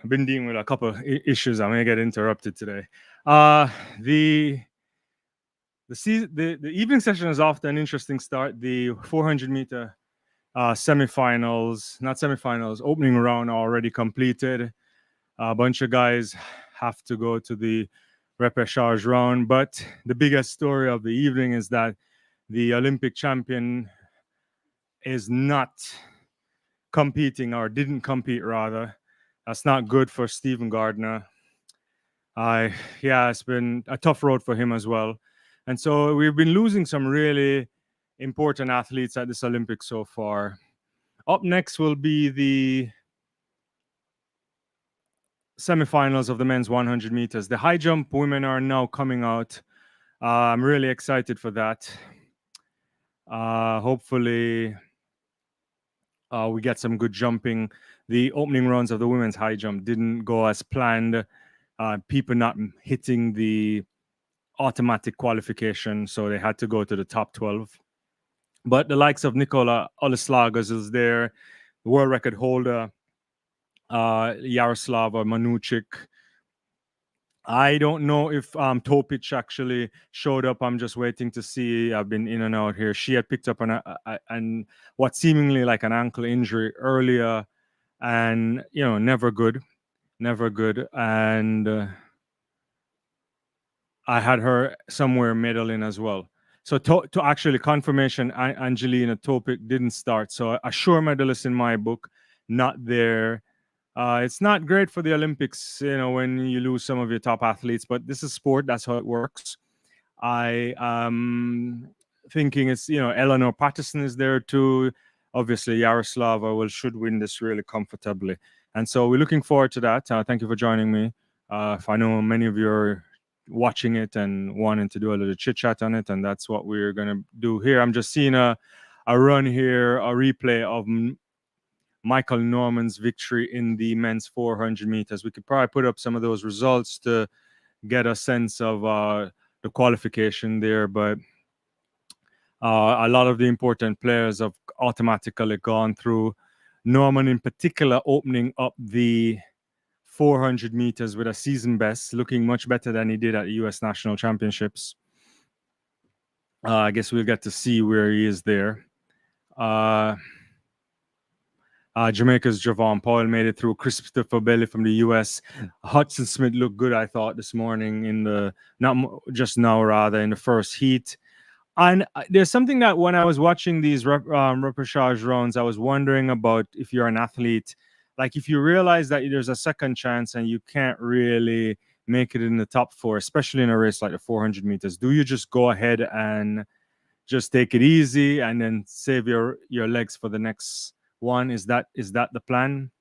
I've been dealing with a couple of issues. I may get interrupted today. The the evening session is off to an interesting start. The 400-meter semifinals, not semifinals, opening round already completed. A bunch of guys have to go to the repechage round, but the biggest story of the evening is that the Olympic champion is not competing, or didn't compete rather. That's not good for Stephen Gardner. It's been a tough road for him as well. And so we've been losing some really important athletes at this Olympics so far. Up next will be the semifinals of the men's 100 meters. The high jump women are now coming out. I'm really excited for that. Hopefully, we get some good jumping. The opening runs of the women's high jump didn't go as planned. People not hitting the automatic qualification, so they had to go to the top 12. But the likes of Nikola Oleslagas is there, the world record holder, Yaroslava Manuchik. I don't know if Topic actually showed up. I'm just waiting to see. I've been in and out here. She had picked up an what seemingly like an ankle injury earlier, and never good. And I had her somewhere medaling as well. So to actually confirmation, Angelina Topic didn't start. So a sure medalist in my book, not there. It's not great for the Olympics, when you lose some of your top athletes, but this is sport. That's how it works. I am thinking it's, Eleanor Patterson is there too. Obviously, Yaroslava should win this really comfortably. And so we're looking forward to that. Thank you for joining me. If I know many of you are watching it and wanting to do a little chit chat on it, and that's what we're going to do here. I'm just seeing a run here, a replay of Michael Norman's victory in the men's 400 meters. We could probably put up some of those results to get a sense of the qualification there, but a lot of the important players have automatically gone through. Norman in particular opening up the 400 meters with a season best, looking much better than he did at the U.S. National Championships. I guess we'll get to see where he is there. Jamaica's Javon Powell made it through. Christopher Belly from the U.S. Hudson Smith looked good, I thought, this morning in the in the first heat. And there's something that when I was watching these repechage rounds, I was wondering about if you're an athlete, like if you realize that there's a second chance and you can't really make it in the top four, especially in a race like the 400 meters, do you just go ahead and just take it easy and then save your legs for the next one? Is that the plan?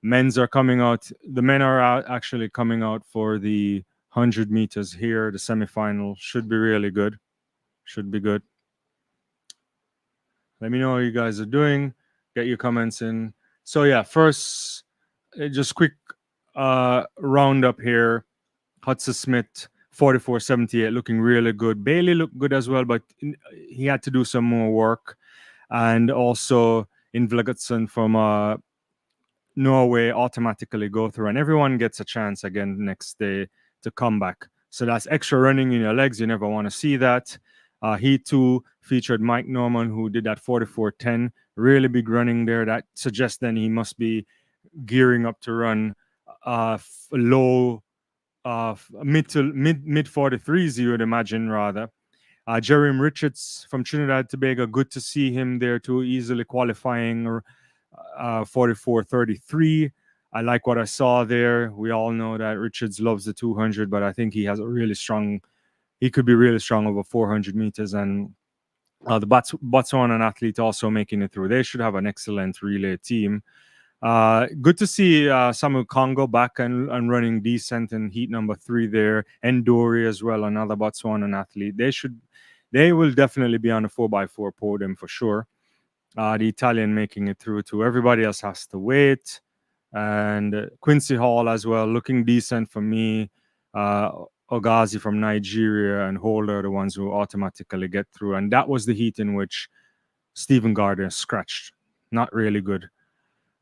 Men's are coming out. The men are actually coming out for the 100 meters here. The semifinal should be really good. Should be good. Let me know how you guys are doing. Get your comments in. So yeah, first, just quick roundup here. Hudson Smith, 44.78, looking really good. Bailey looked good as well, but he had to do some more work. And also Invilgetson from Norway automatically go through. And everyone gets a chance again next day to come back. So that's extra running in your legs. You never want to see that. He too featured Mike Norman, who did that 44.10. Really big running there. That suggests then he must be gearing up to run low, mid 43s, you would imagine, rather. Jeremy Richards from Trinidad and Tobago, good to see him there too, easily qualifying 44.33. I like what I saw there. We all know that Richards loves the 200, but I think he has he could be really strong over 400 meters. And the Botswana athlete also making it through. They should have an excellent relay team. Good to see Samuel Congo back and running decent in heat number 3 there. Endori as well, another Botswana athlete. They will definitely be on the 4x4 podium for sure. The Italian making it through too. Everybody else has to wait. And Quincy Hall as well, looking decent for me. Ogazi from Nigeria and Holder are the ones who automatically get through. And that was the heat in which Stephen Gardner scratched. Not really good.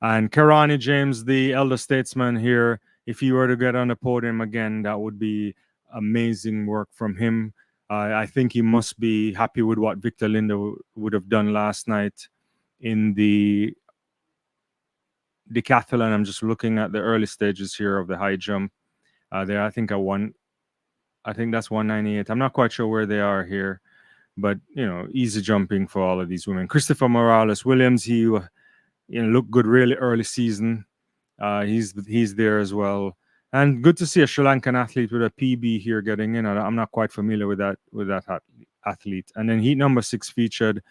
And Karani James, the elder statesman here, if he were to get on the podium again, that would be amazing work from him. I think he must be happy with what Victor Linda would have done last night in the decathlon. I'm just looking at the early stages here of the high jump. There, I think I think that's 198. I'm not quite sure where they are here, but easy jumping for all of these women. Christopher Morales Williams, he looked good really early season. He's there as well, and good to see a Sri Lankan athlete with a PB here getting in. I'm not quite familiar with that athlete. And then heat number 6 featured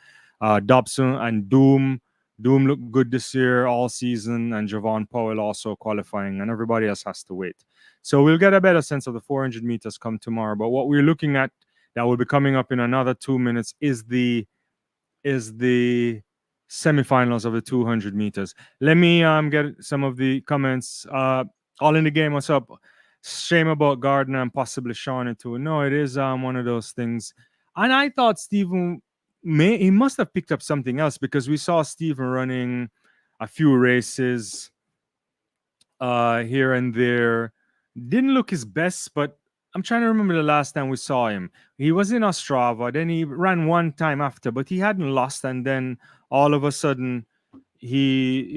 Dobson and Doom. Doom looked good this year, all season, and Javon Powell also qualifying, and everybody else has to wait. So we'll get a better sense of the 400 meters come tomorrow. But what we're looking at that will be coming up in another 2 minutes is the semifinals of the 200 meters. Let me get some of the comments. All in the game. What's up? Shame about Gardner and possibly Shawnee too. No, it is one of those things. And I thought Stephen he must have picked up something else because we saw Stephen running a few races here and there. Didn't look his best, but I'm trying to remember the last time we saw him. He was in Ostrava, then he ran one time after, but he hadn't lost, and then all of a sudden he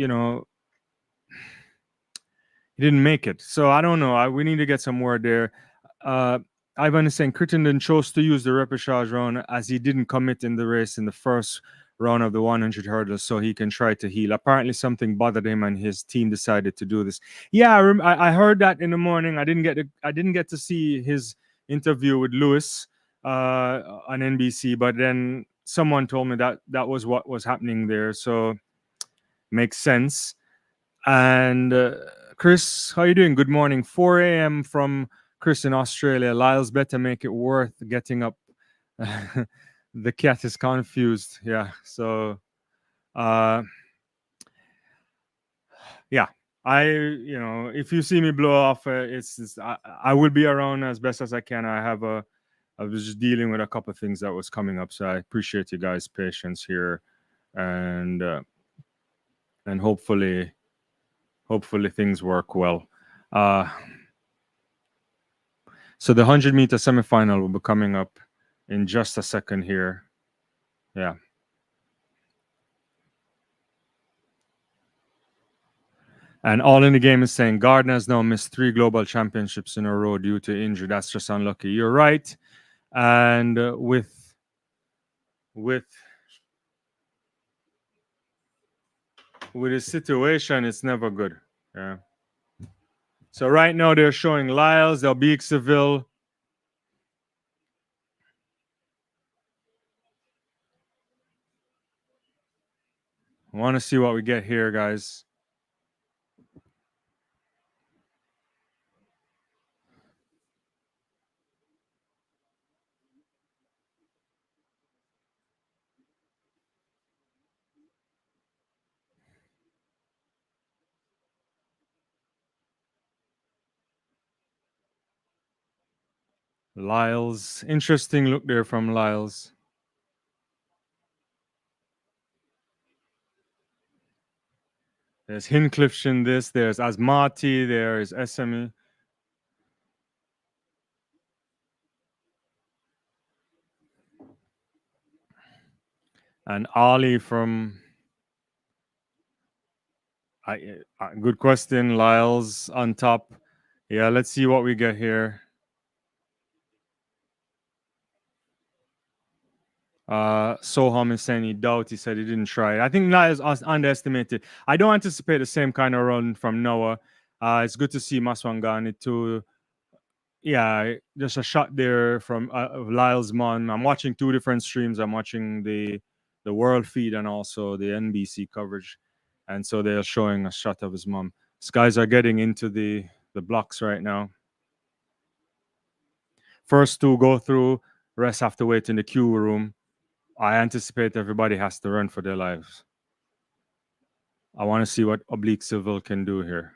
didn't make it. So I don't know. We need to get some word there. Uh, Ivan is saying Crittenden chose to use the repechage round as he didn't commit in the race in the first round of the 100 hurdles, so he can try to heal. Apparently, something bothered him, and his team decided to do this. Yeah, I heard that in the morning. I didn't get to see his interview with Lewis on NBC, but then someone told me that that was what was happening there. So makes sense. And Chris, how you doing? Good morning. 4 a.m. from Chris in Australia. Lyle's better make it worth getting up. The cat is confused. Yeah. So, uh, yeah. If you see me blow off, I will be around as best as I can. I was just dealing with a couple of things that was coming up, so I appreciate you guys' patience here, and hopefully things work well. Uh, So the 100-meter semifinal will be coming up in just a second here. Yeah. And all in the game is saying Gardner has now missed 3 global championships in a row due to injury. That's just unlucky. You're right. And with his situation, it's never good. Yeah. So right now they're showing Lyles, they'll be Seville. I want to see what we get here, guys. Lyles. Interesting look there from Lyles. There's Hincliffe in this. There's Asmati. There's SME. And Ali from good question. Lyles on top. Yeah, let's see what we get here. Soham is saying he doubt. He said he didn't try it. I think Lyles underestimated. I don't anticipate the same kind of run from Noah. It's good to see Maswangani too. Yeah, just a shot there from Lyles Mon. I'm watching 2 different streams. I'm watching the world feed and also the NBC coverage, and so they're showing a shot of his mom. These guys are getting into the blocks right now. First 2 go through, rest have to wait in the queue room. I anticipate everybody has to run for their lives. I want to see what Oblique Civil can do here.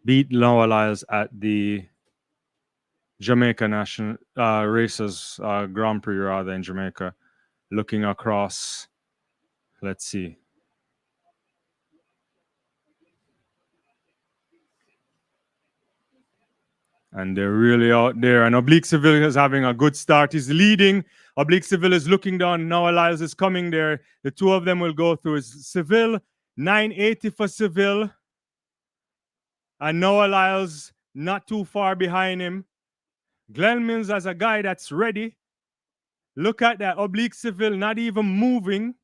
Beat Noah Lyles at the Jamaica National Races Grand Prix, rather, in Jamaica. Looking across, let's see. And they're really out there. And Oblique Seville is having a good start. He's leading. Oblique Seville is looking down. Noah Lyles is coming there. The two of them will go through. Seville, 980 for Seville. And Noah Lyles not too far behind him. Glenn Mills as a guy that's ready. Look at that. Oblique Seville not even moving.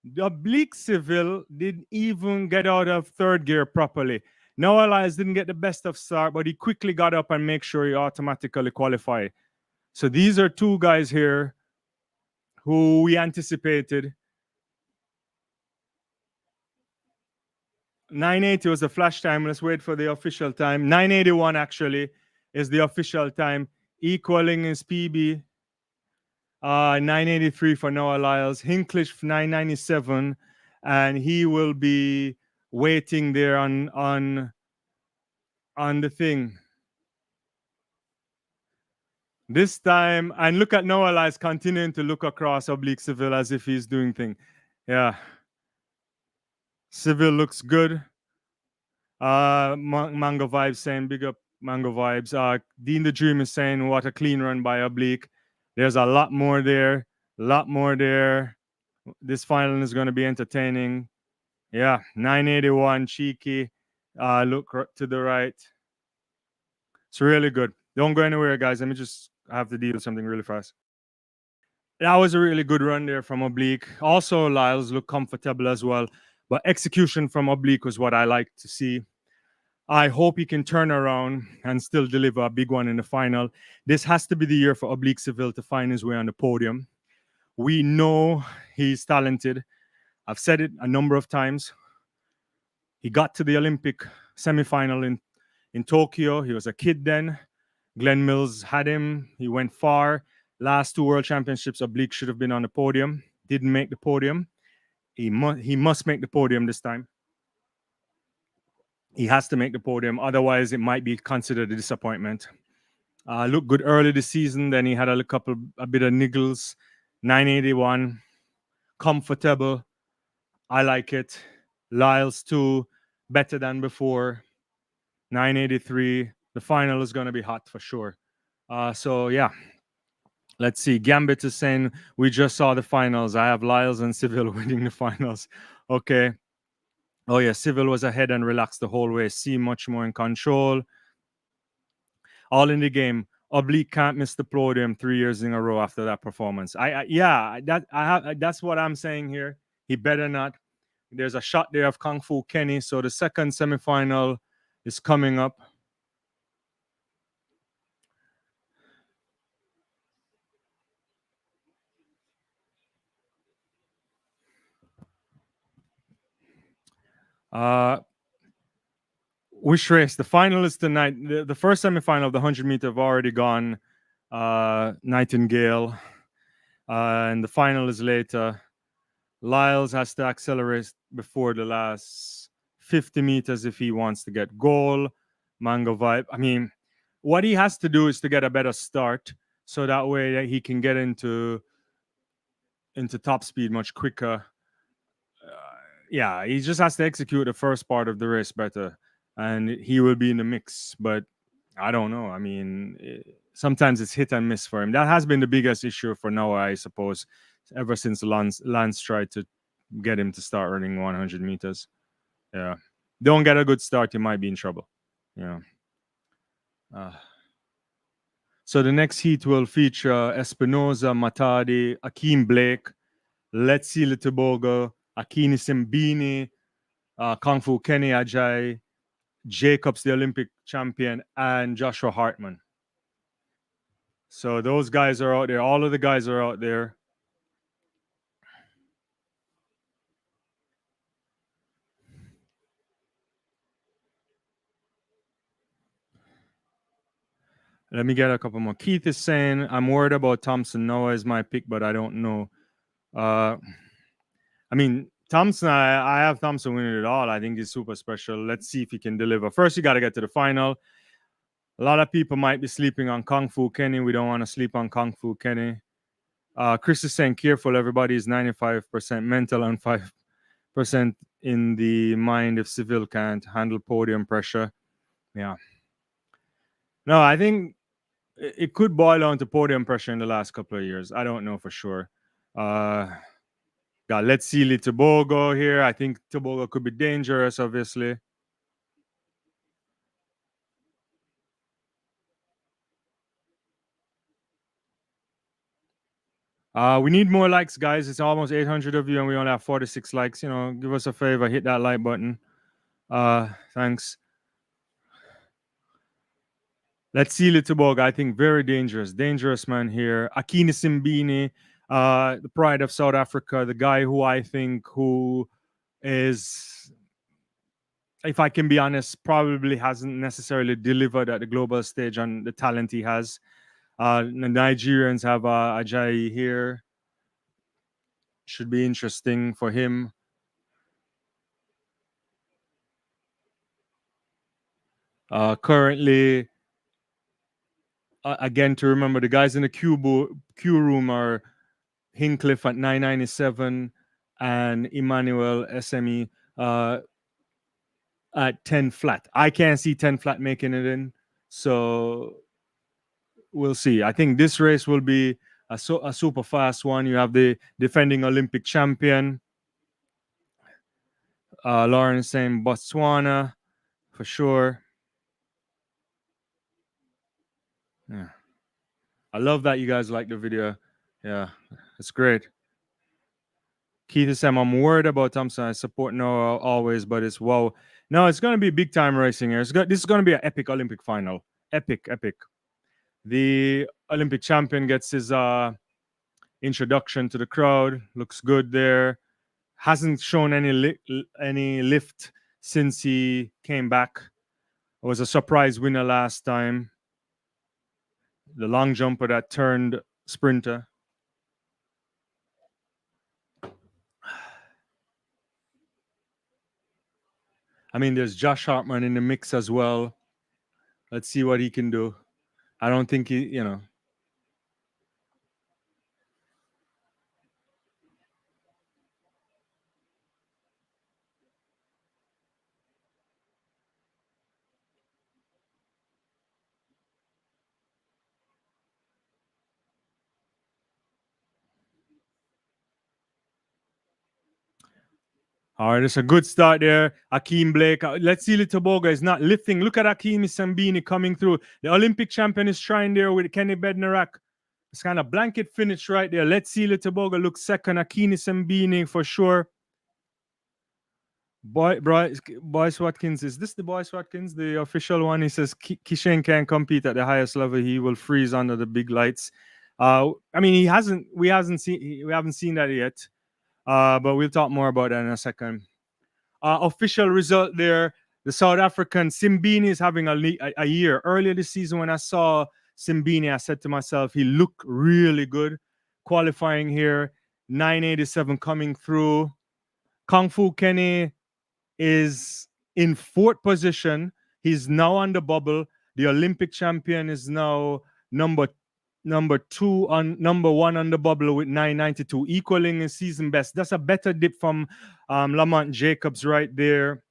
The Oblique Seville didn't even get out of third gear properly. Noah Lyles didn't get the best of start, but he quickly got up and make sure he automatically qualified. So these are two guys here who we anticipated. 980 was the flash time. Let's wait for the official time. 981 actually is the official time, equaling his PB. 983 for Noah Lyles. Hinckley 997, and he will be waiting there on the thing. This time, and look at Noah Lyles continuing to look across Oblique Seville as if he's doing thing. Yeah. Seville looks good. Mango Vibes saying big up Mango Vibes. Dean the Dream is saying what a clean run by Oblique. There's a lot more there. This final is going to be entertaining. Yeah, 981 cheeky. Look to the right. It's really good. Don't go anywhere, guys. Let me just have to deal with something really fast. That was a really good run there from Oblique. Also, Lyles looked comfortable as well. But execution from Oblique was what I like to see. I hope he can turn around and still deliver a big one in the final. This has to be the year for Oblique Seville to find his way on the podium. We know he's talented. I've said it a number of times. He got to the Olympic semifinal in Tokyo. He was a kid then. Glenn Mills had him. He went far. Last two World Championships, Oblique should have been on the podium. Didn't make the podium. He must make the podium this time. He has to make the podium. Otherwise, it might be considered a disappointment. Looked good early this season. Then he had a bit of niggles. 981. Comfortable. I like it. Lyles too. Better than before. 983. The final is going to be hot for sure. So, yeah. Let's see. Gambit is saying we just saw the finals. I have Lyles and Seville winning the finals. Okay. Oh, yeah. Seville was ahead and relaxed the whole way. See much more in control. All in the game. Oblique can't miss the podium 3 years in a row after that performance. That's what I'm saying here. He better not. There's a shot there of Kung Fu Kenny. So the second semifinal is coming up. Which race? The finalists tonight. The first semifinal of the 100-meter have already gone. Nightingale. And the final is later. Lyles has to accelerate before the last 50 meters if he wants to get goal. Mango Vibe. I mean, what he has to do is to get a better start so that way he can get into top speed much quicker. Yeah, he just has to execute the first part of the race better and he will be in the mix. But I don't know. I mean, sometimes it's hit and miss for him. That has been the biggest issue for Noah, I suppose, ever since Lance tried to get him to start running 100 meters. Yeah. Don't get a good start, you might be in trouble. Yeah. So the next heat will feature Espinoza, Matadi, Akeem Blake, Let's See Litobogo, Akini Simbini, Kung Fu Kenny Ajay, Jacobs, the Olympic champion, and Joshua Hartman. So those guys are out there. All of the guys are out there. Let me get a couple more. Keith is saying, I'm worried about Thompson. Noah is my pick, but I don't know. I mean, Thompson, I have Thompson winning it all. I think he's super special. Let's see if he can deliver. First, you got to get to the final. A lot of people might be sleeping on Kung Fu Kenny. We don't want to sleep on Kung Fu Kenny. Chris is saying, careful. Everybody is 95% mental and 5% in the mind if Seville can't handle podium pressure. Yeah. No, I think it could boil down to podium pressure in the last couple of years. I don't know for sure. Uh, let's see Tobago here. I think Tobago could be dangerous, obviously. We need more likes, guys. It's almost 800 of you, and we only have 46 likes. Give us a favor, hit that like button. Thanks. Let's see Tobago. I think very dangerous man here. Akini Simbini, the pride of South Africa, the guy who I think who is, if I can be honest, probably hasn't necessarily delivered at the global stage on the talent he has. The Nigerians have Ajayi here. Should be interesting for him. Currently, again, to remember, the guys in the queue room are Hincliffe at 997 and Emmanuel SME at 10 flat. I can't see 10 flat making it in. So we'll see. I think this race will be a super fast one. You have the defending Olympic champion, Lawrence saying Botswana for sure. Yeah. I love that you guys like the video. Yeah, it's great. Keith is saying, I'm worried about Thompson. I support Noah always, but it's wow. No, it's going to be big time racing here. This is going to be an epic Olympic final. Epic, epic. The Olympic champion gets his introduction to the crowd. Looks good there. Hasn't shown any lift since he came back. It was a surprise winner last time. The long jumper that turned sprinter. I mean, there's Josh Hartman in the mix as well. Let's see what he can do. I don't think he. All right, it's a good start there. Akeem Blake. Let's see Tobago is not lifting. Look at Akeem Sambini coming through. The Olympic champion is trying there with Kenny Bednarak. It's kind of blanket finish right there. Let's see Tobago look second. Akini Sambini for sure. Boyce Watkins. Is this the Boyce Watkins, the official one? He says Kishen can't compete at the highest level. He will freeze under the big lights. I mean, we haven't seen that yet. But we'll talk more about that in a second. Official result there. The South African Simbini is having a year. Earlier this season, when I saw Simbini, I said to myself, he looked really good. Qualifying here, 987 coming through. Kung Fu Kenny is in fourth position. He's now on the bubble. The Olympic champion is now number one on the bubble with 992, equaling his season best. That's a better dip from Lamont Jacobs right there.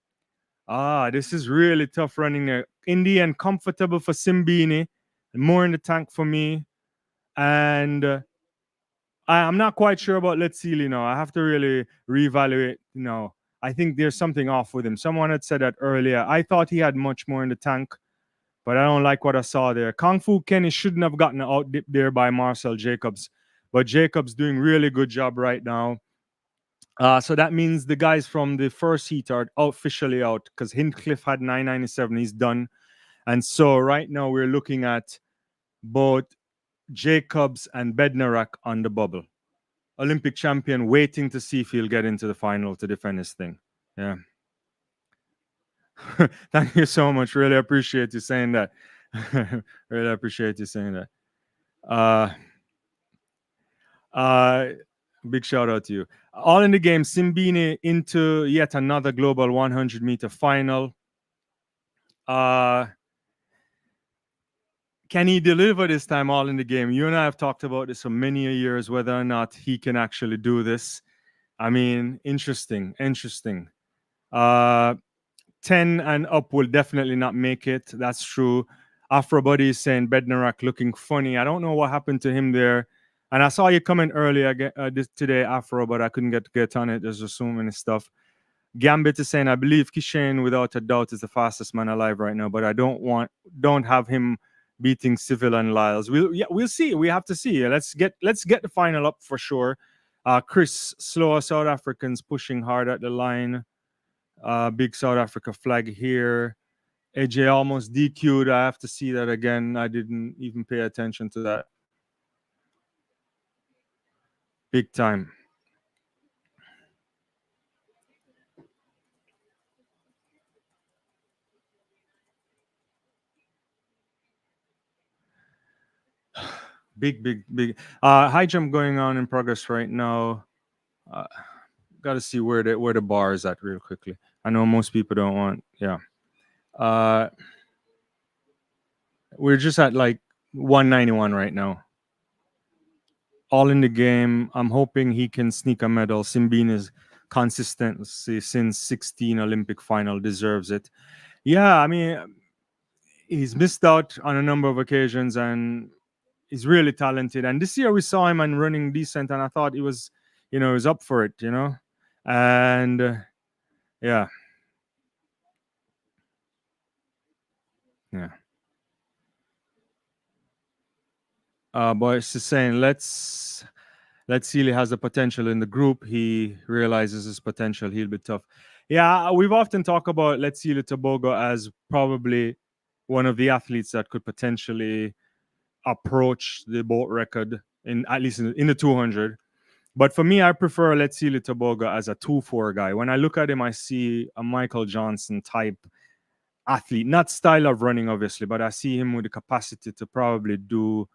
This is really tough running there. In the end, comfortable for Simbini, more in the tank for me. And I'm not quite sure about Let's See, I have to really reevaluate. I think there's something off with him. Someone had said that earlier. I thought he had much more in the tank, but I don't like what I saw there. Kung Fu Kenny shouldn't have gotten out dip there by Marcel Jacobs, but Jacobs doing really good job right now. So that means the guys from the first heat are officially out because Hincliffe had 997. He's done. And so right now we're looking at both Jacobs and Bednarak on the bubble. Olympic champion waiting to see if he'll get into the final to defend his thing. Yeah. Thank you so much. Really appreciate you saying that. Really appreciate you saying that. Big shout out to you. All in the game, Simbini into yet another global 100-meter final. Can he deliver this time? All in the game. You and I have talked about this for many years, whether or not he can actually do this. I mean, interesting. 10 and up will definitely not make it. That's true. Afro Buddy is saying Bednarak looking funny. I don't know what happened to him there. And I saw you comment earlier today, Afro, but I couldn't get on it. There's just so many stuff. Gambit is saying, I believe Kishen, without a doubt, is the fastest man alive right now, but I don't have him beating Civil and Lyles. We'll see. We have to see. Let's get the final up for sure. Chris, slower South Africans pushing hard at the line. Big South Africa flag here. AJ almost DQ'd. I have to see that again. I didn't even pay attention to that. Big time. Big. High jump going on in progress right now. Got to see where the bar is at real quickly. I know most people don't want. Yeah. Uh, we're just at like 191 right now. All in the game. I'm hoping he can sneak a medal. Simbina's consistency since 16 Olympic final deserves it. Yeah, I mean, he's missed out on a number of occasions and he's really talented. And this year we saw him and running decent, and I thought he was up for it. And yeah, yeah. But it's just saying, let's see. He has the potential in the group. He realizes his potential. He'll be tough. Yeah, we've often talked about Let's see Tobago as probably one of the athletes that could potentially approach the boat record in at least in the 200. But for me, I prefer Let's see Tobago as a 2-4 guy. When I look at him, I see a Michael Johnson type athlete, not style of running, obviously, but I see him with the capacity to probably do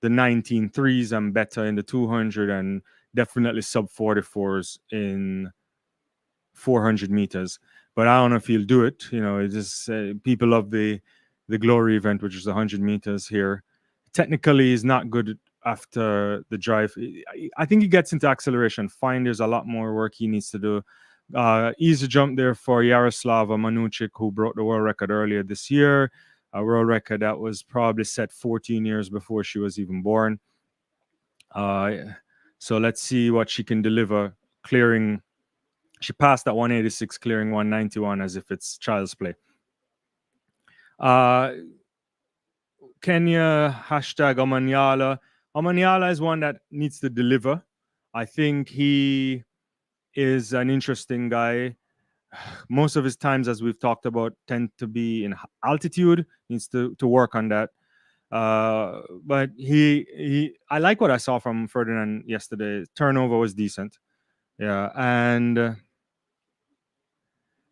the 19 threes and better in the 200 and definitely sub 44s in 400 meters. But I don't know if he'll do it. It's just people love the glory event, which is 100 meters here. Technically, he's not good after the drive. I think he gets into acceleration. Fine, there's a lot more work he needs to do. Easy jump there for Yaroslava Manuchik, who broke the world record earlier this year. A world record that was probably set 14 years before she was even born. So let's see what she can deliver. She passed at 186, clearing 191 as if it's child's play. Kenya, hashtag Omanyala. Omanyala is one that needs to deliver. I think he is an interesting guy. Most of his times, as we've talked about, tend to be in altitude. Needs to work on that. But I like what I saw from Ferdinand yesterday. Turnover was decent. Yeah, and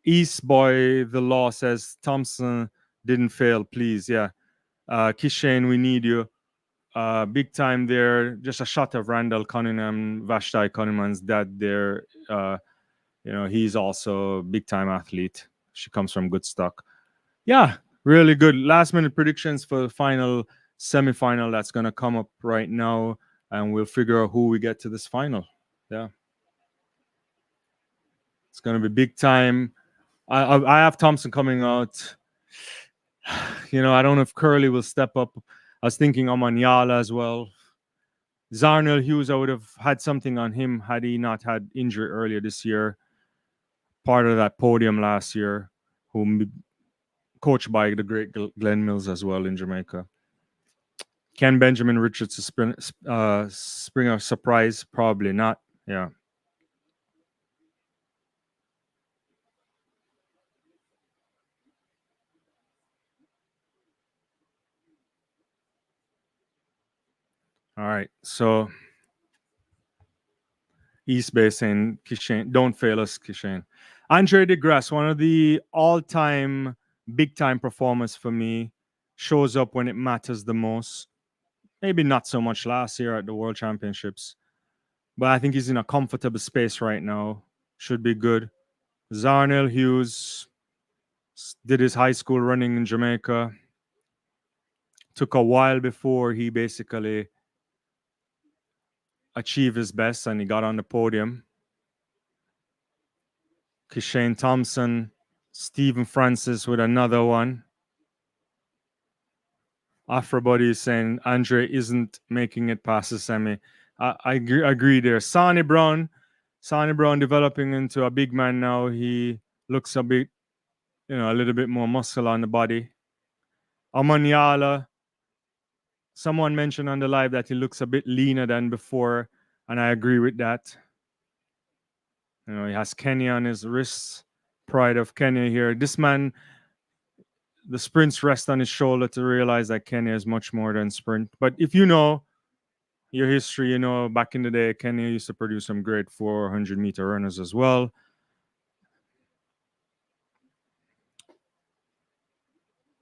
East Boy, the law says Thompson didn't fail. Please, yeah. Kishane, we need you. Big time there. Just a shot of Randall Cunningham, Vashti Cunningham's dad there. He's also a big time athlete. She comes from good stock. Yeah, really good. Last minute predictions for the final semifinal that's going to come up right now, and we'll figure out who we get to this final. Yeah, it's going to be big time. I have Thompson coming out. I don't know if Curly will step up. I was thinking Omanyala as well. Zarnell Hughes, I would have had something on him had he not had injury earlier this year. Part of that podium last year, whom coached by the great Glenn Mills as well in Jamaica. Can Benjamin Richards spring a surprise? Probably not. Yeah. All right. So East Bay saying Kishane, don't fail us, Kishane. Andre DeGrasse, one of the all-time big-time performers for me, shows up when it matters the most. Maybe not so much last year at the World Championships, but I think he's in a comfortable space right now. Should be good. Zarnell Hughes did his high school running in Jamaica. Took a while before he basically achieved his best and he got on the podium. Kishane Thompson, Stephen Francis with another one. Afrobody is saying Andre isn't making it past the semi. I agree there. Sonny Brown developing into a big man now. He looks a bit, a little bit more muscle on the body. Amanyala, someone mentioned on the live that he looks a bit leaner than before, and I agree with that. He has Kenya on his wrists. Pride of Kenya here. This man, the sprints rest on his shoulder to realize that Kenya is much more than sprint. But if you know your history, back in the day, Kenya used to produce some great 400-meter runners as well.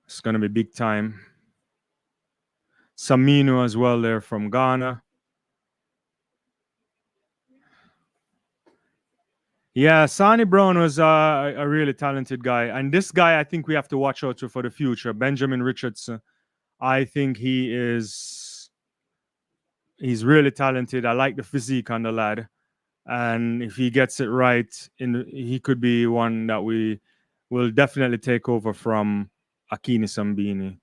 It's going to be big time. Samino as well there from Ghana. Yeah, Sonny Brown was a really talented guy. And this guy, I think we have to watch out for the future. Benjamin Richardson. I think he's really talented. I like the physique on the lad. And if he gets it right, he could be one that we will definitely take over from Akini Sambini.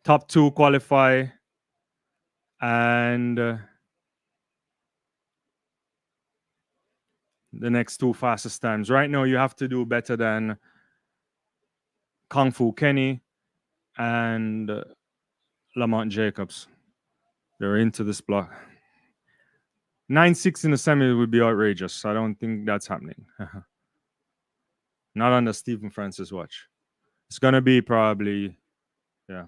Top 2 qualify, and the next 2 fastest times. Right now, you have to do better than Kung Fu Kenny and Lamont Jacobs. They're into this block. 9-6 in the semi would be outrageous. I don't think that's happening. Not on the Stephen Francis watch. It's going to be probably, yeah.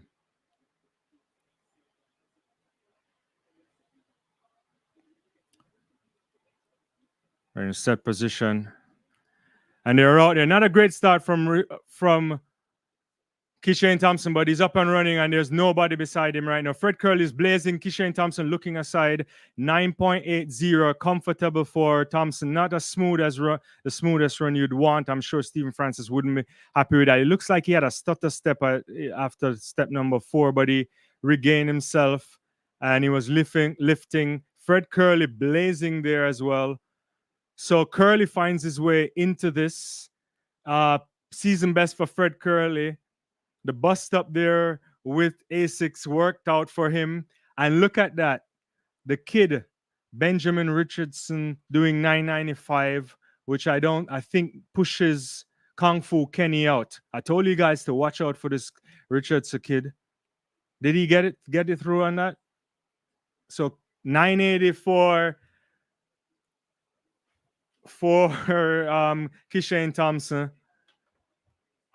We're in set position. And they're out there. Not a great start from Kishane Thompson, but he's up and running, and there's nobody beside him right now. Fred Curley is blazing. Kishane Thompson looking aside. 9.80, comfortable for Thompson. Not as smooth as the smoothest run you'd want. I'm sure Stephen Francis wouldn't be happy with that. It looks like he had a stutter step after step number 4, but he regained himself, and he was lifting. Fred Curley blazing there as well. So Curley finds his way into this. Season best for Fred Curley. The bust up there with ASICS worked out for him. And look at that. The kid, Benjamin Richardson, doing 995, which I think pushes Kung Fu Kenny out. I told you guys to watch out for this Richardson kid. Did he get it through on that? So 984 for Kishane Thompson.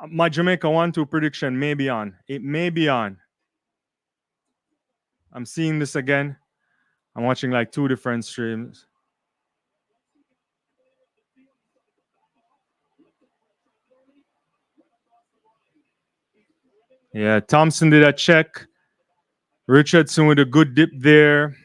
My Jamaica 1-2 prediction may be on. It may be on. I'm seeing this again. I'm watching like 2 different streams. Yeah, Thompson did a check. Richardson with a good dip there.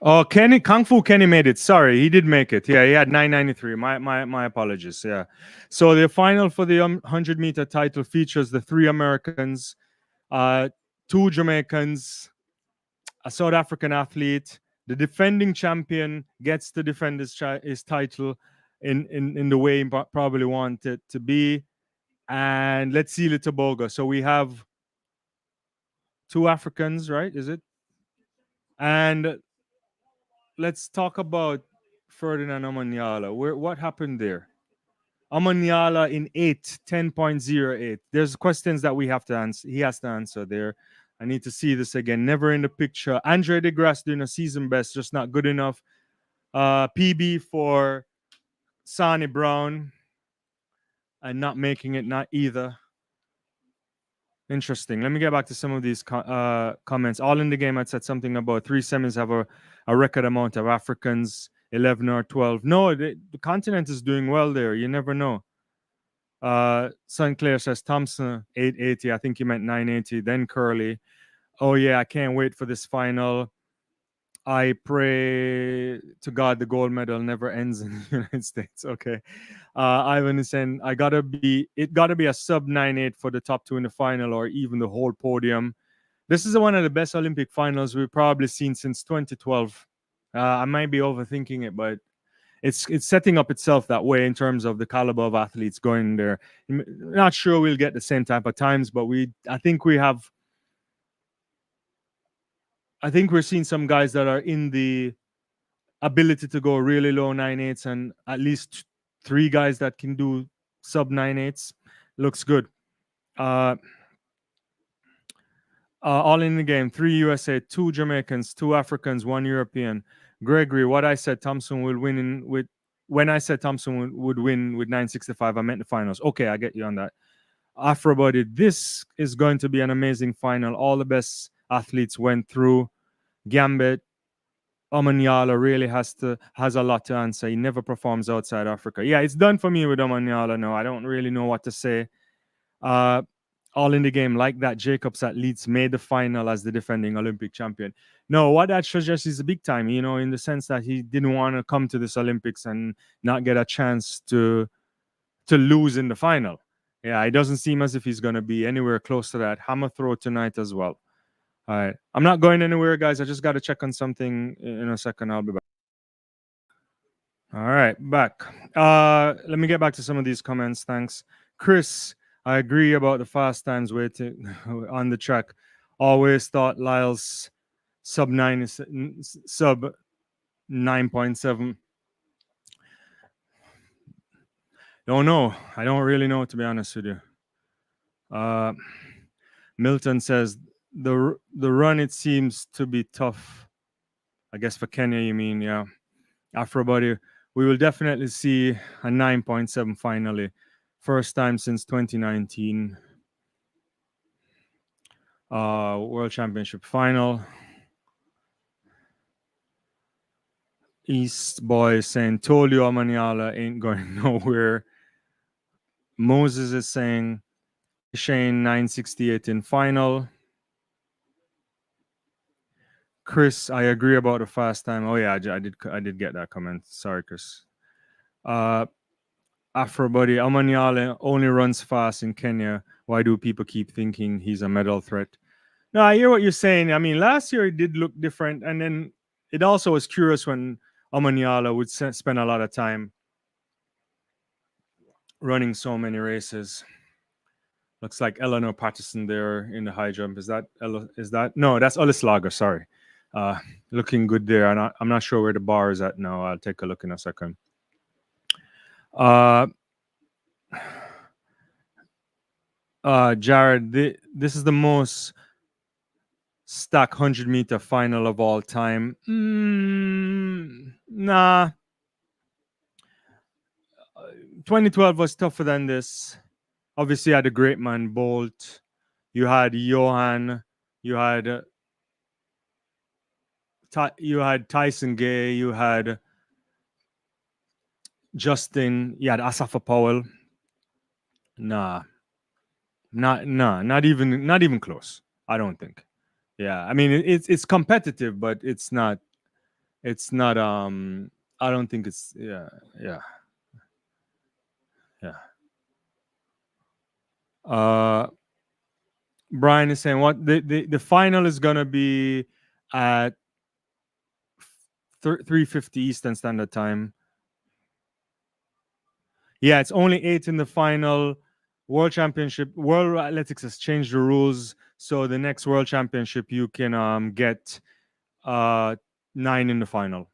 Oh, Kung Fu Kenny made it. Sorry, he did make it. Yeah, he had 993. My apologies. Yeah. So the final for the 100-meter title features the 3 Americans, 2 Jamaicans, a South African athlete. The defending champion gets to defend his title in the way he probably wanted it to be. And let's see the Tobago. So we have 2 Africans, right? Is it? And let's talk about Ferdinand Amanyala. What happened there? Amanyala in 10.08. There's questions that we have to answer. He has to answer there. I need to see this again. Never in the picture. Andre DeGrasse doing a season best, just not good enough. PB for Sonny Brown, and not making it, not either. Interesting. Let me get back to some of these comments. All in the game had said something about 3 semis have a record amount of Africans, 11 or 12. No, the continent is doing well there. You never know. Sinclair says Thompson 880. I think he meant 980. Then Curly. Oh yeah, I can't wait for this final. I pray to God the gold medal never ends in the United States. Okay. Ivan is saying it gotta be a sub 9.8 for the top 2 in the final, or even the whole podium. This is one of the best Olympic finals we've probably seen since 2012. I might be overthinking it, but it's setting up itself that way in terms of the caliber of athletes going there. Not sure we'll get the same type of times, but I think we're seeing some guys that are in the ability to go really low 9.8s, and at least three guys that can do sub 9.8s. Looks good. Uh, all in the game: 3 USA, 2 Jamaicans, 2 Africans, 1 European. Gregory, what I said Thompson will win in with when I said Thompson would win with 9.65, I meant the finals. Okay, I get you on that. Afrobody, this is going to be an amazing final. All the best athletes went through. Gambit, Omanyala really has a lot to answer. He never performs outside Africa. Yeah, it's done for me with Omanyala. No, I don't really know what to say. Uh, all in the game like that. Jacobs at Leeds made the final as the defending Olympic champion. No, what that suggests is a big time, in the sense that he didn't want to come to this Olympics and not get a chance to lose in the final. Yeah, it doesn't seem as if he's going to be anywhere close to that. Hammer throw tonight as well. All right. I'm not going anywhere, guys. I just got to check on something in a second. I'll be back. All right, back. Let me get back to some of these comments. Thanks. Chris, I agree about the fast times waiting on the track. Always thought Lyle's sub 9.7. Don't know. I don't really know, to be honest with you. Milton says the run, it seems to be tough. I guess for Kenya, you mean, yeah. Afrobody, we will definitely see a 9.7 finally. First time since 2019. World Championship final. East Boy saying Tolio Amaniala ain't going nowhere. Moses is saying Shane 968 in final. Chris, I agree about the fast time. Oh yeah, I did get that comment. Sorry, Chris. Afrobody, Amaniala only runs fast in Kenya. Why do people keep thinking he's a medal threat? No, I hear what you're saying. I mean, last year it did look different, and then it also was curious when Amaniala would spend a lot of time running so many races. Looks like Eleanor Patterson there in the high jump. Is that no? That's Olislager. Sorry, looking good there. I'm not sure where the bar is at now. I'll take a look in a second. Jared, this is the most stack 100-meter final of all time. Nah. 2012 was tougher than this. Obviously, you had a great man, Bolt. You had Johan. You had Tyson Gay. You had Justin. You had Asafa Powell. Not even close. I don't think. Yeah, I mean it's competitive, but it's not. I don't think it's. Yeah. Brian is saying what the final is gonna be at 3:50 Eastern Standard Time. Yeah, it's only 8 in the final. World Athletics has changed the rules, so the next World Championship you can get 9 in the final.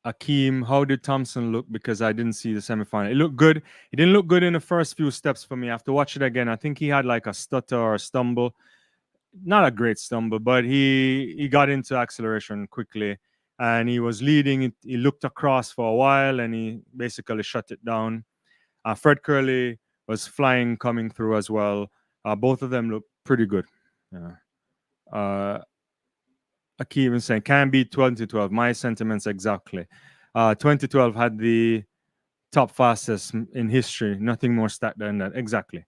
Akeem, how did Thompson look? Because I didn't see the semifinal. It looked good. He didn't look good in the first few steps for me. I have to watch it again. I think he had like a stutter or a stumble. Not a great stumble, but he got into acceleration quickly, and he was leading. He looked across for a while, and he basically shut it down. Fred Curley was flying coming through as well. Both of them look pretty good. Yeah. Akeem is saying can be 2012. My sentiments exactly. 2012 had the top fastest in history. Nothing more stat than that. Exactly.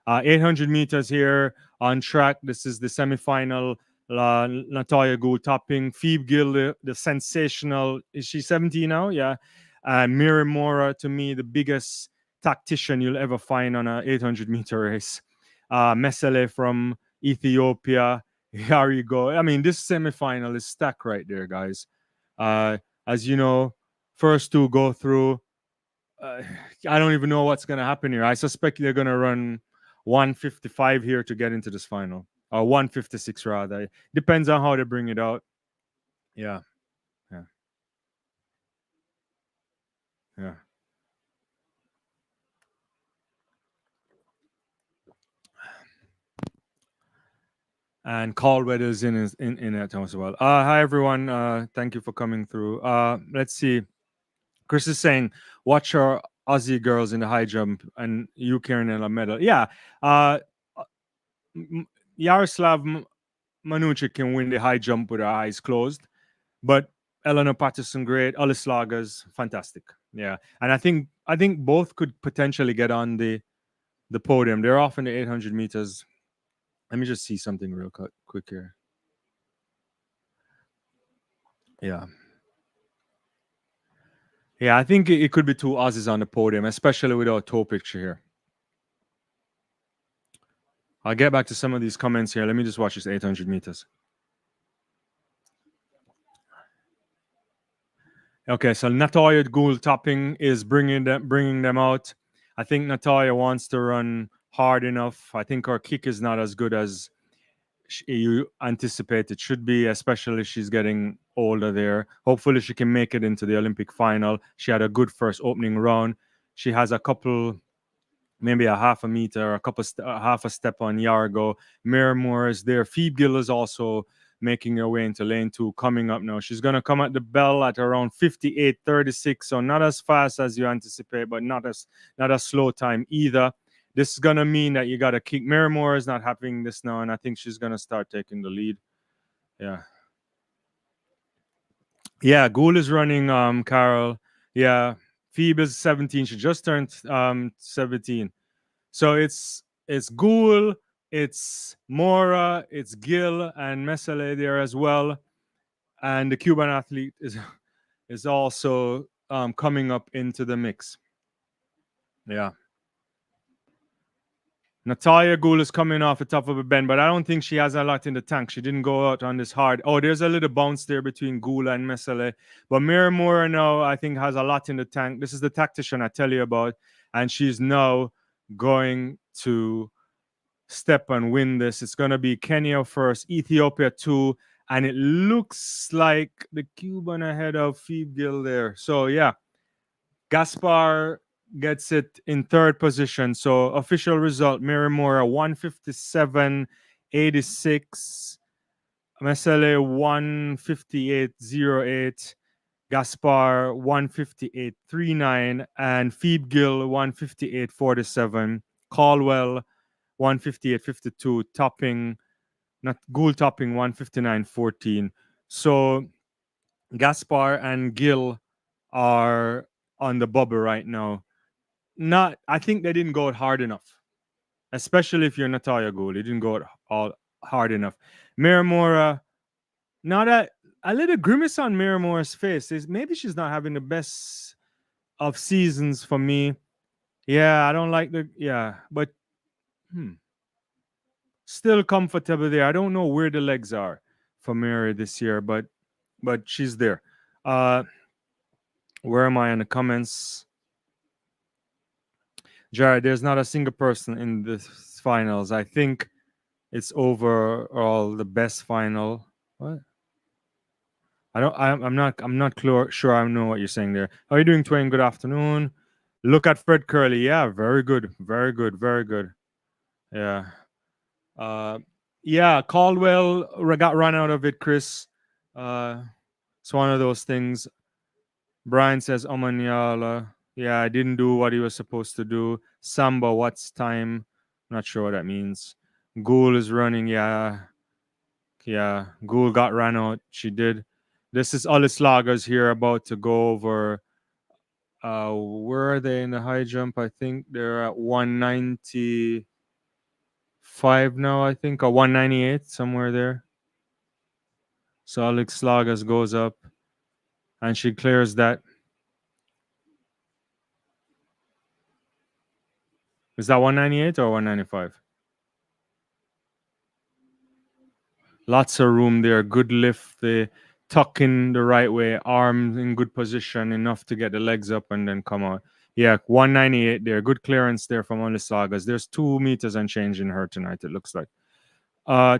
800 meters here on track. This is the semifinal. Natalia Gould topping. Phoebe Gill, the sensational. Is she 70 now? Yeah. Miriam Mora, to me, the biggest tactician you'll ever find on an 800-meter race. Mesele from Ethiopia. Here you go. I mean, this semifinal is stacked right there, guys. Uh, as you know, first two go through. Uh, I don't even know what's gonna happen here. I suspect they're gonna run 155 here to get into this final, or 156 rather. Depends on how they bring it out. Yeah, yeah, yeah. And Caldwell is in it as well. Hi everyone. Thank you for coming through. Let's see. Chris is saying, watch our Aussie girls in the high jump and you carrying a medal. Yeah. Uh, M- Yaroslav Manucci can win the high jump with her eyes closed, but Eleanor Patterson, great. Alice Lagers, fantastic. Yeah, and I think both could potentially get on the podium. They're off in the 800 meters. Let me just see something real quick here. Yeah, yeah. I think it could be two Aussies on the podium, especially with our toe picture here. I'll get back to some of these comments here. Let me just watch this 800 meters. Okay, so Natalia Gould topping is bringing them out. I think Natalia wants to run hard enough. I think her kick is not as good as you anticipate it should be, especially she's getting older there. Hopefully, she can make it into the Olympic final. She had a good first opening round. She has a couple, maybe a half a meter, half a step on Yargo. Miramore is there. Phoebe Gill is also making her way into lane two, coming up now. She's going to come at the bell at around 58:36, so not as fast as you anticipate, but not a slow time either. This is going to mean that you got to kick. Miramore is not having this now, and I think she's going to start taking the lead. Yeah. Yeah, Gould is running, Carol. Yeah. Phoebe is 17. She just turned 17. So it's Gould, it's Mora, it's Gill and Mesele there as well, and the Cuban athlete is also coming up into the mix. Yeah, Natalia Gould is coming off the top of a bend, but I don't think she has a lot in the tank. She didn't go out on this hard. Oh, there's a little bounce there between Gould and Mesele, but Miramura now I think has a lot in the tank. This is the tactician I tell you about, and she's now going to step and win this. It's going to be Kenya first, Ethiopia two, and it looks like the Cuban ahead of Phoebe Gill there. So yeah, Gaspar gets it in third position. So official result: Miramora 157.86, Mesele 158.08. Gaspar 158.39 and Phoebe Gill 158.47. Caldwell 158.52, topping, not Gould topping 159.14. So Gaspar and Gill are on the bubble right now. Not, I think they didn't go out hard enough, especially if you're Natalia Gould. They didn't go out all hard enough. Miramora, not a little grimace on Miramora's face. Is maybe she's not having the best of seasons for me. Yeah, I don't like the but hmm, still comfortable there. I don't know where the legs are for Mary this year, but she's there. Uh, where am I in the comments? Jared, there's not a single person in the finals. I think it's overall the best final. What? I don't. I'm not. I'm not sure. I know what you're saying there. How are you doing, Twain? Good afternoon. Look at Fred Curley. Yeah, very good. Very good. Very good. Yeah. Uh, yeah. Caldwell got run out of it, Chris. Uh, it's one of those things. Brian says Omanyala. Yeah, I didn't do what he was supposed to do. Samba, what's time? Not sure what that means. Ghoul is running. Yeah, yeah. Ghoul got ran out. She did. This is Alice Lagers here about to go over. Where are they in the high jump? I think they're at 195 now. I think, or 198, somewhere there. So Alex Lagers goes up, and she clears that. Is that 198 or 195? Lots of room there. Good lift. The tuck in the right way. Arms in good position, enough to get the legs up and then come out. Yeah, 198 there. Good clearance there from Sagas. There's 2 meters and change in her tonight, it looks like.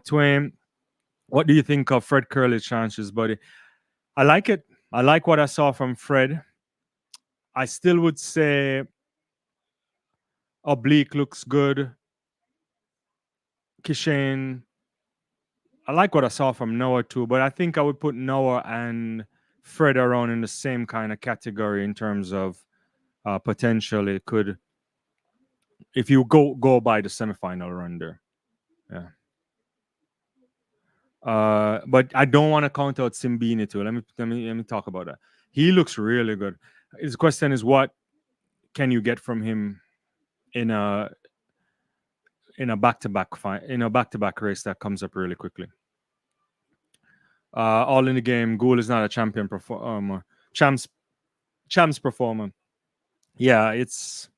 Twain, what do you think of Fred Curley's chances, buddy? I like it. I like what I saw from Fred. I still would say Oblique looks good. Kishane, I like what I saw from Noah too, but I think I would put Noah and Fred around in the same kind of category in terms of potential. It could, if you go by the semifinal run there. Yeah. But I don't want to count out Simbini too. Let me talk about that. He looks really good. His question is, what can you get from him in a back-to-back race that comes up really quickly? All in the game. Gould is not a champion performer. Champs performer. Yeah, it's.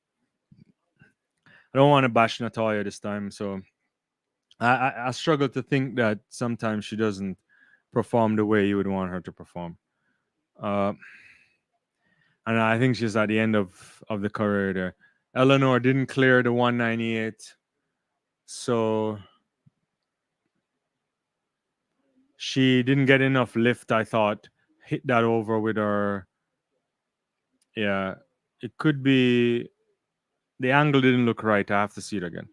I don't want to bash Natalia this time, so I struggle to think that sometimes she doesn't perform the way you would want her to perform. And I think she's at the end of the career there. Eleanor didn't clear the 198, so she didn't get enough lift. I thought hit that over with her. Yeah, it could be the angle didn't look right. I have to see it again.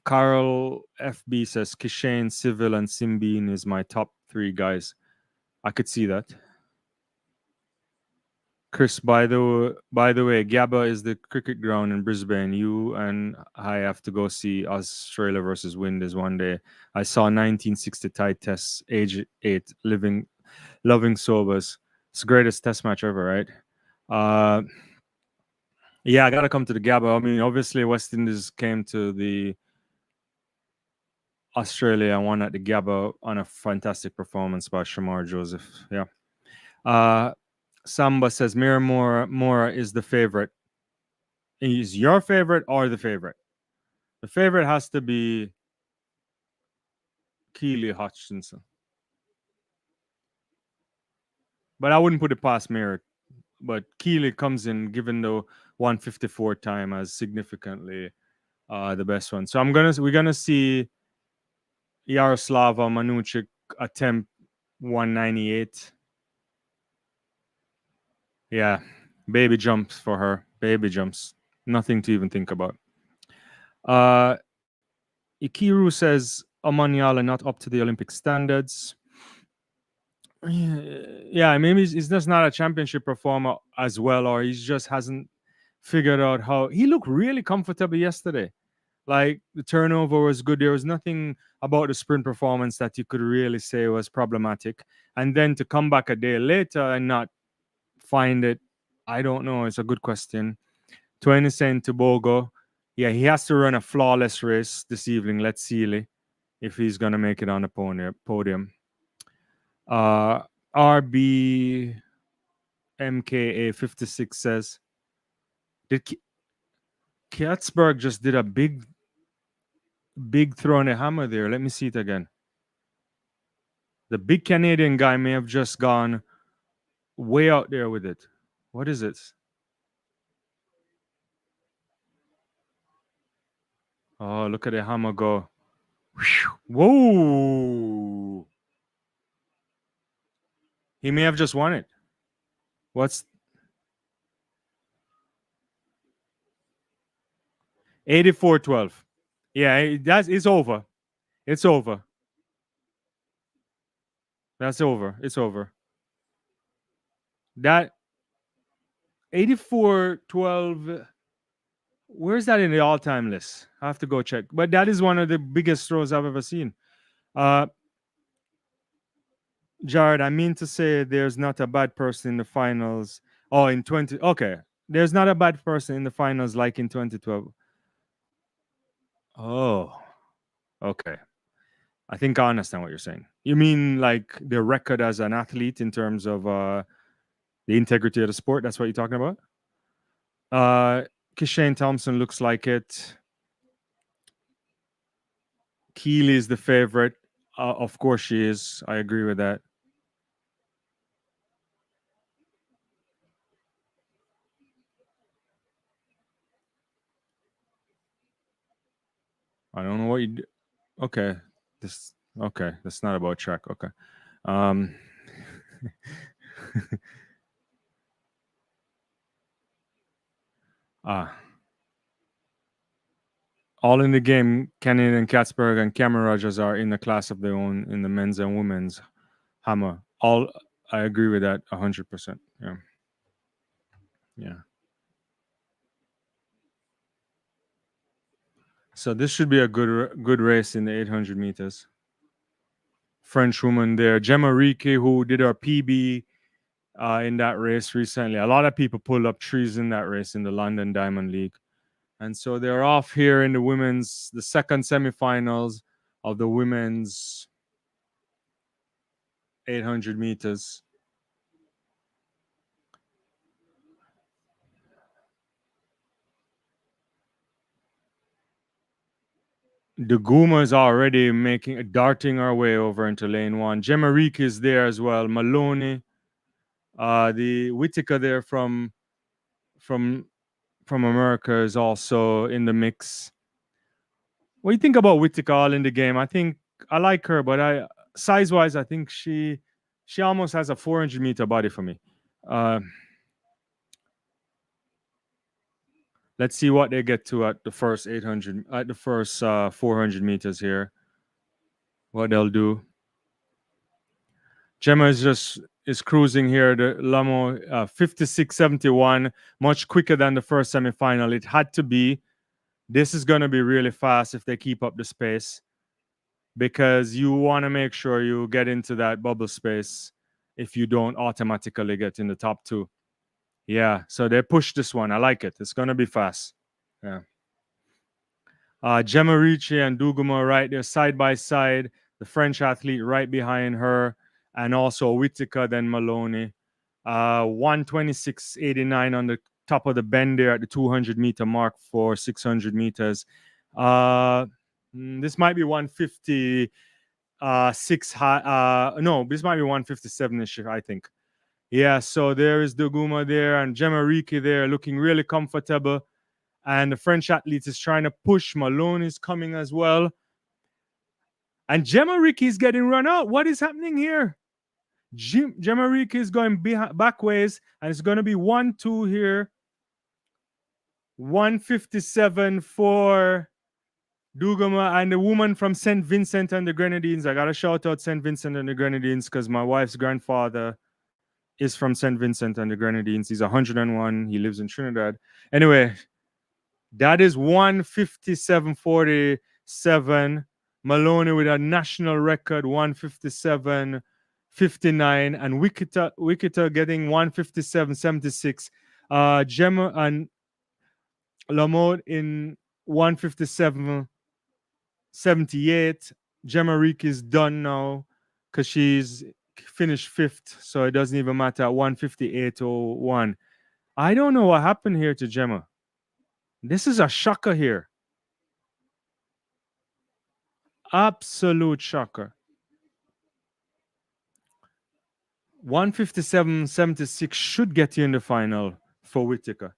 Carl FB says Kishane, Civil, and Simbin is my top 3 guys. I could see that. Chris, by the way, Gabba is the cricket ground in Brisbane. You and I have to go see Australia versus Windies one day. I saw 1960 Tide tests, age 8, loving sobers. It's the greatest test match ever, right? Yeah, I gotta come to the Gabba. I mean, obviously West Indies came to the Australia and won at the Gabba on a fantastic performance by Shamar Joseph. Yeah. Samba says Mora is the favorite. Is your favorite or the favorite? The favorite has to be Keely Hutchinson. But I wouldn't put it past Mira. But Keely comes in, given the 154 time, as significantly the best one. So we're gonna see Yaroslava Manuchik attempt 198. Yeah, baby jumps for her. Baby jumps. Nothing to even think about. Ikiru says Omanyala not up to the Olympic standards. Yeah, maybe he's just not a championship performer as well, or he just hasn't figured out how. He looked really comfortable yesterday. Like the turnover was good. There was nothing about the sprint performance that you could really say was problematic. And then to come back a day later and not find it, I don't know. It's a good question. 20 Cent to Bogo. Yeah, he has to run a flawless race this evening. Let's see if he's gonna make it on the podium. RB MKA 56 says, did Katzberg just did a big throw on a hammer there? Let me see it again. The big Canadian guy may have just gone way out there with it. What is it? Oh, look at the hammer go. Whoa. He may have just won it. What's 84-12? Yeah, it's over. It's over. That's over. It's over. That 84-12. Where's that in the all-time list? I have to go check. But that is one of the biggest throws I've ever seen. Jared, I mean to say there's not a bad person in the finals. Oh, in 20. Okay. There's not a bad person in the finals like in 2012. Oh, okay. I think I understand what you're saying. You mean like the record as an athlete in terms of the integrity of the sport? That's what you're talking about? Kishane Thompson looks like it. Keely is the favorite. Of course she is. I agree with that. I don't know what you do. Okay. This okay. That's not about track. Okay. Um ah. All in the game, Kenin and Katzberg and Cameron Rogers are in the class of their own in the men's and women's hammer. All I agree with that 100%. Yeah. Yeah. So this should be a good race in the 800 meters. French woman there, Gemma Riki, who did our PB in that race recently. A lot of people pulled up trees in that race in the London Diamond League. And so they're off here in the second semifinals of the women's 800 meters. The Guma is already darting our way over into lane one. Gemarique is there as well. Maloney, the Whitaker there from from America is also in the mix. What do you think about Whitaker all in the game? I think I like her, but I size wise, I think she almost has a 400-meter body for me. Uh, let's see what they get to at the first 800, at the first 400 meters here. What they'll do. Gemma is cruising here. The Lamo 56.71, much quicker than the first semifinal. It had to be. This is going to be really fast if they keep up the space because you want to make sure you get into that bubble space if you don't automatically get in the top two. Yeah, so they push this one. I like it. It's going to be fast. Yeah. Gemma Ricci and Duguma right there side by side. The French athlete right behind her, and also Whitaker, then Maloney. 126.89 on the top of the bend there at the 200-meter mark for 600 meters. This might be 150 six high. No, this might be 157ish, I think. Yeah, so there is Duguma there and Gemma Ricci there looking really comfortable. And the French athlete is trying to push. Malone is coming as well. And Gemma Ricci is getting run out. What is happening here? Gemma Ricci is going back ways, and it's going to be 1-2 here. 157 for Dugama and the woman from St. Vincent and the Grenadines. I got to shout out St. Vincent and the Grenadines because my wife's grandfather is from St. Vincent and the Grenadines. He's 101. He lives in Trinidad. Anyway, that is 157.47. Maloney with a national record 157.59, and Wicketa getting 157.76. Gemma and Lamont in 157.78. Gemma Reek is done now because she's finished fifth, so it doesn't even matter at 158.01. I don't know what happened here to Gemma. This is a shocker here. Absolute shocker. 157.76 should get you in the final for Whitaker.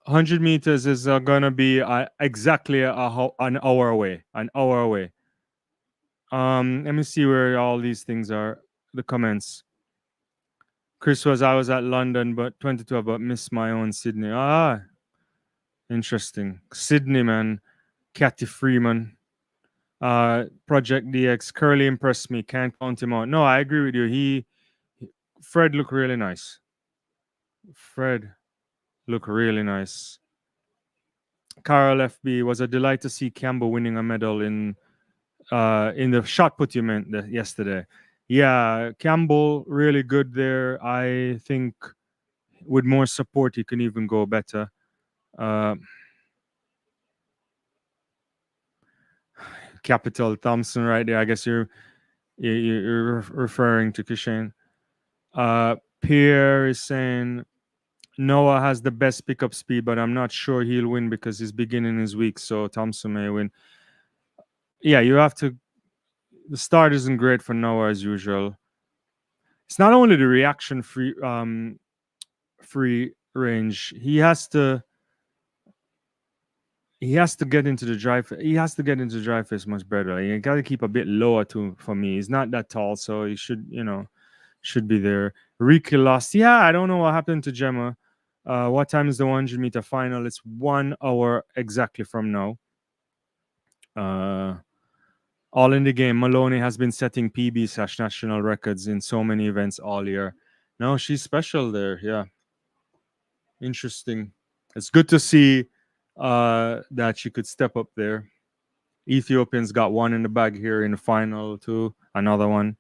100 meters is going to be exactly an hour away. An hour away. Let me see where all these things are. The comments. Chris I was at London, but 2012, but missed my own Sydney. Interesting. Sydney, man. Cathy Freeman. Project DX. Curly impressed me. Can't count him out. No, I agree with you. Fred looked really nice. Fred looked really nice. Carol FB was a delight to see Campbell winning a medal in the shot put you meant yesterday. Yeah, Campbell really good there. I think with more support he can even go better. Capital Thompson right there. I guess you're referring to Kishane. Pierre is saying Noah has the best pickup speed, but I'm not sure he'll win because his beginning is weak. So Thompson may win. Yeah, you have to. The start isn't great for Noah as usual. It's not only the reaction free range. He has to get into the drive. He has to get into the drive phase much better. Like, you got to keep a bit lower too for me. He's not that tall, so he should be there. Ricky lost. Yeah, I don't know what happened to Gemma. What time is the 100-meter final? It's 1 hour exactly from now. Uh, all in the game. Maloney has been setting PB/national records in so many events all year. No, she's special there. Yeah, interesting. It's good to see that she could step up there. Ethiopians got one in the bag here in the final too. Another one.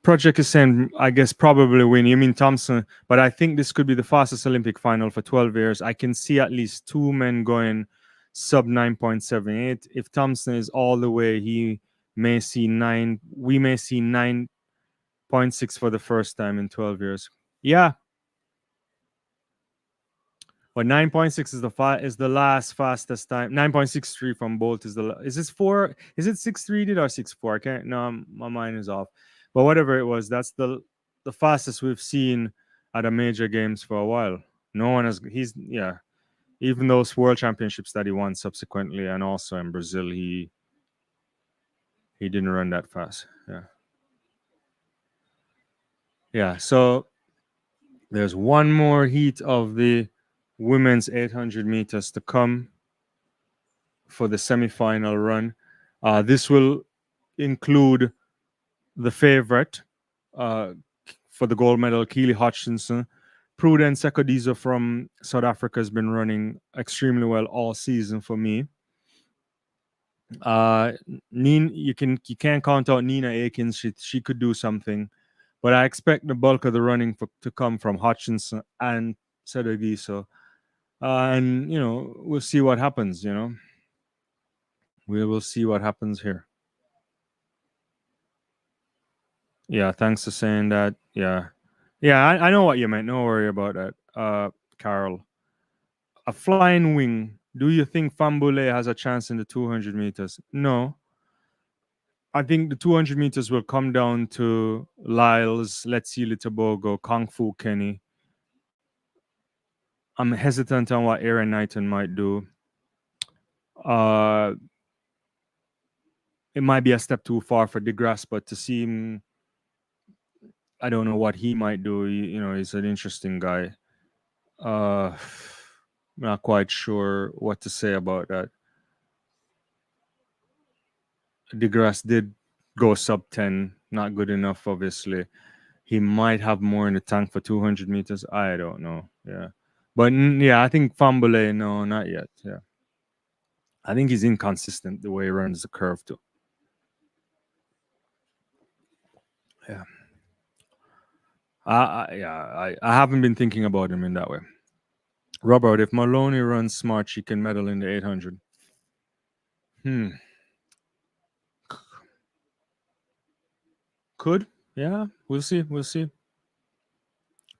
Project is saying, I guess probably win. You mean Thompson? But I think this could be the fastest Olympic final for 12 years. I can see at least two men going sub 9.78. If Thompson is all the way, he may see nine. We may see 9.6 for the first time in 12 years. Yeah, but 9.6 is the last fastest time. 9.63 from Bolt is is this four? Is it 6.3 did or 6.4? I can't. No, my mind is off. But whatever it was, that's the fastest we've seen at a major games for a while. No one has. He's yeah. Even those world championships that he won subsequently, and also in Brazil, he didn't run that fast. Yeah, yeah. So there's one more heat of the women's 800 meters to come for the semifinal run. This will include the favorite uh, for the gold medal, Keely Hutchinson. Prudence Sekodizo from South Africa has been running extremely well all season for me. You can't count out Nina Akins. She could do something, but I expect the bulk of the running to come from Hutchinson and Sekodizo. And we'll see what happens. We will see what happens here. Yeah, thanks for saying that. Yeah. Yeah, I know what you meant. No worry about that. Carol. A flying wing. Do you think Fambule has a chance in the 200 meters? No. I think the 200 meters will come down to Lyles, Let's See Litobogo, Kung Fu Kenny. I'm hesitant on what Aaron Knighton might do. Uh, it might be a step too far for DeGrasse, but to see him, I don't know what he might do. He's an interesting guy. Uh, not quite sure what to say about that. DeGrasse did go sub 10, not good enough, obviously. He might have more in the tank for 200 meters. I don't know. Yeah. But yeah, I think Fambule, no, not yet. Yeah. I think he's inconsistent the way he runs the curve, too. Yeah. I haven't been thinking about him in that way. Robert, if Maloney runs smart, she can medal in the 800. Could. Yeah, we'll see. We'll see.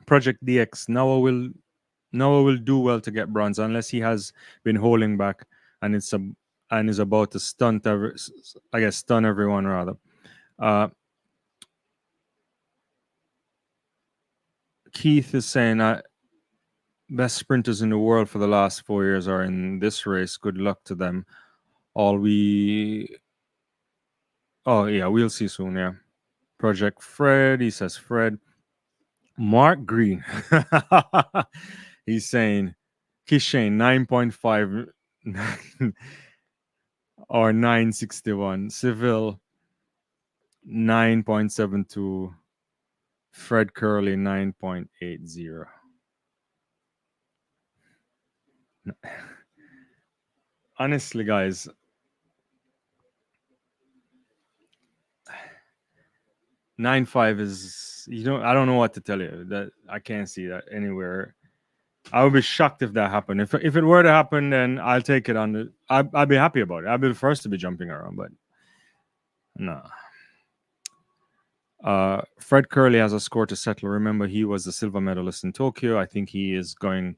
Project DX. Noah will do well to get bronze unless he has been holding back and is about to stun everyone rather. Uh, Keith is saying best sprinters in the world for the last 4 years are in this race. Good luck to them. Oh yeah, we'll see soon. Yeah. Project Fred. He says Fred. Mark Green. He's saying Kishane 9.5 or 961. Seville 9.72. Fred Curley 9.80. Honestly, guys, 9.5 is I don't know what to tell you. That I can't see that anywhere. I would be shocked if that happened. If it were to happen, then I'll take it on the. I'd be happy about it. I'd be the first to be jumping around, but no. Fred Curley has a score to settle. Remember, he was the silver medalist in Tokyo. I think he is going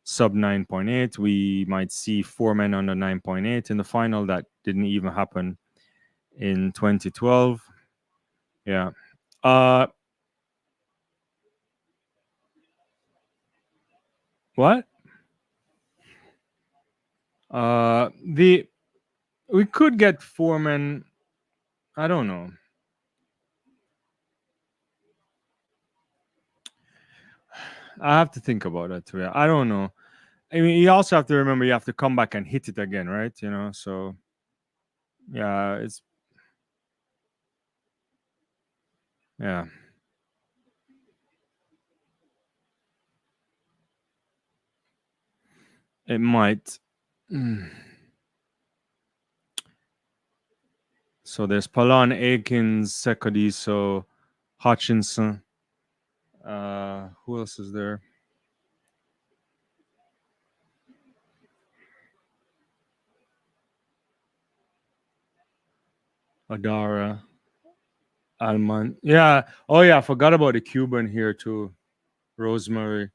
sub 9.8. We might see 4 men under 9.8 in the final. That didn't even happen in 2012. Yeah. Uh, what? The we could get 4 men. I don't know. I have to think about that too. Yeah. I don't know. I mean, you also have to remember you have to come back and hit it again, right? So yeah, yeah, it might. Mm. So there's Palan, Akins, Sekodiso, Hutchinson. Who else is there? Adara, Alman. Yeah. Oh yeah, I forgot about the Cuban here too. Rosemary.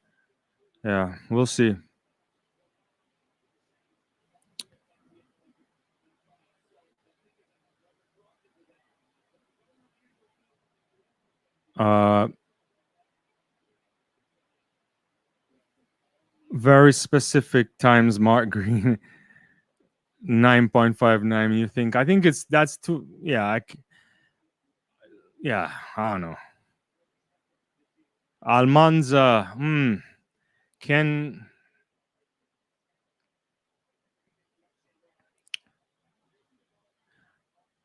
Yeah, we'll see. Uh, very specific times. Mark Green 9.59. You think? I think that's too. Yeah. Yeah. I don't know. Almanza. Can.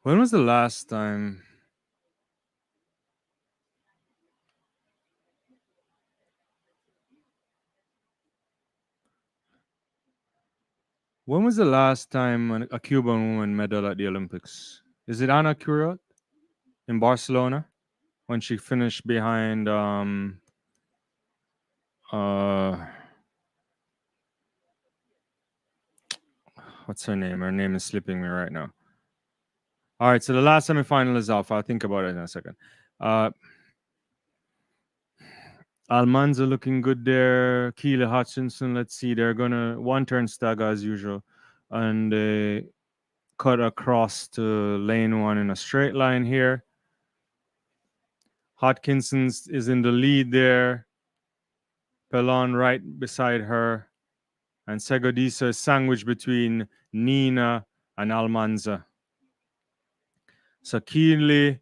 When was the last time? When was the last time a Cuban woman medal at the Olympics? Is it Ana Curot in Barcelona when she finished behind uh what's her name? Her name is slipping me right now. All right, so the last semifinal is off. I'll think about it in a second. Uh Almanza looking good there. Keela Hutchinson, let's see. They're gonna one turn stagger as usual. And cut across to lane one in a straight line here. Hodkinson's is in the lead there. Pelon right beside her. And Segodisa is sandwiched between Nina and Almanza. So Keely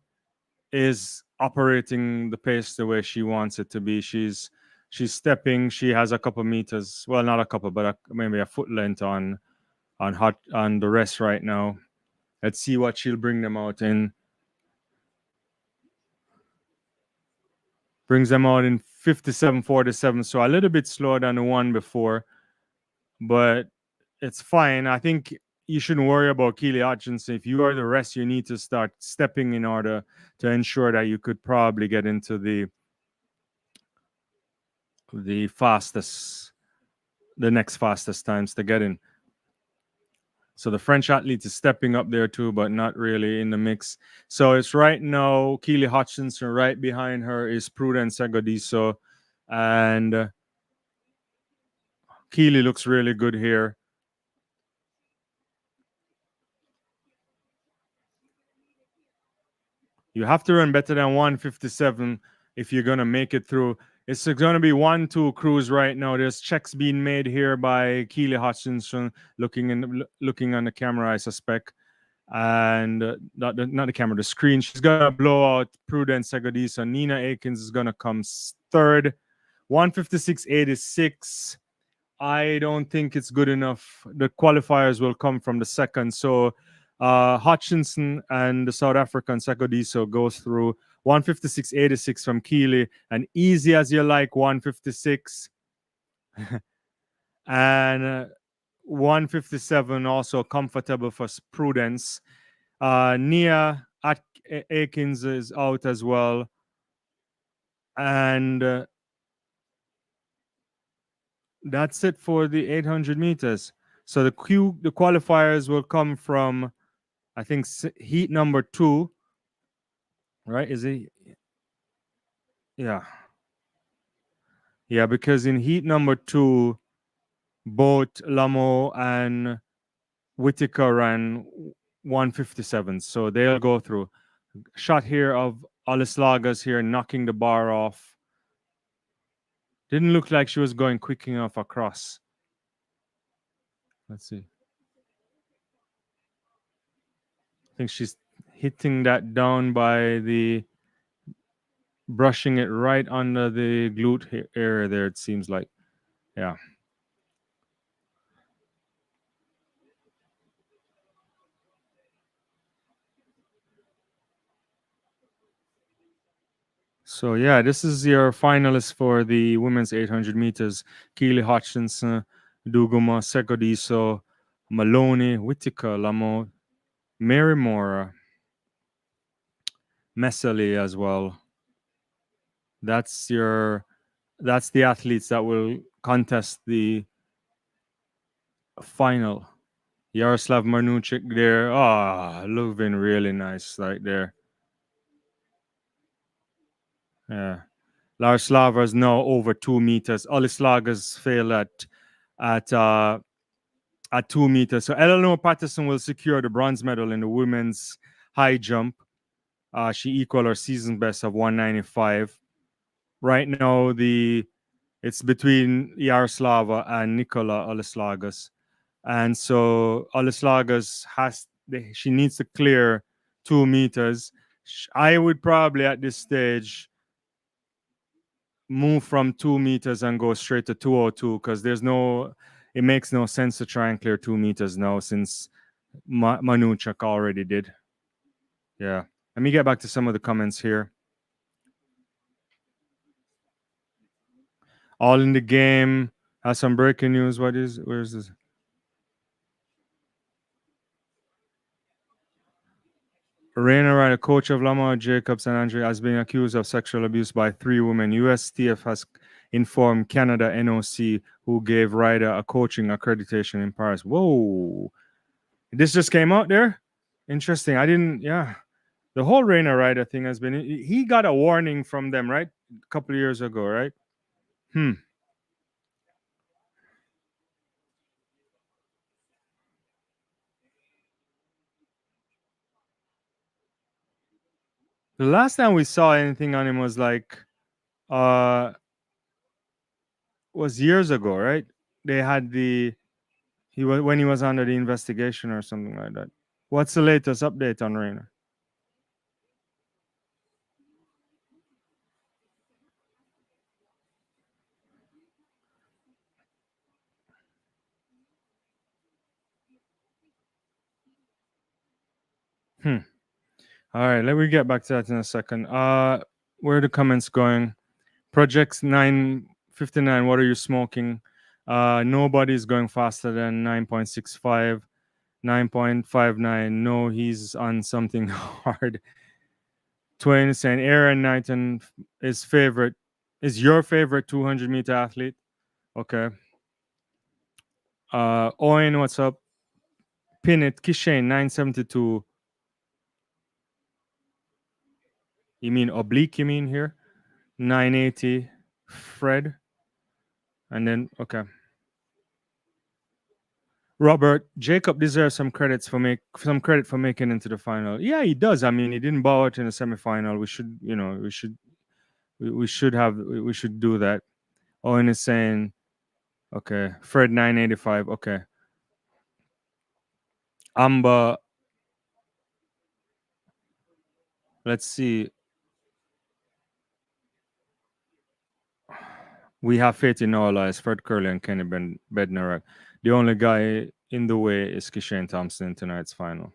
is operating the pace the way she wants it to be. She's stepping. She has a couple meters. Well, not a couple, but maybe a foot length on the rest right now. Let's see what she'll bring them out in. Brings them out in 57.47, so a little bit slower than the one before, but it's fine. I think you shouldn't worry about Keely Hutchinson. If you are the rest, you need to start stepping in order to ensure that you could probably get into the fastest, the next fastest times to get in. So the French athlete is stepping up there too, but not really in the mix. So it's right now Keely Hutchinson. Right behind her is Prudence Segodiso, and Keely looks really good here. You have to run better than 157 if you're gonna make it through. It's gonna be 1-2 cruise right now. There's checks being made here by Keely Hutchinson, looking on the camera, I suspect, and not the camera, the screen. She's gonna blow out Prudence Segodisa. Nina Akins is gonna come third, 156.86. I don't think it's good enough. The qualifiers will come from the second. So Hutchinson and the South African Sakodiso goes through 156.86 from Keely, and easy as you like 156. And 157 also comfortable for Prudence. Nia Akins is out as well. And that's it for the 800 meters. So the qualifiers will come from, I think, heat number 2, right? Is it Yeah. Yeah, because in heat number two, both Lamo and Whitaker ran 157. So they'll go through. Shot here of Alislagas here knocking the bar off. Didn't look like she was going quick enough across. Let's see. I think she's hitting that down by the brushing it right under the glute area there, it seems like. Yeah. So yeah, this is your finalists for the women's 800 meters. Keely Hutchinson, Duguma, Segodiso, Maloney, Whitaker, Lamo, Mary Mora, Messali as well. That's your that's the athletes that will contest the final. Yaroslav Marnuchik there. Ah, looking really nice right there. Yeah. Lars Slavers now over 2 meters. Olislagas fail at uh, at 2 meters. So Eleanor Patterson will secure the bronze medal in the women's high jump. She equaled her season best of 195. Right now, it's between Yaroslava and Nicola Olislagas. And so Olislagas she needs to clear 2 meters. I would probably at this stage move from 2 meters and go straight to 202 because it makes no sense to try and clear 2 meters now since Manuchak already did. Yeah. Let me get back to some of the comments here. All in the game. Has some breaking news. Where's this? Rainer Ryder, coach of Lamar Jacobs and Andre, has been accused of sexual abuse by 3 women. USTF has informed Canada NOC, who gave Ryder a coaching accreditation in Paris. Whoa. This just came out there? Interesting. I didn't, yeah. The whole Rainer Ryder thing has been, he got a warning from them, right? A couple of years ago, right? Hmm. The last time we saw anything on him was uh, was years ago, right? They had he was when he was under the investigation or something like that. What's the latest update on Rainer? Hmm. All right, let me get back to that in a second. Where are the comments going? Projects 959. What are you smoking? Nobody's going faster than 9.65. 9.59. No, he's on something hard. Twain saying Aaron Knighton is your favorite 200-meter athlete. Okay. Owen, what's up? Pin it. Kishane 972. You mean oblique? You mean here? 980. Fred. And then okay. Robert Jacob deserves some credit for making into the final. Yeah, he does. I mean, he didn't bow out in the semifinal. We should do that. Owen is saying, okay, Fred 985. Okay, Amber. Let's see. We have faith in our lives. Fred Curley and Kenny Bednarak. The only guy in the way is Kishane Thompson in tonight's final.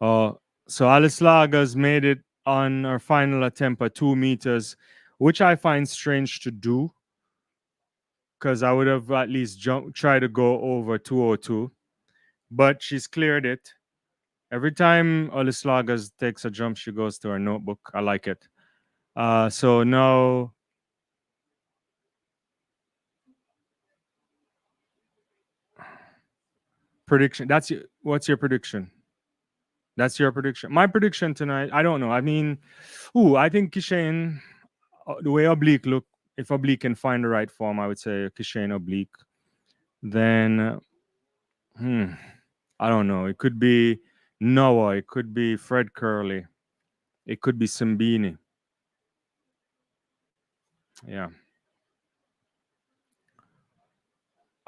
So Alice Lagas made it on her final attempt at 2 meters, which I find strange to do because I would have at least tried to go over 202. But she's cleared it. Every time Alice Lagas takes a jump, she goes to her notebook. I like it. So now prediction. What's your prediction? That's your prediction. My prediction tonight, I don't know. I mean, I think Kishane, the way Oblique look, if Oblique can find the right form, I would say Kishane Oblique. Then, hmm, I don't know. It could be Noah. It could be Fred Curley. It could be Simbini. Yeah.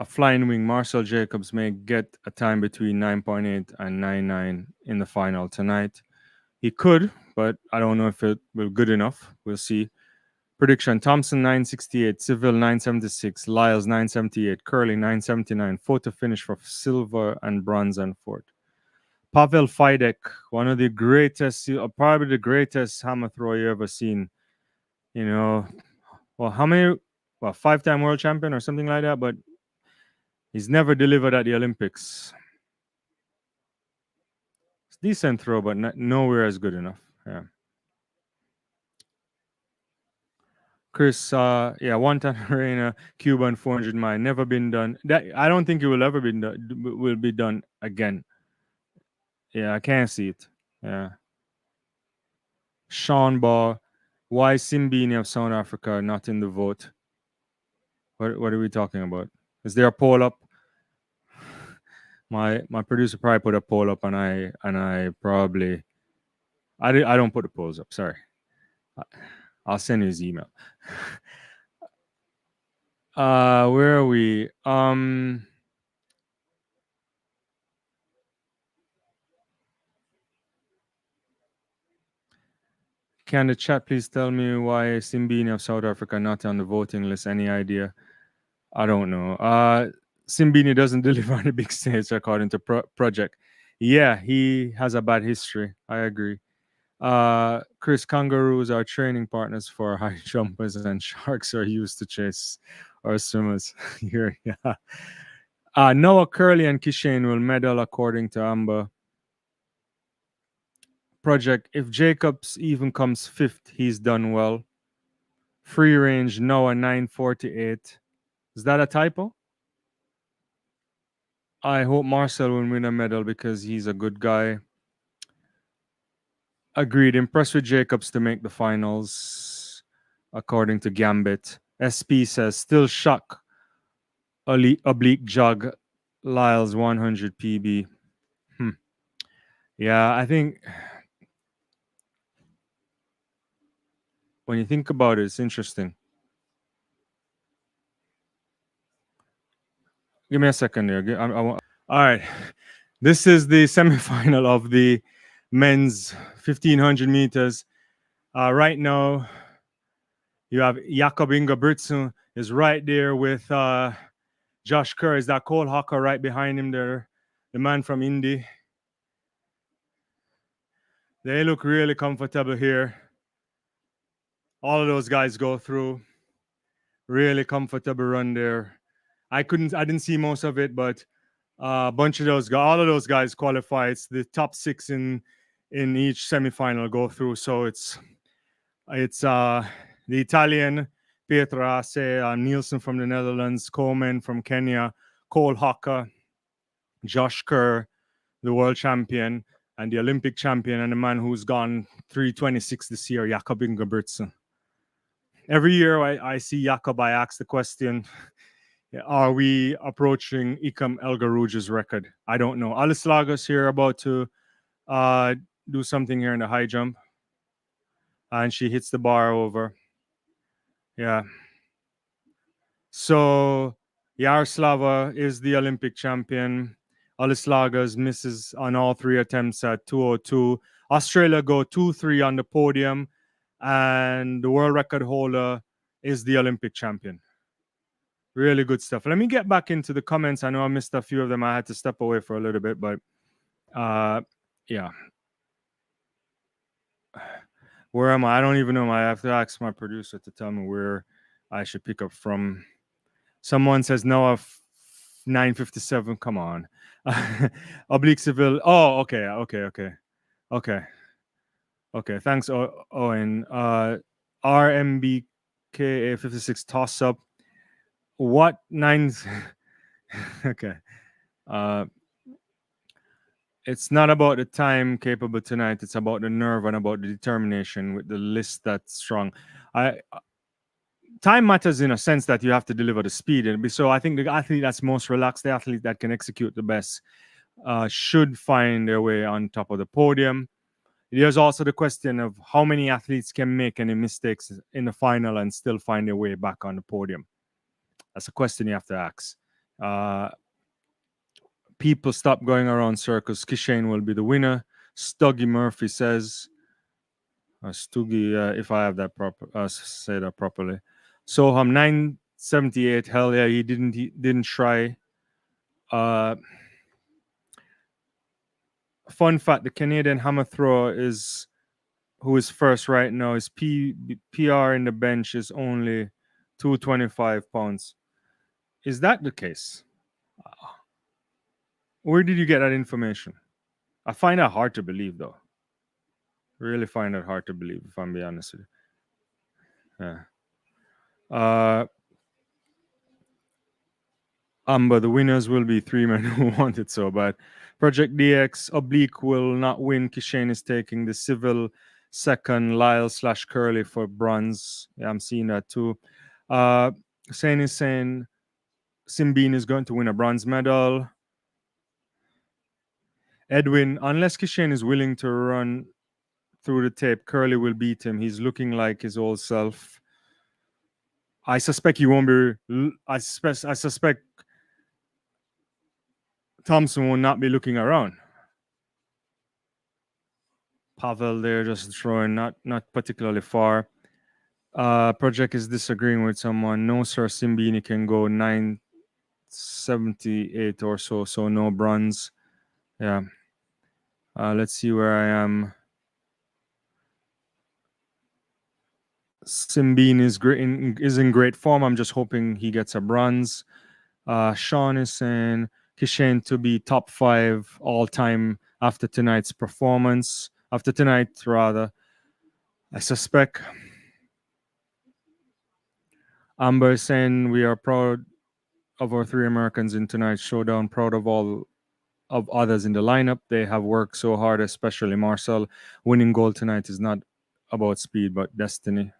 A flying wing, Marcel Jacobs may get a time between 9.8 and 9.9 in the final tonight. He could, but I don't know if it will good enough. We'll see. Prediction: Thompson 968, Seville 976, Lyles 978, Curly 979. Photo finish for silver and bronze and fourth. Pavel Fidek, one of the greatest, probably the greatest hammer thrower you ever seen. You know, well, how many? Well, 5-time world champion or something like that, but he's never delivered at the Olympics. It's decent throw, but nowhere as good enough. Yeah. Chris, yeah, one time arena, Cuban 400 mile, never been done. That I don't think it will ever be done. Will be done again. Yeah, I can't see it. Yeah. Sean Ball, why Simbini of South Africa not in the vote? What are we talking about? Is there a poll up? My producer probably put a poll up, and I probably I don't put the polls up. Sorry, I'll send you his email. Where are we? Can the chat please tell me why Simbini of South Africa not on the voting list? Any idea? I don't know. Simbini doesn't deliver on the big stage according to Project. Yeah, he has a bad history. I agree. Chris, kangaroos are training partners for high jumpers, and sharks are used to chase our swimmers. Here, yeah. Noah Curley and Kishane will medal according to Amber. Project, if Jacobs even comes fifth, he's done well. Free range, Noah 948. Is that a typo? I hope Marcel will win a medal because he's a good guy. Agreed. Impressed with Jacobs to make the finals, according to Gambit. SP says, still shock. Oblique jog. Lyles 100 PB. Yeah, I think when you think about it, it's interesting. Give me a second there. All right. This is the semifinal of the men's 1500 meters. Right now, you have Jakob Ingebrigtsen is right there with Josh Kerr. Is that Cole Hawker right behind him there? The man from Indy. They look really comfortable here. All of those guys go through. Really comfortable run there. I didn't see most of it, but a bunch of those guys, all of those guys qualify. It's the top 6 in each semifinal go through. So it's the Italian Pietro Asse, Nielsen from the Netherlands, Coleman from Kenya, Cole Hawker, Josh Kerr, the world champion, and the Olympic champion, and the man who's gone 3:26 this year, Jakob Ingebrigtsen. Every year I see Jakob, I ask the question, are we approaching Ikam El Garouge's record? I don't know. Alice Lagos here about to do something here in the high jump. And she hits the bar over. Yeah. So Yaroslava is the Olympic champion. Alice Lagos misses on all 3 attempts at 2:02. Australia go 2-3 on the podium. And the world record holder is the Olympic champion. Really good stuff. Let me get back into the comments. I know I missed a few of them. I had to step away for a little bit, but yeah. Where am I? I don't even know. I have to ask my producer to tell me where I should pick up from. Someone says Noah 957. Come on. Oblique Seville. Oh, okay. Thanks, Owen. RMBKA 56 toss up. What 9? Okay. It's not about the time capable tonight. It's about the nerve and about the determination with the list that's strong. time matters in a sense that you have to deliver the speed. And so I think the athlete that's most relaxed, the athlete that can execute the best, should find their way on top of the podium. There's also the question of how many athletes can make any mistakes in the final and still find their way back on the podium. That's a question you have to ask. Uh, People stop going around circles. Kishane will be the winner. Stuggy Murphy says, Stuggy, if I have that proper, say that properly. Soham 978. Hell yeah, he didn't try. Uh, Fun fact: the Canadian hammer thrower who is first right now is PR in the bench is only 225 pounds. Is that the case? Where did you get that information? I find that hard to believe, though. Really find that hard to believe, if I'm being honest with you. Yeah. But the winners will be three men who want it so bad. Project DX Oblique will not win. Kishane is taking the civil second. Lyle slash Curly for bronze. Yeah, I'm seeing that too. Sane is saying Simbine is going to win a bronze medal. Edwin, unless Kishane is willing to run through the tape, Curly will beat him. He's looking like his old self. I suspect he won't be. I suspect Thompson will not be looking around. Pavel there just throwing not particularly far. Project is disagreeing with someone. No, sir, Simbini can go 978 or so, so no bronze. Yeah. Let's see where I am. Simbine is in great form. I'm just hoping he gets a bronze. Sean is saying Kishane to be top 5 all time after tonight's performance. After tonight, rather. I suspect. Amber is saying we are proud of our 3 Americans in tonight's showdown, proud of all of others in the lineup. They have worked so hard, especially Marcel. Winning gold tonight is not about speed, but destiny.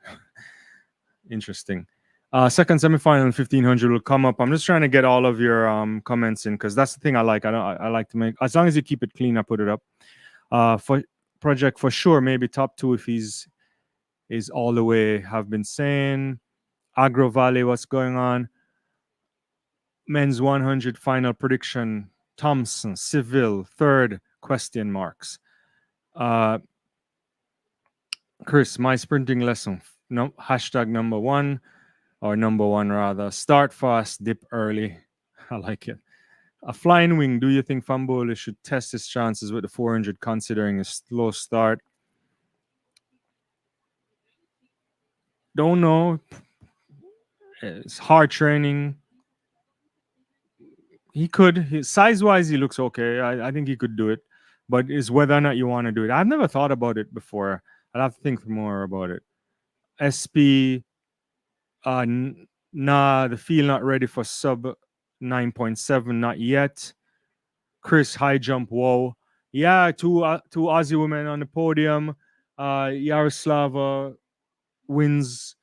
Interesting. Second semifinal 1500 will come up. I'm just trying to get all of your comments in because that's the thing I like. I like to make, as long as you keep it clean, I put it up. For Project for sure, maybe top 2 if he's is all the way. Have been saying Agro Valley, what's going on? Men's 100 final prediction. Thompson, Seville, third, question marks. Chris, my sprinting lesson. No, hashtag number 1, or number 1 rather. Start fast, dip early. I like it. A flying wing, do you think Famboli should test his chances with the 400 considering a slow start? Don't know. It's hard training. He could. Size-wise, he looks okay. I think he could do it. But it's whether or not you want to do it. I've never thought about it before. I'll have to think more about it. SP, nah, the field not ready for sub 9.7, not yet. Chris, high jump, whoa. Yeah, two Aussie women on the podium. Yaroslava wins.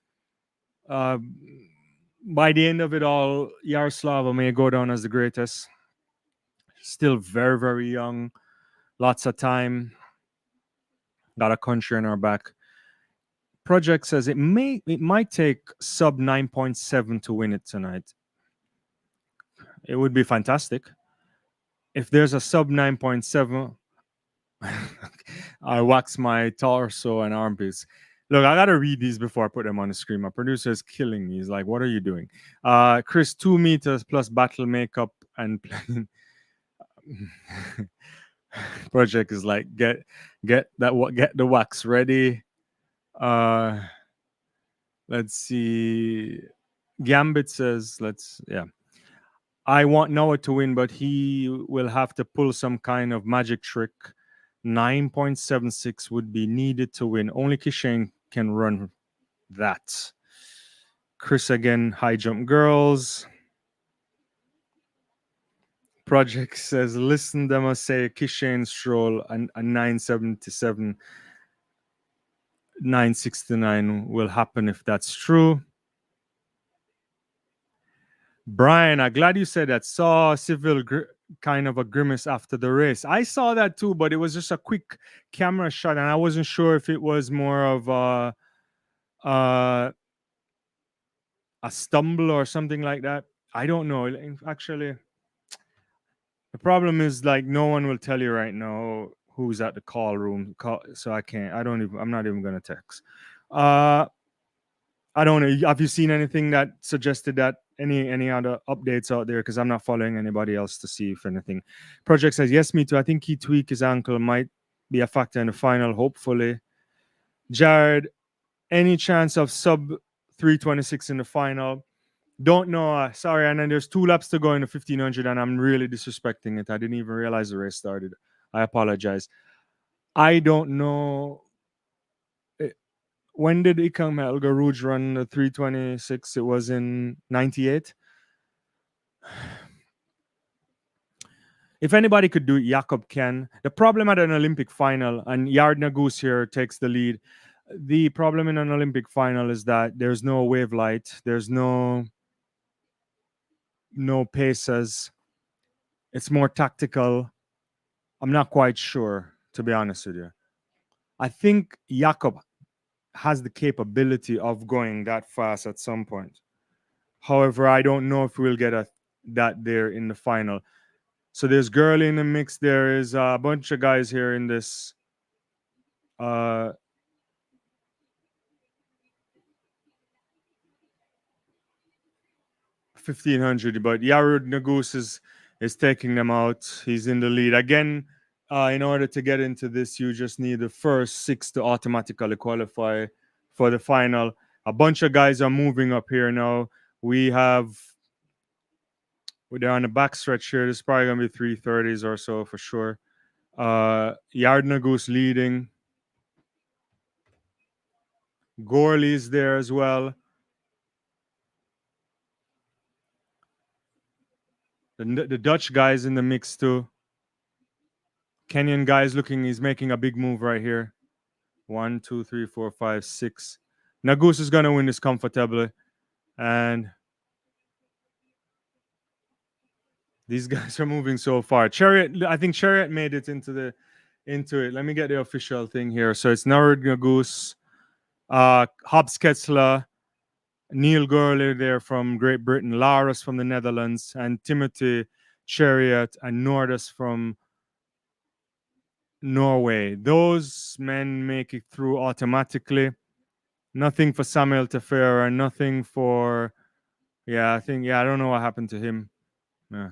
By the end of it all, Yaroslava may go down as the greatest. Still very, very young. Lots of time. Got a country in our back. Project says it might take sub 9.7 to win it tonight. It would be fantastic. If there's a sub 9.7, I wax my torso and armpits. Look, I gotta read these before I put them on the screen. My producer is killing me. He's like, "What are you doing?" Chris, 2 meters plus battle makeup and playing. Project is like, get the wax ready. Let's see. Gambit says, I want Noah to win, but he will have to pull some kind of magic trick. 9.76 would be needed to win. Only Kishane can run that. Chris again, high jump girls. Project says, listen, them say Kishane Stroll and a 977, 969 will happen if that's true. Brian, I'm glad you said that. Saw civil kind of a grimace after the race. I saw that too, but it was just a quick camera shot, and I wasn't sure if it was more of uh, a stumble or something like that. I don't know. Actually, the problem is like no one will tell you right now who's at the call room. So I can't. I don't even. I'm not even gonna text. Uh, I don't know. Have you seen anything that suggested that any other updates out there? Because I'm not following anybody else to see if anything. Project says yes, me too. I think he tweaked his ankle, might be a factor in the final. Hopefully, Jared. Any chance of sub 326 in the final? Don't know. Sorry, and then there's 2 laps to go in the 1500, and I'm really disrespecting it. I didn't even realize the race started. I apologize. I don't know. eh, When did Ikang Melga Rouge run the 326? It was in 98. If anybody could do it, Jakob can. The problem at an Olympic final, and Yard Nagus here takes the lead. The problem in an Olympic final is that there's no wave light, there's no paces. It's more tactical. I'm not quite sure, to be honest with you. I think Jakob has the capability of going that fast at some point. However, I don't know if we'll get that there in the final. So there's Gurley in the mix. There is a bunch of guys here in this uh, 1500, but Yarud Nagus is taking them out. He's in the lead again. In order to get into this, you just need the first 6 to automatically qualify for the final. A bunch of guys are moving up here now. They're on the back stretch here. There's probably gonna be 330s or so for sure. Yard Nagus leading. Gorley's there as well. The Dutch guys in the mix too. Kenyan guys he's making a big move right here. 1, 2, 3, 4, 5, 6. Nagus is gonna win this comfortably, and these guys are moving so far. Chariot, I think Chariot made it into it. Let me get the official thing here. So it's Narud Nagus, Hobbs Ketzler, Neil Gurley there from Great Britain, Laris from the Netherlands, and Timothy Chariot and Nordus from Norway. Those men make it through automatically. Nothing for Samuel Tefera, nothing for I don't know what happened to him. Yeah.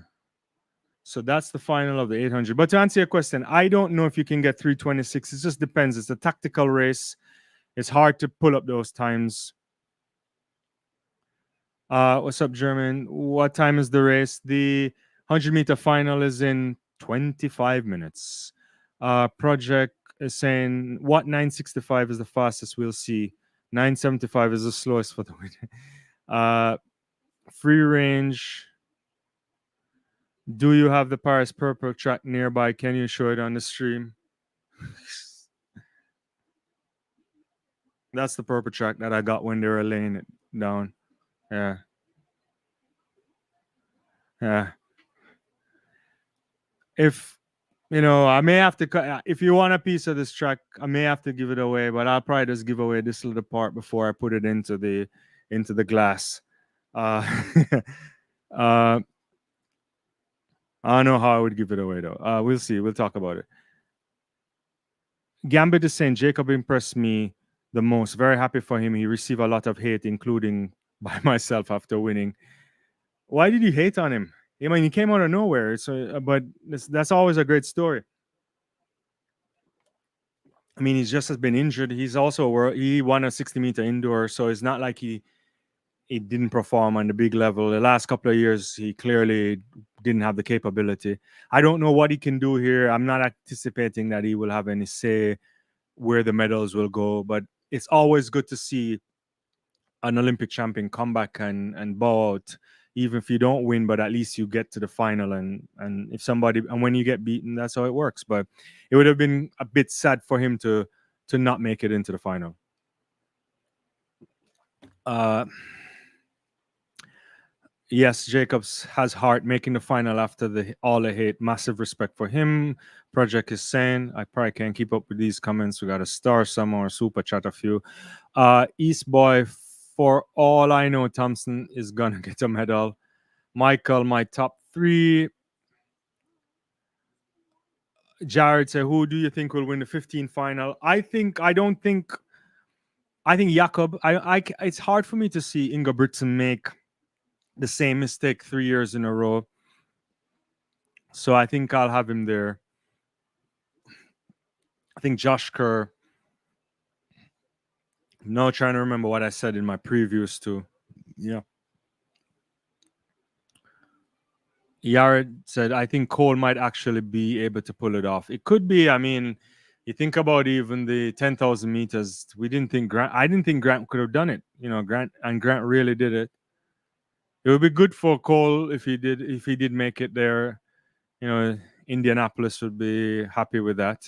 So that's the final of the 800. But to answer your question, I don't know if you can get 326. It just depends. It's a tactical race. It's hard to pull up those times. What's up, German? What time is the race? The 100-meter final is in 25 minutes. Project is saying what 965 is the fastest. We'll see. 975 is the slowest for the winner. Free range. Do you have the Paris Purple track nearby? Can you show it on the stream? That's the purple track that I got when they were laying it down. Yeah. Yeah. If I may have to if you want a piece of this track, I may have to give it away, but I'll probably just give away this little part before I put it into the glass. Uh, uh, I don't know how I would give it away though. We'll see. We'll talk about it. Gambit is saying Jacob impressed me the most. Very happy for him. He received a lot of hate, including by myself after winning. Why did you hate on him? I mean, he came out of nowhere. So, but that's always a great story. I mean, he's just has been injured. He's also he won a 60-meter indoor, so it's not like he didn't perform on the big level. The last couple of years, he clearly didn't have the capability. I don't know what he can do here. I'm not anticipating that he will have any say where the medals will go, but it's always good to see an Olympic champion come back and bow out, even if you don't win, but at least you get to the final. And if somebody and when you get beaten, that's how it works. But it would have been a bit sad for him to not make it into the final. Uh, Yes, Jacobs has heart making the final after all the hate. Massive respect for him. Project is saying, I probably can't keep up with these comments. We got a star some or super chat a few. East Boy, for all I know, Thompson is gonna get a medal. Michael, my top three. Jared said, who do you think will win the 15 final? I think Jakob. It's hard for me to see Inga Britson make the same mistake 3 years in a row. So I think I'll have him there. I think Josh Kerr. No, trying to remember what I said in my previews too. Yeah. Yared said, I think Cole might actually be able to pull it off. It could be. I mean, you think about even the 10,000 meters. I didn't think Grant could have done it. Grant really did it. It would be good for Cole if he did make it there. Indianapolis would be happy with that.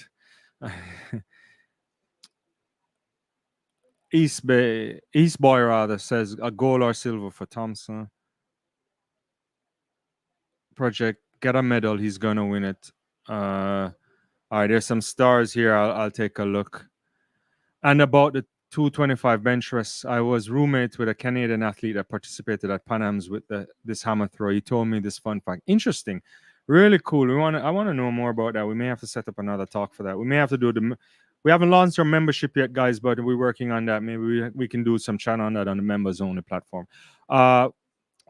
East Boy rather says a gold or silver for Thompson. Project get a medal. He's gonna win it. All right, there's some stars here. I'll take a look. And about the 225 bench press, I was roommate with a Canadian athlete that participated at Pan Am's with this hammer throw. He told me this fun fact. Interesting, really cool. I want to know more about that. We may have to set up another talk for that. We may have to do the. We haven't launched our membership yet, guys, but we're working on that. Maybe we can do some chat on that on the members only platform.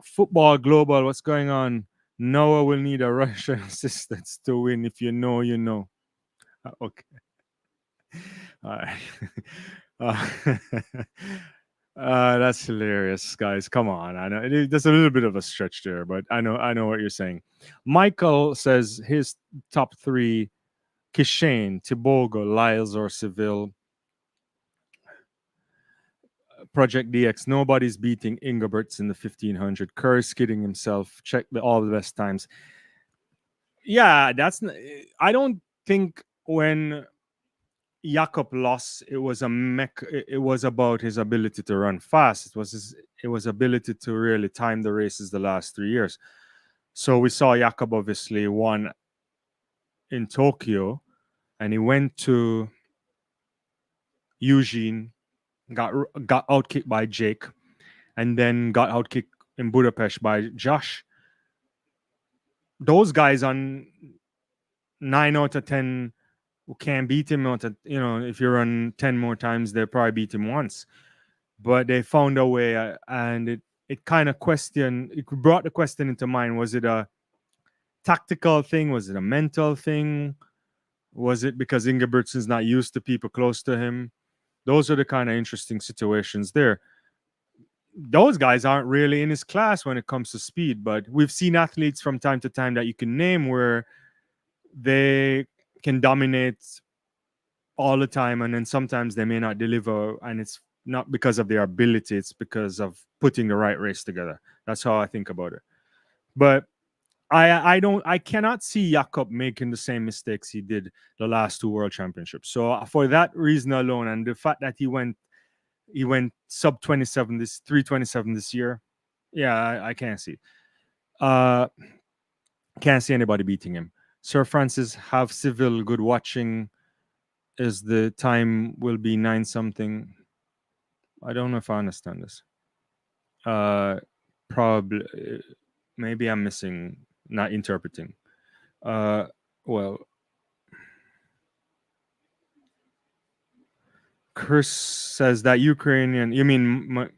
Football Global, what's going on? Noah will need a Russian assistance to win. If you know, you know. Okay. All right. Uh, that's hilarious, guys. Come on. I know there's a little bit of a stretch there, but I know what you're saying. Michael says his top three: Kishane, Tibogo, Lyles, or Seville. Project DX. Nobody's beating Ingeberts in the 1500. Kerr's kidding himself. Check all the best times. Yeah, I don't think when Jakob lost, it was it was about his ability to run fast. It was ability to really time the races the last 3 years. So we saw Jakob obviously won in Tokyo, and he went to Eugene, got outkicked by Jake, and then got outkicked in Budapest by Josh. Those guys on 9 out of 10 who can't beat him. If you run 10 more times, they'll probably beat him once. But they found a way, and it kind of it brought the question into mind: was it a tactical thing? Was it a mental thing? Was it because Ingebrigtsen's not used to people close to him? Those are the kind of interesting situations there. Those guys aren't really in his class when it comes to speed, but we've seen athletes from time to time that you can name where they can dominate all the time, and then sometimes they may not deliver, and it's not because of their ability, it's because of putting the right race together. That's how I think about it. But I cannot see Jakob making the same mistakes he did the last two world championships. So for that reason alone, and the fact that he went sub 27 this 327 this year, yeah, I can't see. Uh can't see anybody beating him. Sir Francis, have civil good watching, is the time will be 9 something. I don't know if I understand this. Uh, Probably, maybe I'm missing, not interpreting. Uh, well, Chris says that Ukrainian, you mean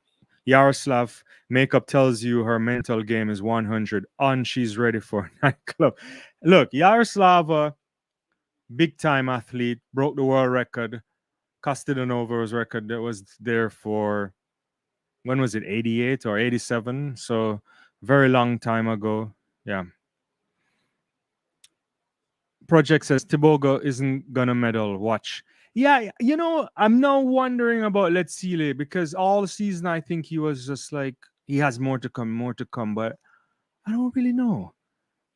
Yaroslav makeup tells you her mental game is 100 on she's ready for a nightclub. Look, Yaroslava, big time athlete, broke the world record, Kostadinova's record that was there for, when was it, 88 or 87? So very long time ago. Yeah. Project says Tibogo isn't gonna medal. Watch. Yeah, I'm now wondering about Letsile because all season I think he was just like he has more to come, more to come, but I don't really know.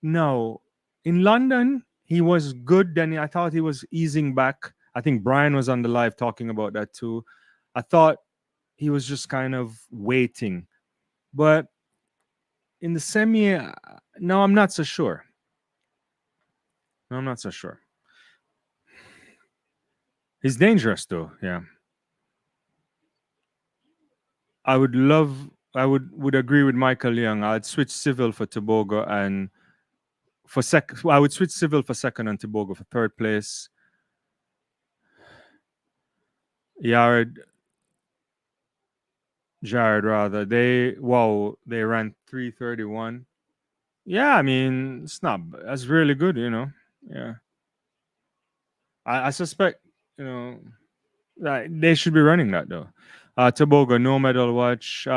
No. In London, he was good. Then I thought he was easing back. I think Brian was on the live talking about that too. I thought he was just kind of waiting. But in the semi, no, I'm not so sure. No, I'm not so sure. He's dangerous though. Yeah, I would love. I would agree with Michael Young. I'd switch Civil for Tobago and for I would switch Civil for second and Tobago for third place. Yard, Jared rather. They ran 3:31. Yeah, I mean it's not. That's really good. Yeah, I suspect. You know, they should be running that though. Tobago, no medal watch.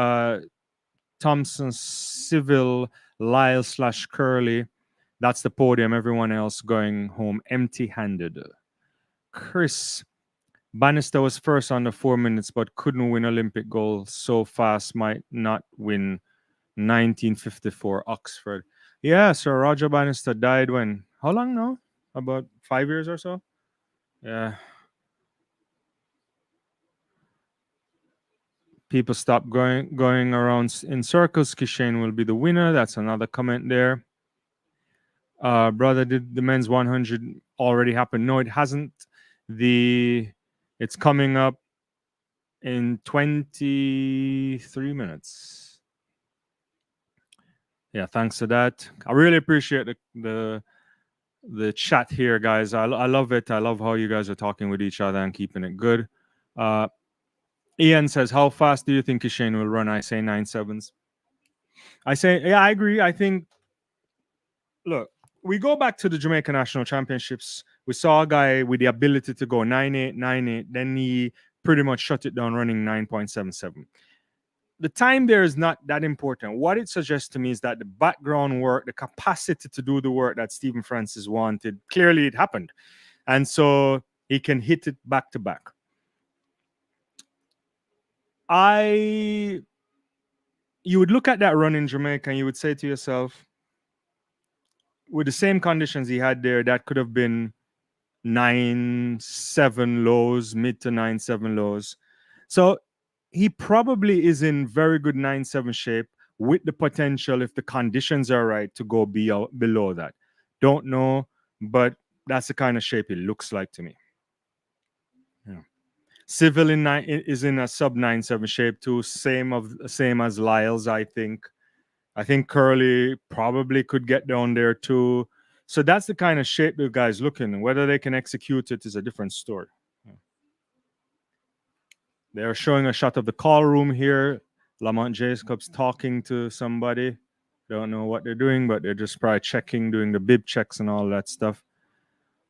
Thompson, Civil, Lyle slash Curly. That's the podium. Everyone else going home empty handed. Chris, Bannister was first under 4 minutes, but couldn't win Olympic gold so fast, might not win 1954 Oxford. Yeah, Sir Roger Bannister died when? How long now? About 5 years or so? Yeah. People stop going around in circles. Kishane will be the winner. That's another comment there. Brother, did the men's 100 already happen? No, it hasn't. The It's coming up in 23 minutes. Yeah, thanks to that. I really appreciate the chat here, guys. I love it. I love how you guys are talking with each other and keeping it good. Uh, Ian says, "How fast do you think Kishane will run?" I say 9.7s. I say, yeah, I agree. I think, look, we go back to the Jamaica National Championships. We saw a guy with the ability to go 9.8, 9.8. Then he pretty much shut it down running 9.77. The time there is not that important. What it suggests to me is that the background work, the capacity to do the work that Stephen Francis wanted, clearly it happened. And so he can hit it back to back. You would look at that run in Jamaica and you would say to yourself, with the same conditions he had there, that could have been 9.7 lows, mid to 9.7 lows. So he probably is in very good 9.7 shape with the potential, if the conditions are right, to go below that. Don't know, but that's the kind of shape it looks like to me. Yeah. Civil is in a sub 9.7 shape too. Same as Lyles, I think. I think Curly probably could get down there too. So that's the kind of shape the guy's looking. Whether they can execute it is a different story. They're showing a shot of the call room here. Lamont Jacobs talking to somebody. Don't know what they're doing, but they're just probably checking, doing the bib checks and all that stuff.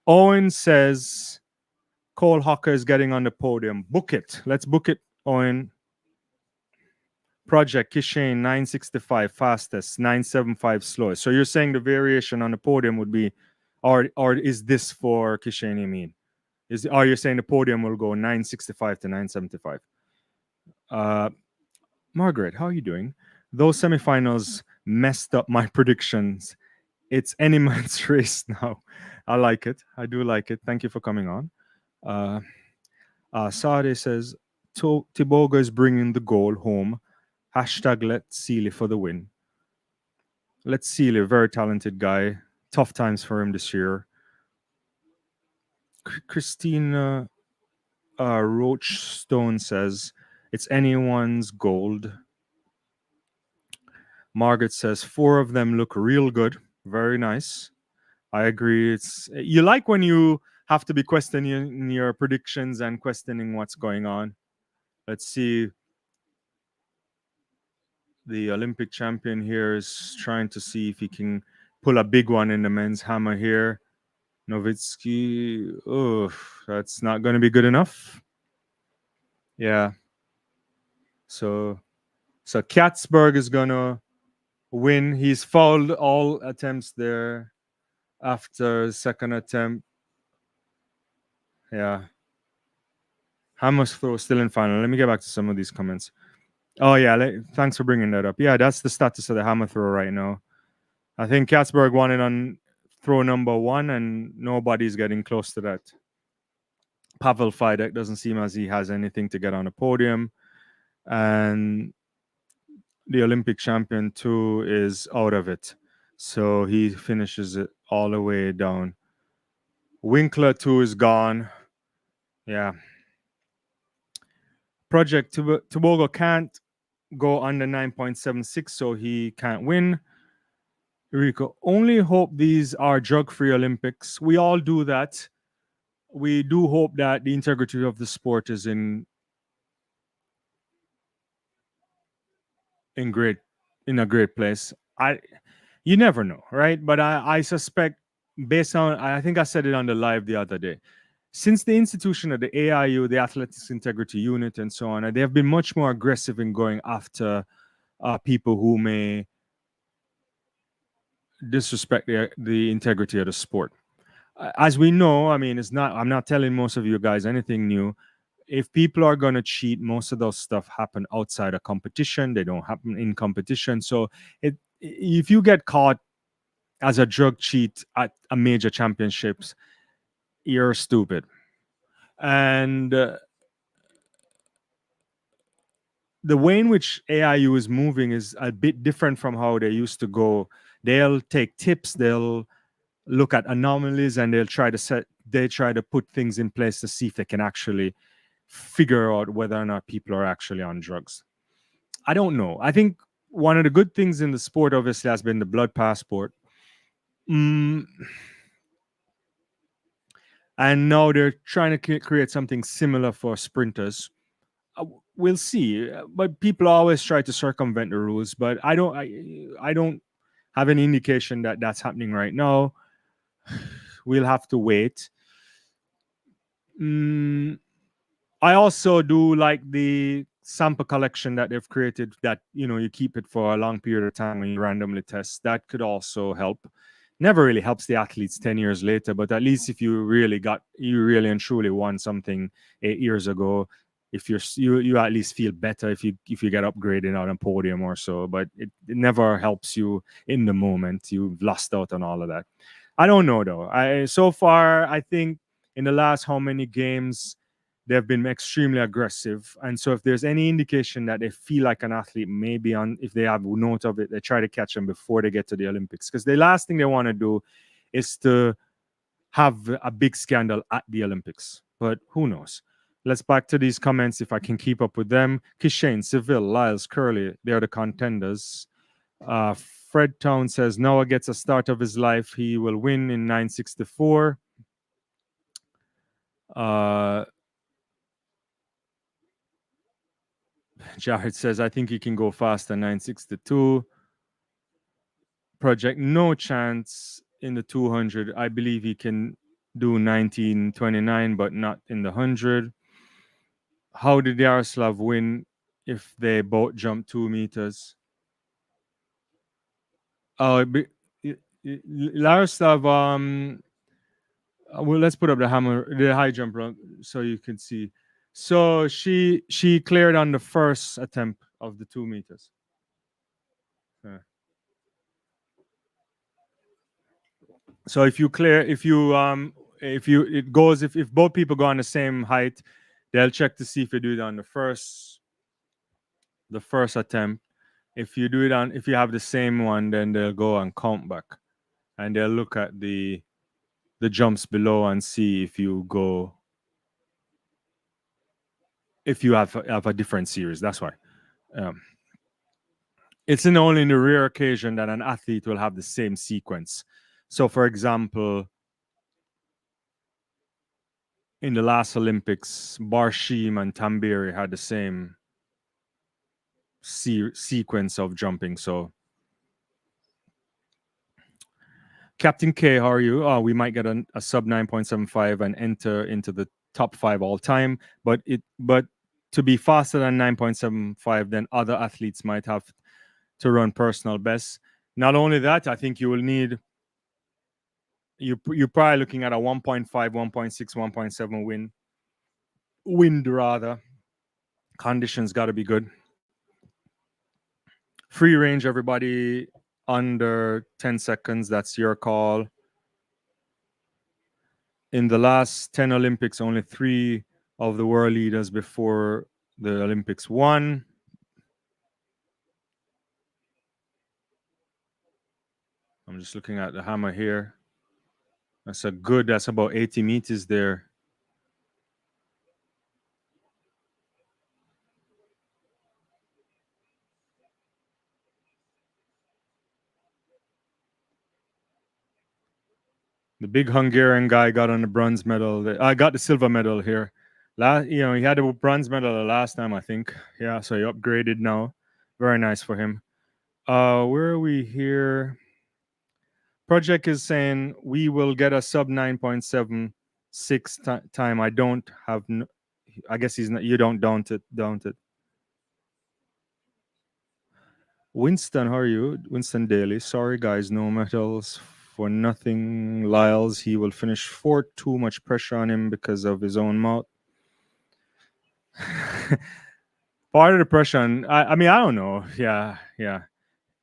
Owen says Cole Hawker is getting on the podium. Book it. Let's book it, Owen. Project Kishane 965 fastest, 975 slowest. So you're saying the variation on the podium would be, or is this for Kishane? You mean? Are you saying the podium will go 965 to 975? Margaret, how are you doing? Those semifinals messed up my predictions. It's any man's race now. I like it. I do like it. Thank you for coming on. Sade says Tiboga is bringing the goal home. Hashtag let Sealy for the win. Let's Sealy, a very talented guy. Tough times for him this year. Christina Roach Stone says it's anyone's gold. Margaret says 4 of them look real good. Very nice. I agree. You like when you have to be questioning your predictions and questioning what's going on. Let's see. The Olympic champion here is trying to see if he can pull a big one in the men's hammer here. Nowitzki, oh, that's not going to be good enough. Yeah. So Katzberg is going to win. He's fouled all attempts there after second attempt. Yeah. Hammer's throw still in final. Let me get back to some of these comments. Oh, yeah. Thanks for bringing that up. Yeah, that's the status of the hammer throw right now. I think Katzberg won it on throw number 1, and nobody's getting close to that. Pavel Fidek doesn't seem as he has anything to get on the podium. And the Olympic champion too is out of it. So he finishes it all the way down. Winkler too is gone. Yeah. Project Tobago can't go under 9.76, so he can't win. Rico, only hope these are drug free Olympics. We all do that. We do hope that the integrity of the sport is in great in a great place. I You never know, right? But I suspect, based on, I think I said it on the live the other day, since the institution of the AIU, the Athletics Integrity Unit, and so on, they have been much more aggressive in going after people who may disrespect the integrity of the sport. As we know, I mean, it's not. I'm not telling most of you guys anything new. If people are going to cheat, most of those stuff happen outside of competition. They don't happen in competition. So if you get caught as a drug cheat at a major championships, you're stupid. And the way in which AIU is moving is a bit different from how they used to go. They'll take tips, they'll look at anomalies, and they try to put things in place to see if they can actually figure out whether or not people are actually on drugs. I don't know. I think one of the good things in the sport obviously has been the blood passport. Mm, and now they're trying to create something similar for sprinters. We'll see. But people always try to circumvent the rules. But I don't have any indication that that's happening right now. We'll have to wait. Mm, I also do like the sample collection that they've created. That you keep it for a long period of time when you randomly test. That could also help. Never really helps the athletes 10 years later, but at least if you really and truly won something 8 years ago, if you at least feel better if you get upgraded on a podium or so. But it never helps you in the moment. You've lost out on all of that. I don't know though. I So far I think in the last how many games they've been extremely aggressive. And so if there's any indication that they feel like an athlete may be on, if they have note of it, they try to catch them before they get to the Olympics. Because the last thing they want to do is to have a big scandal at the Olympics. But who knows? Let's back to these comments if I can keep up with them. Kishane, Seville, Lyles, Curly, they're the contenders. Fred Town says Noah gets a start of his life. He will win in 964. Jared says, I think he can go faster, 962. Project, no chance in the 200. I believe he can do 1929, but not in the 100. How did Yaroslav win if they both jump 2 meters? Oh, Yaroslav, well, let's put up the high jump so you can see. So she cleared on the first attempt of the 2 meters. Yeah. So if you it goes if both people go on the same height, they'll check to see if you do it on the first attempt. If you have the same one, then they'll go and count back, and they'll look at the jumps below and see if you have a different series. That's why. Um, it's only in the rare occasion that an athlete will have the same sequence. So, for example, in the last Olympics, Barshim and Tambiri had the same sequence of jumping. So, Captain K, how are you? Oh, we might get a sub 9.75 and enter into the top 5 all time. But to be faster than 9.75, then other athletes might have to run personal best. Not only that, I think you will need you're probably looking at a 1.5, 1.6, 1.7 wind rather. Conditions got to be good. Free range, everybody under 10 seconds. That's your call. In the last 10 Olympics, only 3 of the world leaders before the Olympics won. I'm just looking at the hammer here. That's about 80 meters there. The big Hungarian guy got on the bronze medal. I got the silver medal here. He had a bronze medal the last time, I think. Yeah, so he upgraded now. Very nice for him. Where are we here? Project is saying we will get a sub 9.76 time. I don't have. I guess he's not. You don't daunt it. Daunt it. Winston, how are you? Winston Daly. Sorry, guys, no medals for nothing. Lyles, he will finish fourth. Too much pressure on him because of his own mouth. Part of the pressure. I mean, I don't know. Yeah, yeah.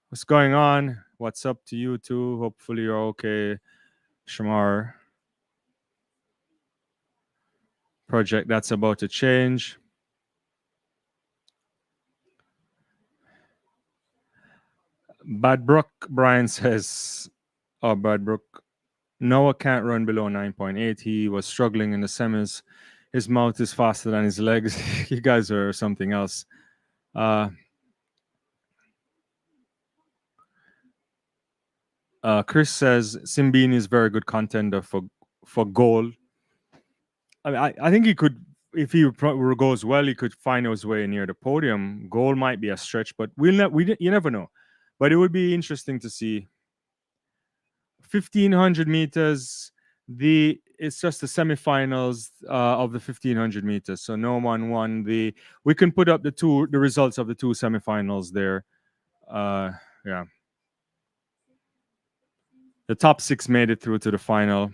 What's going on? What's up to you too? Hopefully you're okay, Shamar. Project that's about to change. Bad Brook Brian says, "Oh, Bad Brook, Noah can't run below 9.8. He was struggling in the semis. His mouth is faster than his legs. You guys are something else." Uh, Chris says Simbini is very good contender for gold. I think he could, if he goes well, he could find his way near the podium. Goal might be a stretch, but you never know. But it would be interesting to see 1500 meters. It's just the semifinals of the 1500 meters, so no one won the. We can put up the results of the two semifinals there. Uh, yeah, the top six made it through to the final.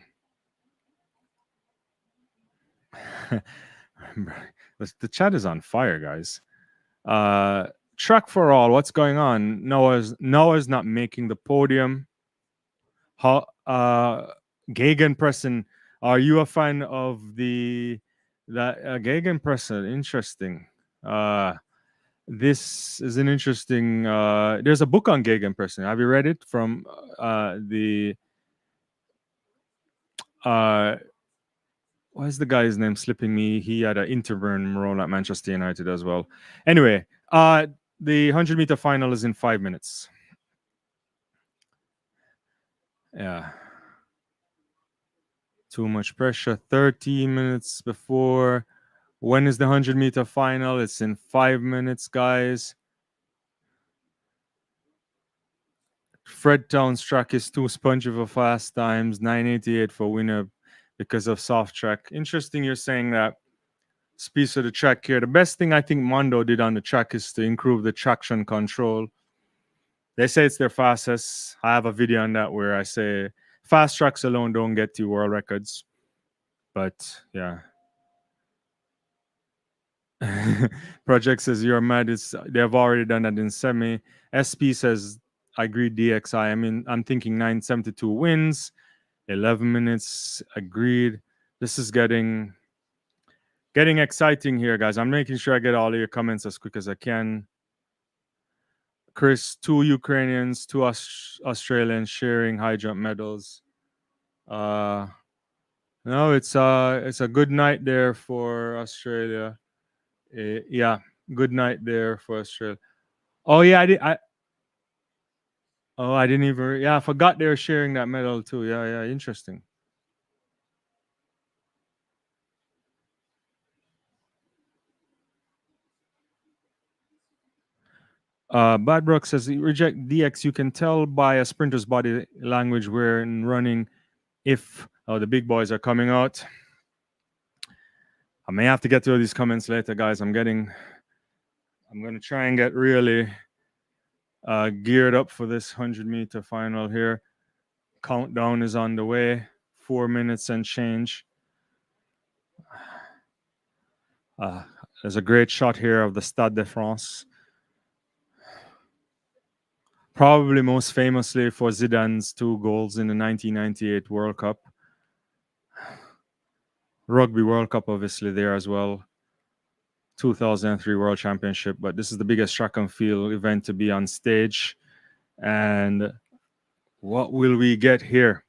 The chat is on fire, guys. Track for all. What's going on? Noah's not making the podium. How Gegenpressing? Are you a fan of that Gegenpressing? Interesting. This is an interesting. There's a book on Gegenpressing. Have you read it from the uh why is the guy's name slipping me? He had an interim role at Manchester United as well. Anyway, the 100-meter final is in 5 minutes. Yeah. Too much pressure. 13 minutes before. When is the 100-meter final? It's in 5 minutes, guys. Fred Town's track is too spongy for fast times. 988 for winner because of soft track. Interesting you're saying that. Speaks of the track here. The best thing I think Mondo did on the track is to improve the traction control. They say it's their fastest. I have a video on that where I say fast tracks alone don't get you world records. But yeah. Project says you're mad. They have already done that in semi. SP says I agree DXI. I mean, I'm thinking 972 wins, 11 minutes. Agreed. This is getting exciting here, guys. I'm making sure I get all of your comments as quick as I can. Chris, two Ukrainians, two Australians sharing high jump medals. No, it's a good night there for Australia. Yeah, good night there for Australia. Oh yeah, I didn't even. Yeah, I forgot they were sharing that medal too. Yeah, yeah, interesting. Bad Brook says reject DX. You can tell by a sprinter's body language when running if the big boys are coming out. I may have to get to these comments later, guys. I'm gonna try and get really geared up for this 100-meter final here. Countdown is on the way. 4 minutes and change. There's a great shot here of the Stade de France. Probably most famously for Zidane's 2 goals in the 1998 World Cup. Rugby World Cup, obviously, there as well. 2003 World Championship, but this is the biggest track and field event to be on stage. And What will we get here?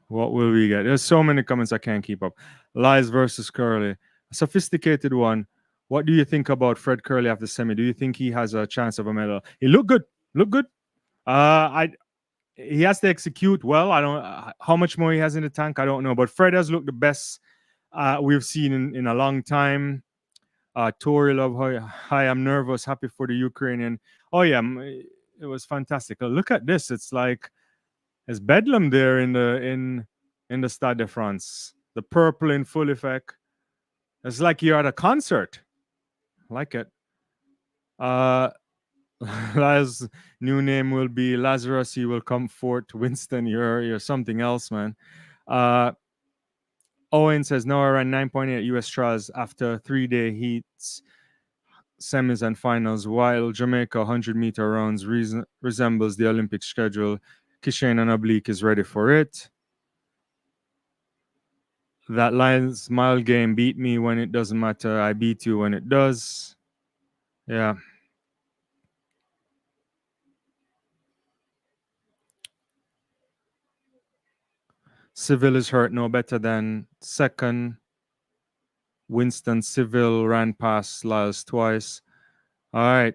What will we get? There's so many comments I can't keep up. Lies versus Curly. A sophisticated one. What do you think about Fred Curly after semi? Do you think he has a chance of a medal? He looked good. Look good. I he has to execute well. I don't how much more he has in the tank. I don't know, but Fred has looked the best we've seen in a long time. Tori Love, hi, I'm nervous. Happy for the Ukrainian. Oh yeah, it was fantastic. Look at this. It's like it's bedlam there in the Stade de France. The purple in full effect. It's like you're at a concert. I like it. Uh, Laz new name will be Lazarus. He will comfort Winston. You're something else, man. Uh, Owen says Noah ran 9.8 US trials after 3-day heats, semis, and finals, while Jamaica 100-meter rounds resembles the Olympic schedule. Kishane and Oblique is ready for it. That Lions Mile game beat me when it doesn't matter. I beat you when it does. Yeah. Civil is hurt no better than second. Winston Civil ran past Lyles twice. All right.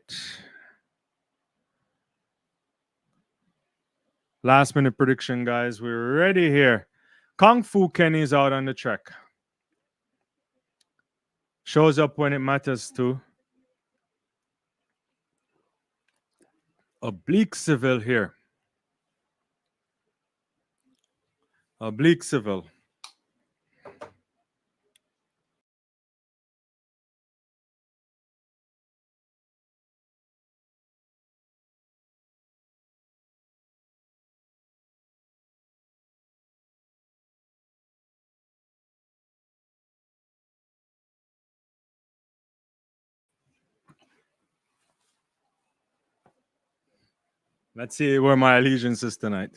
Last minute prediction, guys. We're ready here. Kung Fu Kenny is out on the track. Shows up when it matters too. Oblique Civil here. Oblique Civil. Let's see where my allegiance is tonight.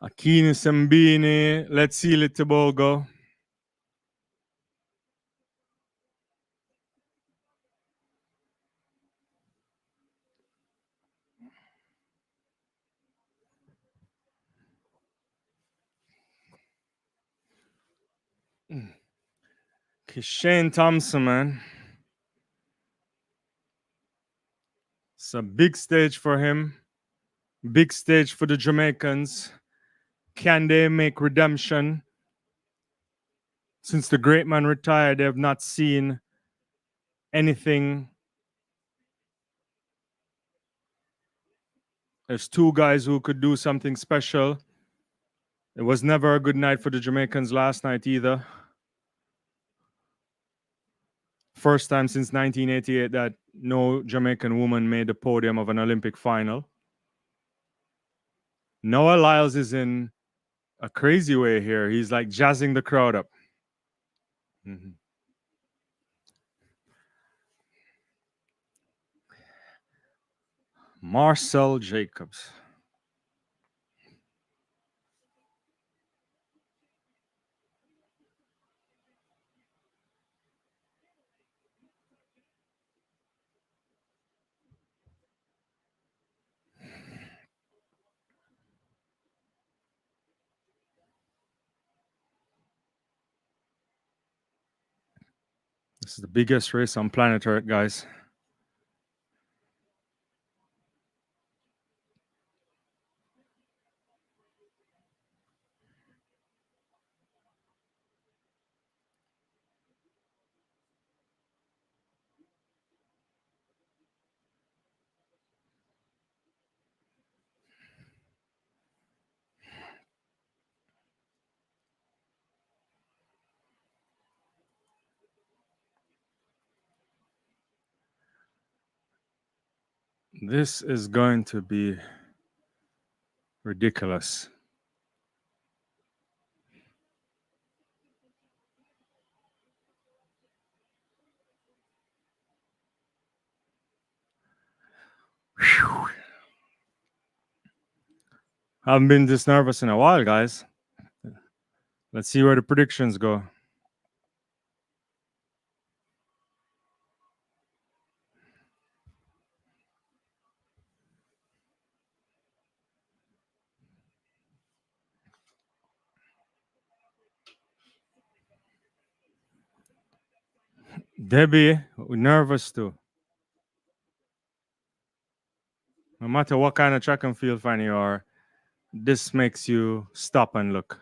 Akini Sambini. Let's see Litobogo. Shane Thompson, man. It's a big stage for him. Big stage for the Jamaicans. Can they make redemption? Since the great man retired, they have not seen anything. There's two guys who could do something special. It was never a good night for the Jamaicans last night either. First time since 1988 that no Jamaican woman made the podium of an Olympic final. Noah Lyles is in a crazy way here. He's like jazzing the crowd up. Mhm. Marcel Jacobs. This is the biggest race on planet Earth, guys. This is going to be ridiculous. Whew. I haven't been this nervous in a while, guys. Let's see where the predictions go. Debbie, nervous too. No matter what kind of track and field fan you are, this makes you stop and look.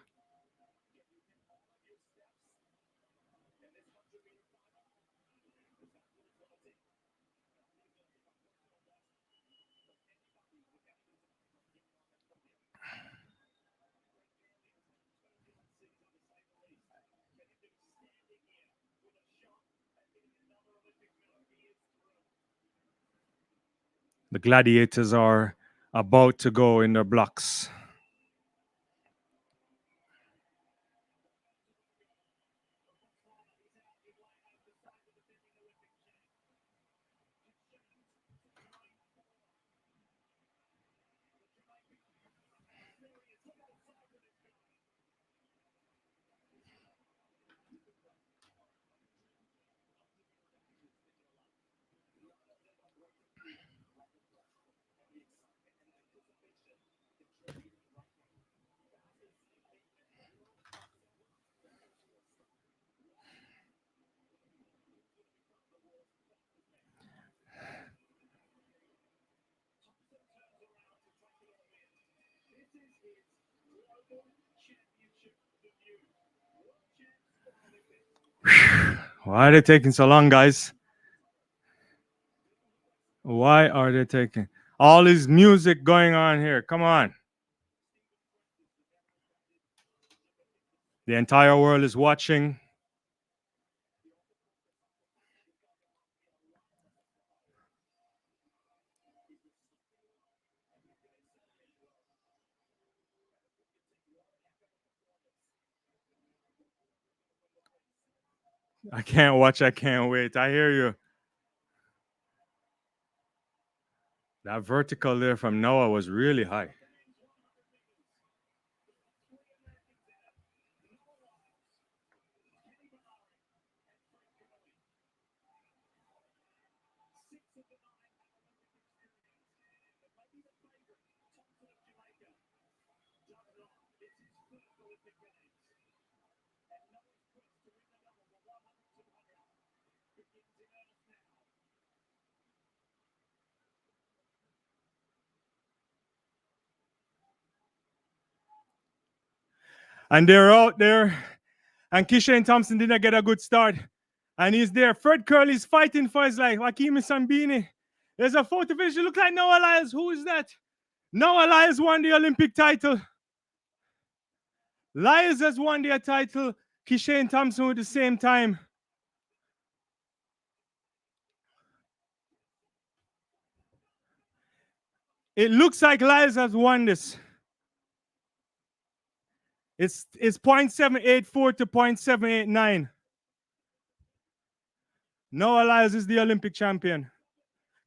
The gladiators are about to go in their blocks. Why are they taking so long, guys? Why are they taking all this music going on here? Come on. The entire world is watching. I can't watch. I can't wait. I hear you. That vertical there from Noah was really high. And they're out there. And Kishane Thompson didn't get a good start. And he's there. Fred Curley's fighting for his life. Hakimi Sambini. There's a photo finish. It looks like Noah Lyles. Who is that? Noah Lyles won the Olympic title. Lyles has won their title. Kishane Thompson at the same time. It looks like Lyles has won this. It's 0.784 to 0.789. Noah Lyles is the Olympic champion.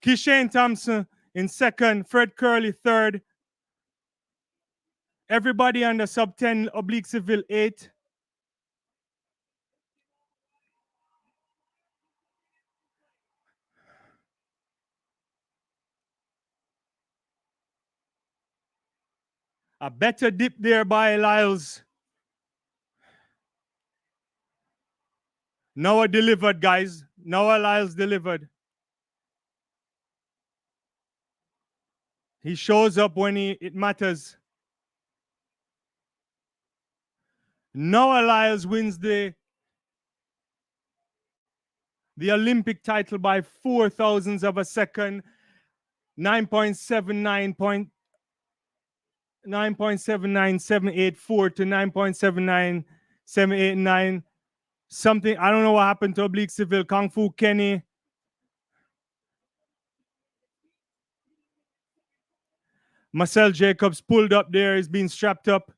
Kishane Thompson in second. Fred Curley third. Everybody under sub 10 oblique civil 8. A better dip there by Lyles. Noah delivered, guys. Noah Lyles delivered. He shows up when it matters. Noah Lyles wins the Olympic title by 4 thousandths of a second. 9.79 9.79784 to 9.79789. Something, I don't know what happened to oblique civil. Kung Fu Kenny. Marcel Jacobs pulled up there. He's being strapped up.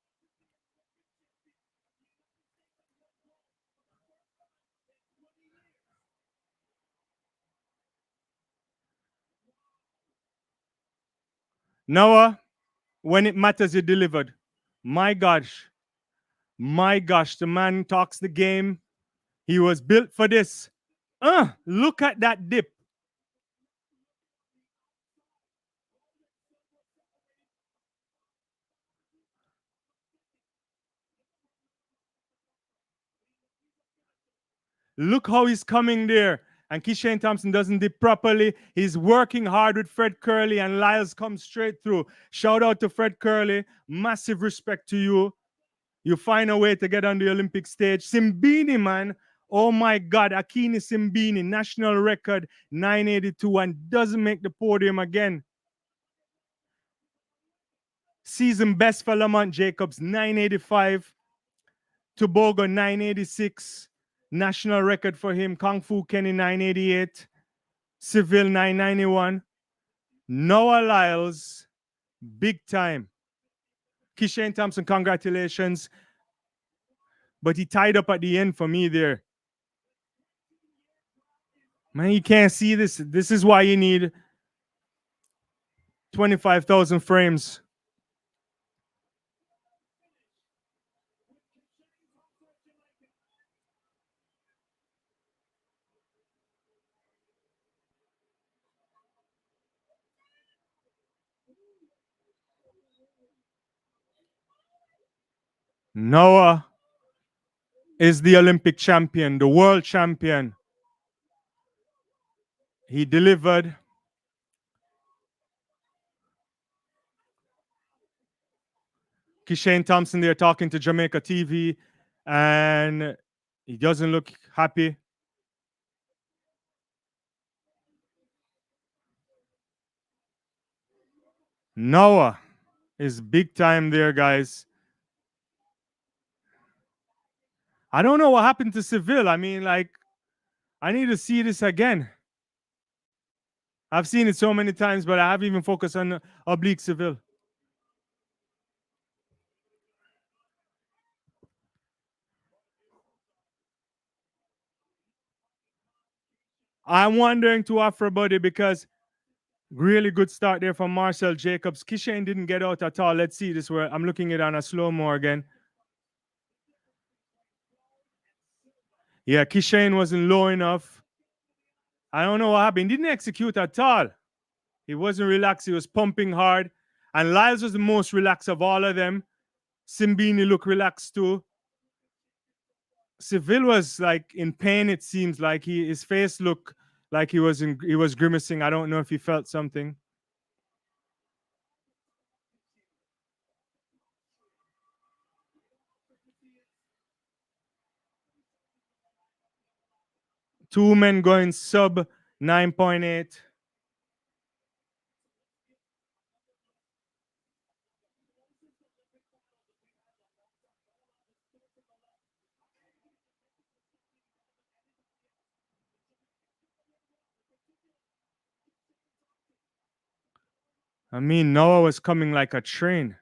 Noah, when it matters, he delivered. My gosh. My gosh, the man talks the game. He was built for this. Look at that dip. Look how he's coming there. and Kishane Thompson doesn't dip properly. He's working hard with Fred Curley, and Lyles comes straight through. Shout out to Fred Curley. Massive respect to you. You find a way to get on the Olympic stage. Simbini, man. Oh my God, Akini Simbini, national record 982, and doesn't make the podium again. Season best for Lamont Jacobs 985. Tobago 986. National record for him. Kung Fu Kenny 988. Seville 991. Noah Lyles, big time. Kishane Thompson, congratulations. But he tied up at the end for me there. Man, you can't see this. This is why you need 25,000 frames. Noah is the Olympic champion, the world champion. He delivered. Kishane Thompson there talking to Jamaica TV, and he doesn't look happy. Noah is big time there, guys. I don't know what happened to Seville. I mean, like, I need to see this again. I've seen it so many times, but I haven't even focused on Oblique Seville. I'm wondering to offer buddy because really good start there from Marcel Jacobs. Kishane didn't get out at all. Let's see this where I'm looking at it on a slow-mo again. Yeah, Kishane wasn't low enough. I don't know what happened. He didn't execute at all. He wasn't relaxed. He was pumping hard. And Lyles was the most relaxed of all of them. Simbini looked relaxed too. Seville was like in pain. It seems like his face looked like he was grimacing. I don't know if he felt something. Two men going sub 9.8. I mean, Noah was coming like a train.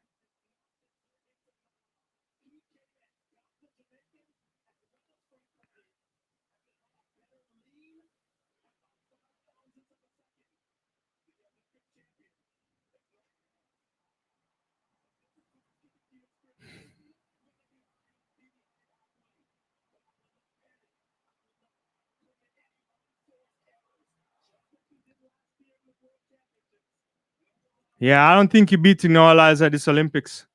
Yeah, I don't think he beat Noah Lyles at this Olympics.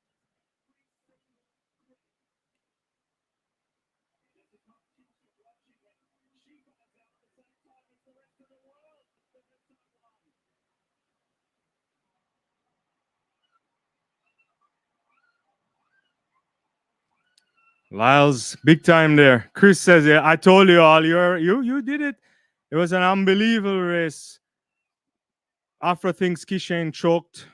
Lyles, big time there. Chris says, "Yeah, I told you all. You did it. It was an unbelievable race." Afra thinks Kishane choked.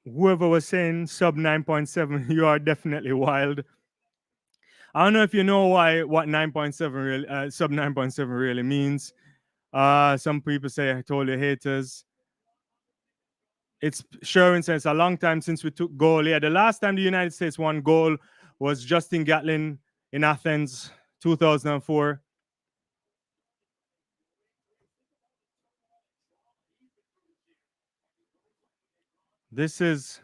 Whoever was saying sub 9.7, you are definitely wild. I don't know if you know what 9.7 really sub 9.7 really means. Some people say I told you haters. It's Sherwin says a long time since we took gold. Yeah, the last time the United States won gold was Justin Gatlin in Athens, 2004. This is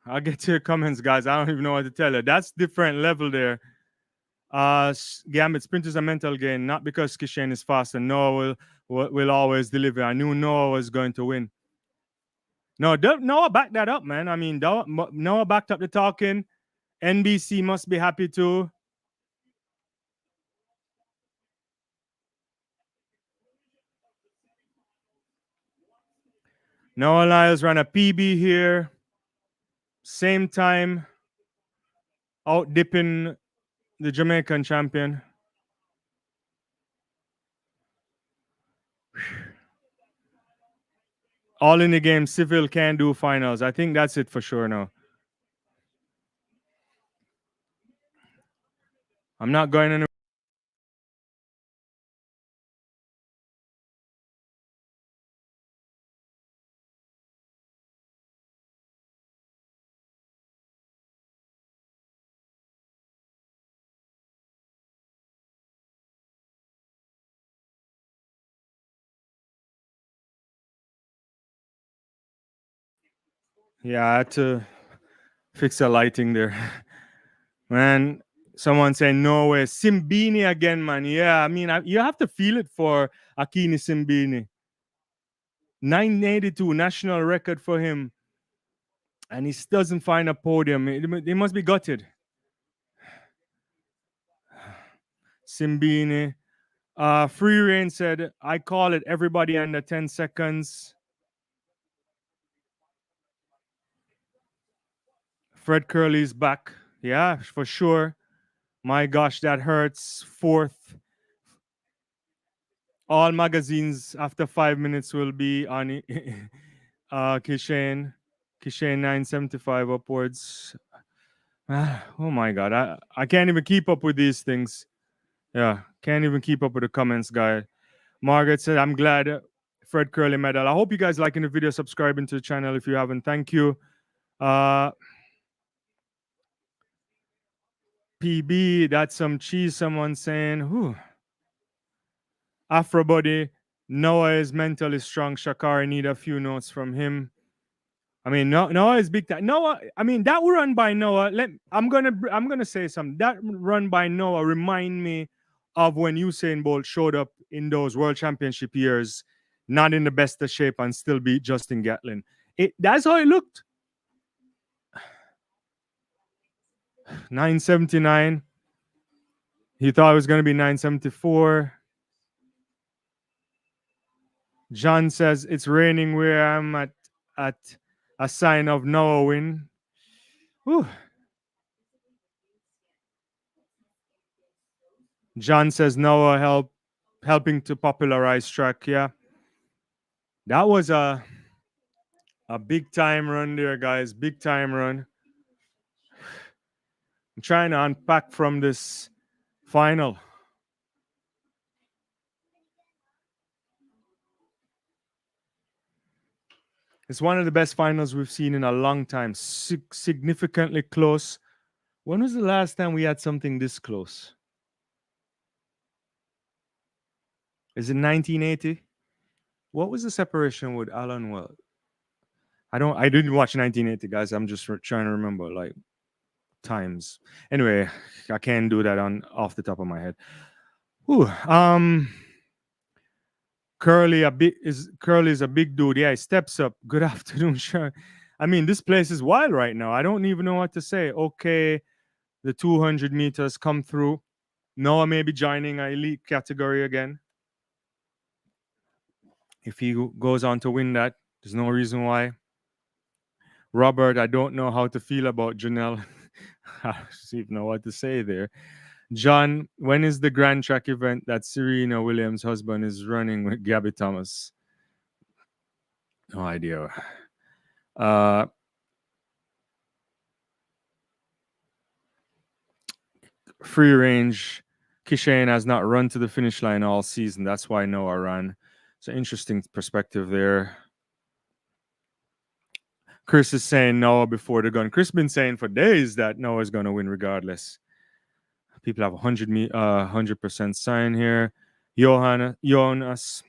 I'll get to your comments, guys. I don't even know what to tell you. That's different level there. Gambit sprinters a mental gain, not because Kishen is faster. Noah will always deliver. I knew Noah was going to win. No, Noah backed that up, man. I mean, Noah backed up the talking. NBC must be happy too. Noah Lyles ran a PB here. Same time, out dipping the Jamaican champion. All in the game. Civil can do finals. I think that's it for sure now. I'm not going anywhere. Yeah, I had to fix the lighting there. Man, someone saying no way. Simbini again, man. Yeah, I mean, you have to feel it for Akini Simbini. 982 national record for him, and he still doesn't find a podium. He must be gutted. Simbini. Free Reign said, I call it everybody under 10 seconds. Fred Curley's back. Yeah, for sure. My gosh, that hurts. Fourth. All magazines after 5 minutes will be on Kishane. Kishane 975 upwards. Oh my god. I can't even keep up with these things. Yeah, can't even keep up with the comments, guy. Margaret said, I'm glad Fred Curley medal. I hope you guys liking the video, subscribing to the channel if you haven't. Thank you. PB, that's some cheese, someone saying. Whew. Afro Body, Noah is mentally strong. Shakari need a few notes from him. I mean, Noah is big time. Noah, I mean, that run by Noah. I'm gonna say something. That run by Noah remind me of when Usain Bolt showed up in those World Championship years, not in the best of shape and still beat Justin Gatlin. That's how it looked. 979. He thought it was gonna be 974. John says it's raining where I'm at a sign of Noah win. Whew. John says Noah helping to popularize track. Yeah, that was a big time run there, guys. Big time run. I'm trying to unpack from this final. It's one of the best finals we've seen in a long time. Significantly close. When was the last time we had something this close? Is it 1980? What was the separation with Alan Well? I didn't watch 1980, guys. I'm just trying to remember like times. Anyway, I can't do that on off the top of my head. Whew. Curly is a big dude. Yeah, he steps up. Good afternoon, sure. I mean, this place is wild right now. I don't even know what to say. Okay, the 200 meters come through. Noah may be joining an elite category again. If he goes on to win that, there's no reason why. Robert, I don't know how to feel about Janelle. I don't even know what to say there. John, when is the Grand Track event that Serena Williams' husband is running with Gabby Thomas? No idea. Free range. Kishane has not run to the finish line all season. That's why Noah ran. It's an interesting perspective there. Chris is saying Noah before the gun. Chris been saying for days that Noah's going to win regardless. People have 100% sign here. Jonas,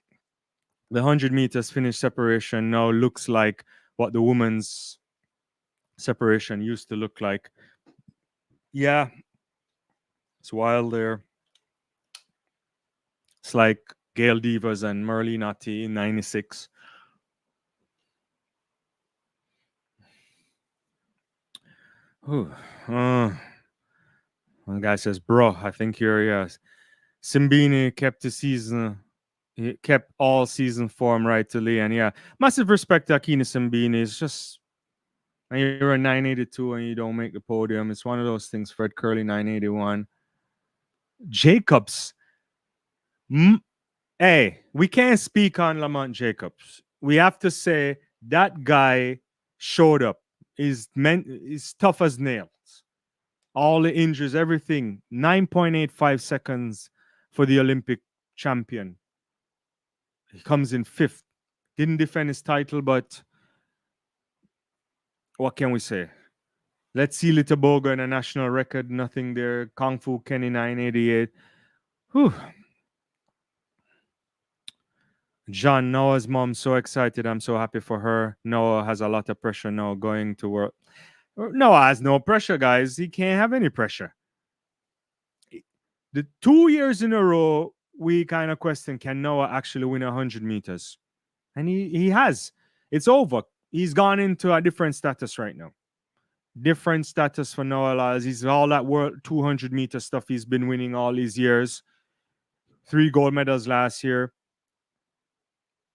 the 100 meters finish separation now looks like what the women's separation used to look like. Yeah, It's wild there. It's like Gail Divas and Merlinotti in '96. Ooh, one guy says, "Bro, I think you're yes." Simbini kept the season. He kept all season form right to Lee, and yeah, massive respect to Akina Simbini. It's just and you're a 982 and you don't make the podium. It's one of those things. Fred Curley 981. Jacobs. Hey, we can't speak on Lamont Jacobs. We have to say that guy showed up. He's tough as nails. All the injuries, everything. 9.85 seconds for the Olympic champion. He comes in fifth. Didn't defend his title, but what can we say? Let's see Little Boga in a national record. Nothing there. Kung Fu Kenny 988. Whew. John, Noah's mom, so excited. I'm so happy for her. Noah has a lot of pressure now going to work. Noah has no pressure, guys. He can't have any pressure. The 2 years in a row, we kind of question, can Noah actually win 100 meters? And he has. It's over. He's gone into a different status right now. Different status for Noah Lyles. He's all that world 200-meter stuff he's been winning all these years. 3 gold medals last year.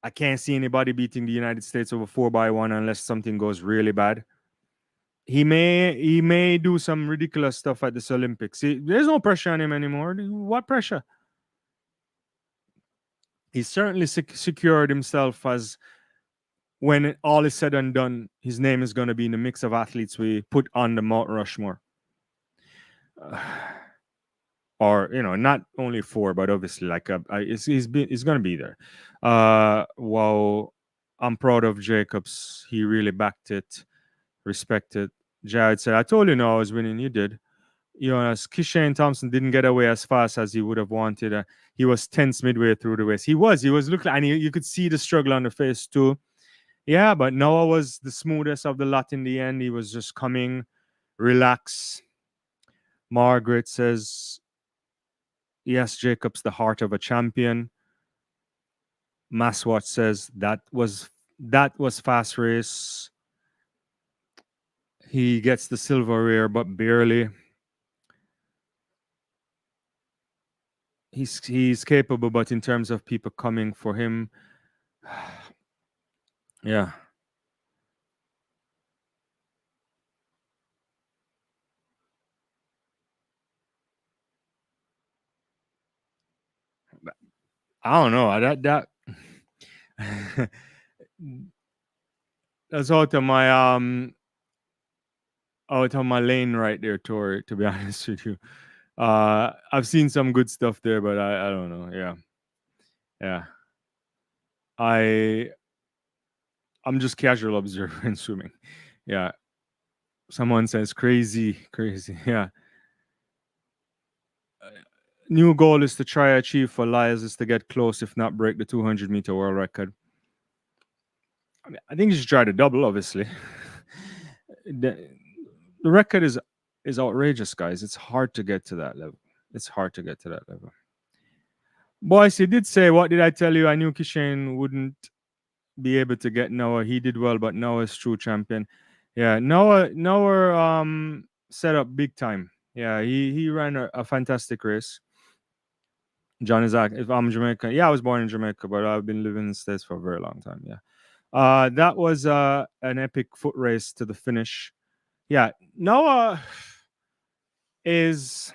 I can't see anybody beating the United States over 4x1 unless something goes really bad. He may do some ridiculous stuff at this Olympics. There's no pressure on him anymore. What pressure? He's certainly secured himself as when all is said and done, his name is going to be in the mix of athletes we put on the Mount Rushmore. Or not only 4, but obviously like he's going to be there. Wow, I'm proud of Jacobs. He really backed it, respected. Jared said, "I told you no, I was winning. You did." As Kishane Thompson didn't get away as fast as he would have wanted. He was tense midway through the race. He was looking, and you could see the struggle on the face too. Yeah, but Noah was the smoothest of the lot in the end. He was just coming, relax. Margaret says, "Yes, Jacob's the heart of a champion." Maswatch says that was fast race. He gets the silver rare, but barely. He's capable, but in terms of people coming for him, yeah. I don't know. That's out of my lane right there, Tori, to be honest with you. I've seen some good stuff there, but I don't know. Yeah. Yeah. I I'm just casual observer in swimming. Yeah. Someone says crazy, crazy. Yeah. New goal is to try achieve for Lyles is to get close, if not break the 200-meter world record. I think you should try to double, obviously. the record is outrageous, guys. It's hard to get to that level. It's hard to get to that level. Boys, he did say, what did I tell you? I knew Kishane wouldn't be able to get Noah. He did well, but Noah's true champion. Yeah, Noah set up big time. Yeah, he ran a fantastic race. John is if I'm Jamaican. Yeah, I was born in Jamaica, but I've been living in the States for a very long time. Yeah. That was an epic foot race to the finish. Yeah, Noah is.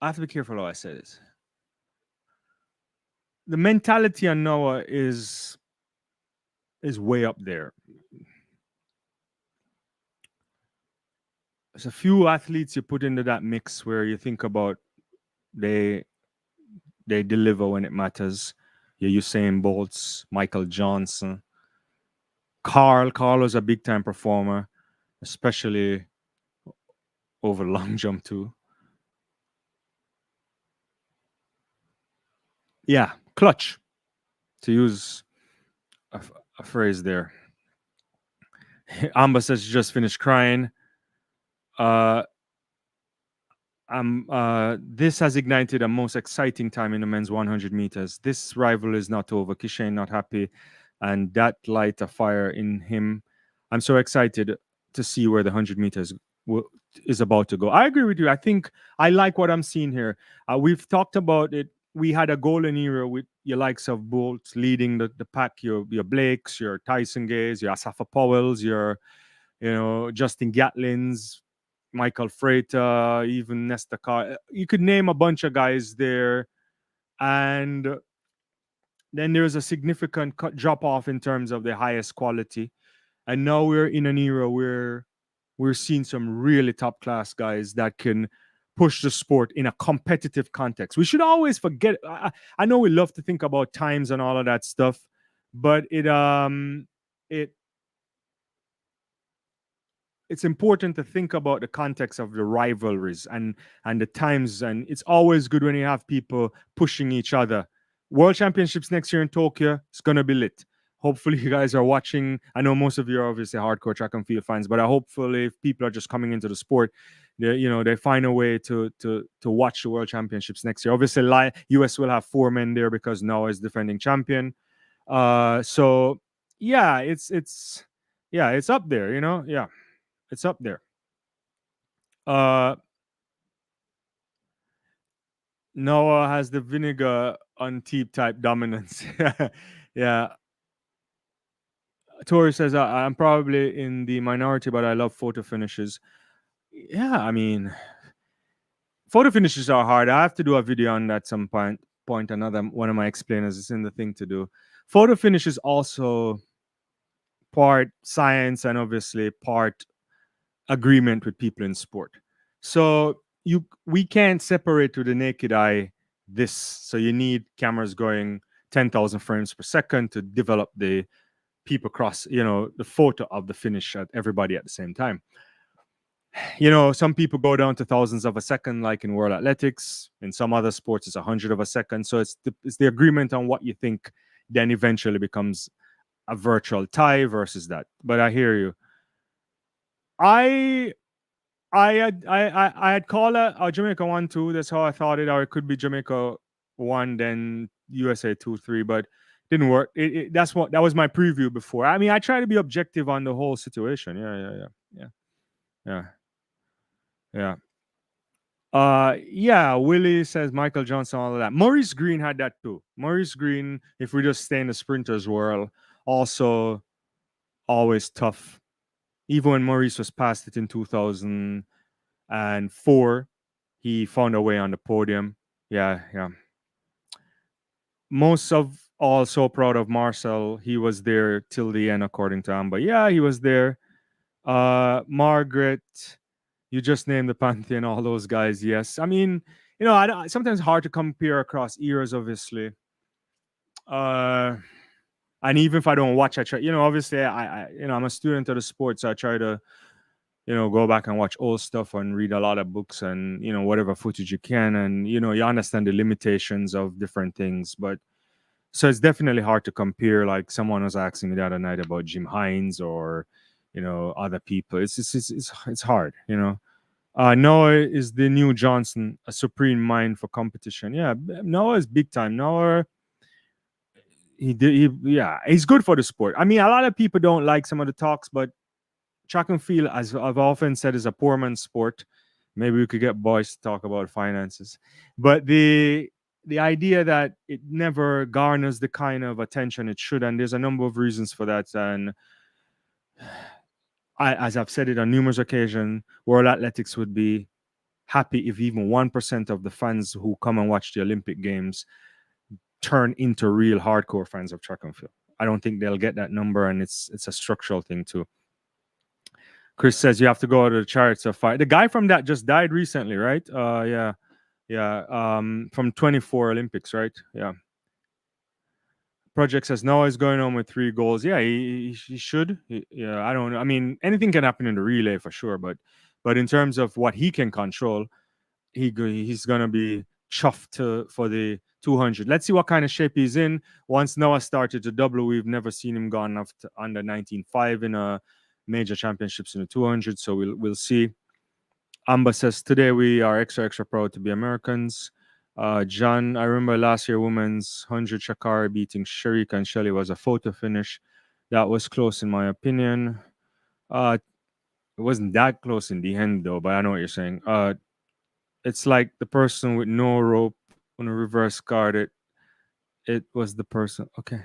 I have to be careful how I say this. The mentality on Noah is way up there. There's a few athletes you put into that mix where you think about they deliver when it matters. Your Usain Bolts, Michael Johnson, Carl. Carl was a big time performer, especially over long jump too. Yeah, clutch, to use a phrase there. Amber says she just finished crying. Uh, this has ignited a most exciting time in the men's 100 meters. This rival is not over. Kishane not happy, and that light a fire in him. I'm so excited to see where the 100 meters is about to go. I agree with you. I think I like what I'm seeing here. We've talked about it. We had a golden era with your likes of Bolt leading the pack, your Blakes, your Tyson Gays, your Asafa Powells, your Justin Gatlin's, Michael Freitas, even Nesta Carr. You could name a bunch of guys there, and then there's a significant drop off in terms of the highest quality. And now we're in an era where we're seeing some really top class guys that can push the sport in a competitive context. We should always forget. I know we love to think about times and all of that stuff, but it it's important to think about the context of the rivalries and the times, and it's always good when you have people pushing each other. World Championships next year in Tokyo, it's gonna be lit. Hopefully you guys are watching. I know most of you are obviously hardcore track and field fans, but I hopefully if people are just coming into the sport, they find a way to watch the World Championships next year. Obviously US will have 4 men there because Noah is defending champion. So yeah, it's up there, yeah, it's up there. Uh, Noah has the vinegar on teep type dominance. Yeah. Tori says, I'm probably in the minority, but I love photo finishes. Yeah, I mean, photo finishes are hard. I have to do a video on that some point. Another one of my explainers is in the thing to do. Photo finish is also part science and obviously part agreement with people in sport. So we can't separate to the naked eye this. So you need cameras going 10,000 frames per second to develop the peep across, the photo of the finish at everybody at the same time. Some people go down to thousands of a second, like in world athletics. In some other sports, it's 100 of a second. So it's the agreement on what you think then eventually becomes a virtual tie versus that. But I hear you. I I had called a Jamaica 1-2. That's how I thought it, or it could be Jamaica 1, then USA 2-3, but didn't work. That was my preview before. I mean, I try to be objective on the whole situation. Yeah, yeah, yeah. Yeah. Willie says Michael Johnson, all of that. Maurice Green had that too. Maurice Green, if we just stay in the sprinters world, also always tough. Even when Maurice was past it in 2004, he found a way on the podium. Yeah, yeah. Most of all, so proud of Marcel. He was there till the end, according to him. But yeah, he was there. Margaret, you just named the Pantheon, all those guys. Yes, I mean, sometimes hard to compare across eras, obviously. Uh, and even if I don't watch, I try. Obviously, I'm a student of the sport, so I try to go back and watch old stuff and read a lot of books and, whatever footage you can. And, you understand the limitations of different things. But so it's definitely hard to compare. Like someone was asking me the other night about Jim Hines or, other people. It's hard, Noah is the new Johnson, a supreme mind for competition. Yeah, Noah is big time. Noah, yeah, he's good for the sport. I mean, a lot of people don't like some of the talks, but track and field, as I've often said, is a poor man's sport. Maybe we could get boys to talk about finances, but the idea that it never garners the kind of attention it should, and there's a number of reasons for that. And as I've said it on numerous occasions, World Athletics would be happy if even 1% of the fans who come and watch the Olympic Games turn into real hardcore fans of track and field. I don't think they'll get that number, and it's a structural thing too. Chris says you have to go to the chariots of fire. The guy from that just died recently, right? Yeah. From 24 Olympics, right? Yeah. Project says Noah is going on with 3 goals. Yeah, he should. Yeah, I don't know. I mean, anything can happen in the relay for sure, but in terms of what he can control, he's gonna be chuffed for the 200. Let's see what kind of shape he's in. Once Noah started to double, we've never seen him gone under 19.5 in a major championships in the 200. So we'll see. Amba says today we are extra proud to be Americans. John, I remember last year women's 100 Shakari beating Sharika and Shelley was a photo finish. That was close in my opinion. Uh, it wasn't that close in the end though, but I know what you're saying. It's like the person with no rope on a reverse card. It was the person. Okay.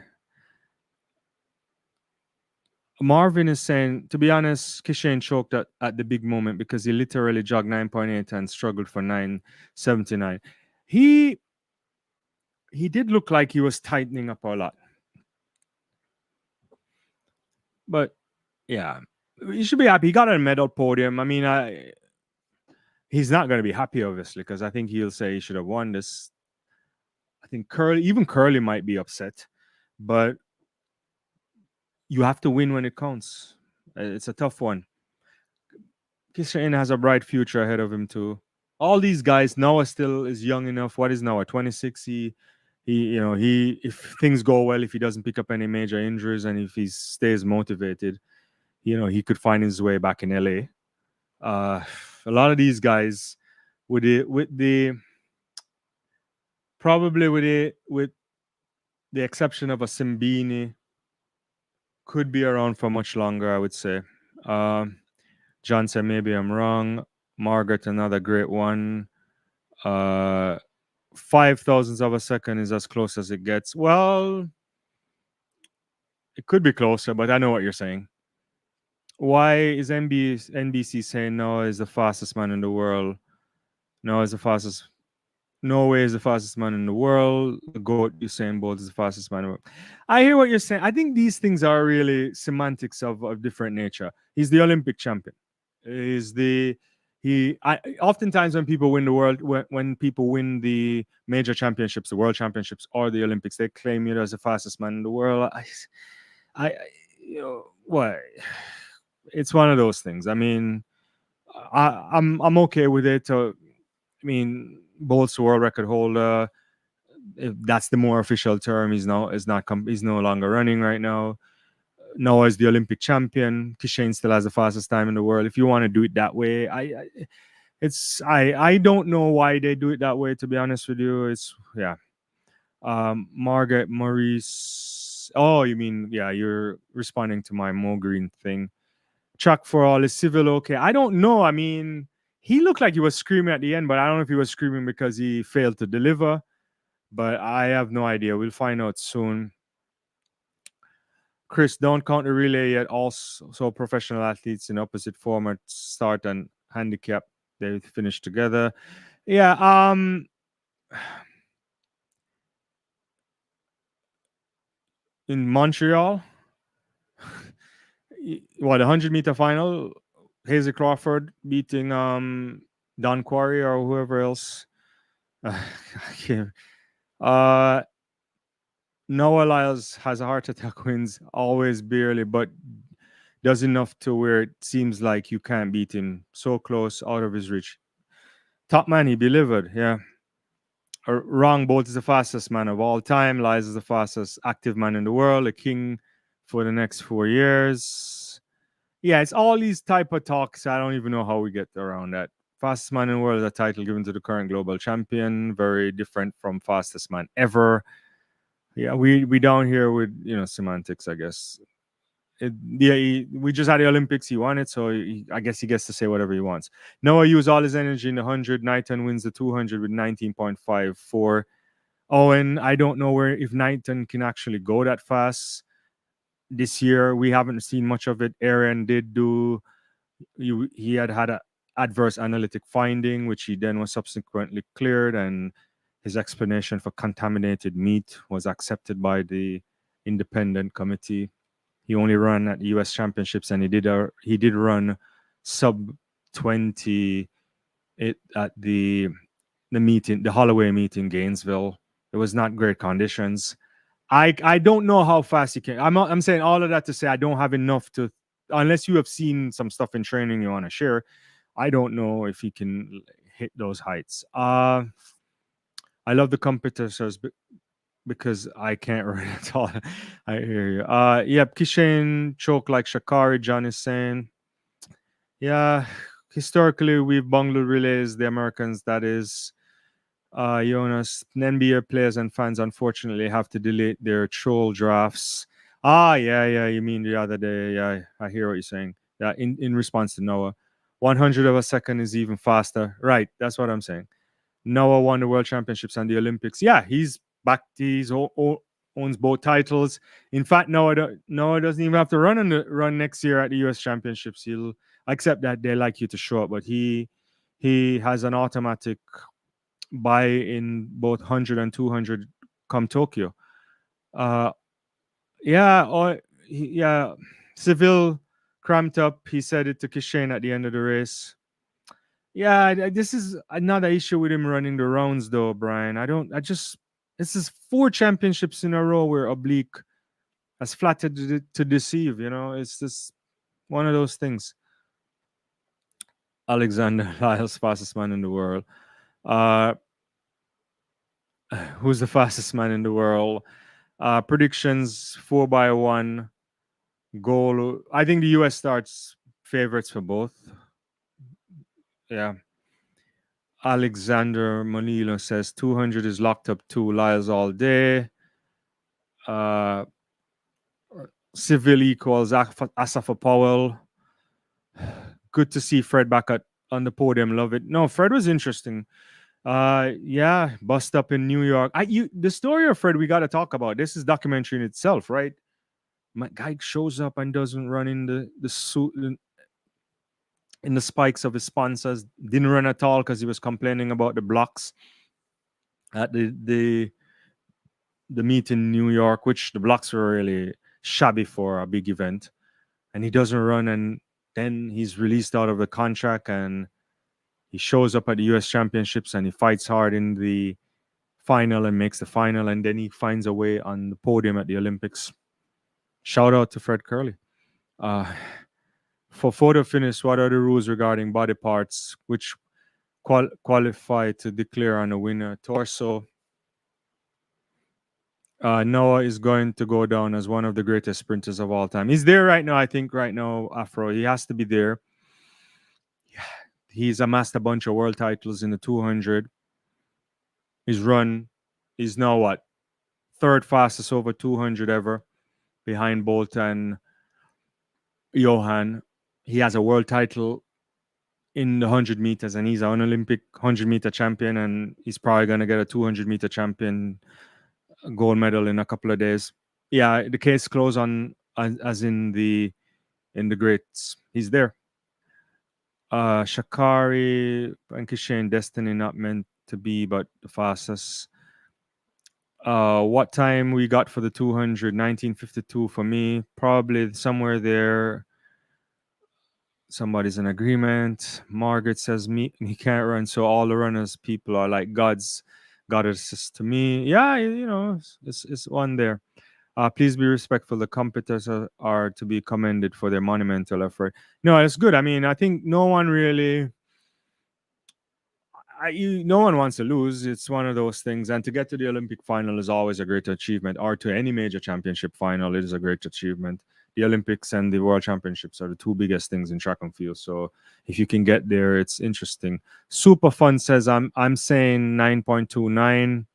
Marvin is saying, to be honest, Kishane choked at the big moment because he literally jogged 9.8 and struggled for 9.79. He he did look like he was tightening up a lot. But yeah, he should be happy. He got a medal podium. I mean, he's not going to be happy, obviously, because I think he'll say he should have won this. I think even Curly might be upset, but you have to win when it counts. It's a tough one. Kishan has a bright future ahead of him too. All these guys, Noah still is young enough. What is Noah? 26. He if things go well, if he doesn't pick up any major injuries and if he stays motivated, he could find his way back in LA. A lot of these guys with the probably with the exception of a Simbini, could be around for much longer, I would say. John said maybe I'm wrong. Margaret, another great one. 5 thousandths of a second is as close as it gets. Well, it could be closer, but I know what you're saying. Why is NBC saying Noah is the fastest man in the world? Noah is the fastest. Norway is the fastest man in the world. The GOAT, Usain Bolt, is the fastest man in the world. I hear what you're saying. I think these things are really semantics of different nature. He's the Olympic champion. Is the oftentimes when people win the world when people win the major championships, the world championships or the Olympics, they claim you as the fastest man in the world. I what? It's one of those things. I mean, I'm okay with it. I mean, Bolt's the world record holder. If that's the more official term, he's no longer running right now. Noah is the Olympic champion. Kishane still has the fastest time in the world. If you want to do it that way, I don't know why they do it that way. To be honest with you, it's yeah. Margaret Maurice. Oh, you mean yeah? You're responding to my Mo Green thing. Chuck for all is civil okay. I don't know. I mean, he looked like he was screaming at the end, but I don't know if he was screaming because he failed to deliver. But I have no idea. We'll find out soon. Chris, don't count the relay yet. Also, professional athletes in opposite formats start and handicap. They finish together. Yeah. In Montreal, what 100-meter final, Hazel Crawford beating Don Quarry or whoever else. I can't. Uh, Noah Lyles has a heart attack, wins always barely, but does enough to where it seems like you can't beat him. So close, out of his reach. Top man, he delivered. Yeah. Wrong, Bolt is the fastest man of all time. Lyles is the fastest active man in the world, a king for the next 4 years. Yeah, it's all these type of talks. I don't even know how we get around that. Fastest man in the world is a title given to the current global champion. Very different from fastest man ever. Yeah, we down here with semantics, I guess. We just had the Olympics. He won it, so I guess he gets to say whatever he wants. Noah used all his energy in the 100. Knighton wins the 200 with 19.54. Oh, and I don't know if Knighton can actually go that fast this year. We haven't seen much of it. Aaron did do. He had a adverse analytic finding, which he then was subsequently cleared, and his explanation for contaminated meat was accepted by the independent committee. He only ran at the U.S. Championships, and he did run sub 20 at the Holloway meet in Gainesville. It was not great conditions. I don't know how fast he can. I'm saying all of that to say I don't have enough to, unless you have seen some stuff in training you want to share. I don't know if he can hit those heights. I love the competitors because I can't run at all. I hear you. Yep, Kishan choke like Shakari. John is saying, yeah. historically we've bungled relays, the Americans, that is. Jonas, NBA players and fans unfortunately have to delete their troll drafts. Ah, yeah, yeah. You mean the other day? Yeah, I hear what you're saying. Yeah, in response to Noah, 100 of a second is even faster. Right, that's what I'm saying. Noah won the World Championships and the Olympics. Yeah, he's back. Owns both titles. In fact, Noah doesn't even have to run next year at the U.S. Championships. He'll accept that they like you to show up, but he has an automatic buy in both 100 and 200 come Tokyo. Uh, yeah, yeah. Seville cramped up. He said it to Kishane at the end of the race. Yeah, this is another issue with him running the rounds, though, Brian. I just, this is 4 championships in a row where Oblique has flattered to deceive, It's just one of those things. Alexander Lyle's fastest man in the world. Uh, who's the fastest man in the world? Predictions 4-1 goal. I think the US starts favorites for both. Yeah. Alexander Manilo says 200 is locked up too. Lyles all day. Uh, Seville equals Asafa Powell. Good to see Fred back on the podium. Love it. No, Fred was interesting. Yeah, bust up in New York. The story of Fred we got to talk about. This is documentary in itself, right? My guy shows up and doesn't run in the suit in the spikes of his sponsors. Didn't run at all because he was complaining about the blocks at the meet in New York, which the blocks were really shabby for a big event. And he doesn't run, and then he's released out of the contract, and he shows up at the U.S. Championships and he fights hard in the final and makes the final, and then he finds a way on the podium at the Olympics. Shout out to Fred Curley. Uh, for photo finish, what are the rules regarding body parts which qualify to declare on a winner? Torso. Noah is going to go down as one of the greatest sprinters of all time. He's there right now, I think, right now, Afro. He has to be there. He's amassed a bunch of world titles in the 200. His run is now what? Third fastest over 200 ever, behind Bolt and Johan. He has a world title in the 100 meters, and he's an Olympic 100-meter champion, and he's probably going to get a 200-meter champion gold medal in a couple of days. Yeah, the case closed on as in the greats. He's there. Shakari and Kishane, Destiny not meant to be, but the fastest. What time we got for the 200? 1952 for me. Probably somewhere there. Somebody's in agreement. Margaret says me he can't run, so all the runners people are like goddesses to me. Yeah, it's one there. Please be respectful. The competitors are to be commended for their monumental effort. No, it's good. I mean, I think no one really no one wants to lose. It's one of those things. And to get to the Olympic final is always a great achievement, or to any major championship final, it is a great achievement. The Olympics and the World Championships are the 2 biggest things in track and field. So if you can get there, it's interesting. Super Fun says I'm saying 9.29.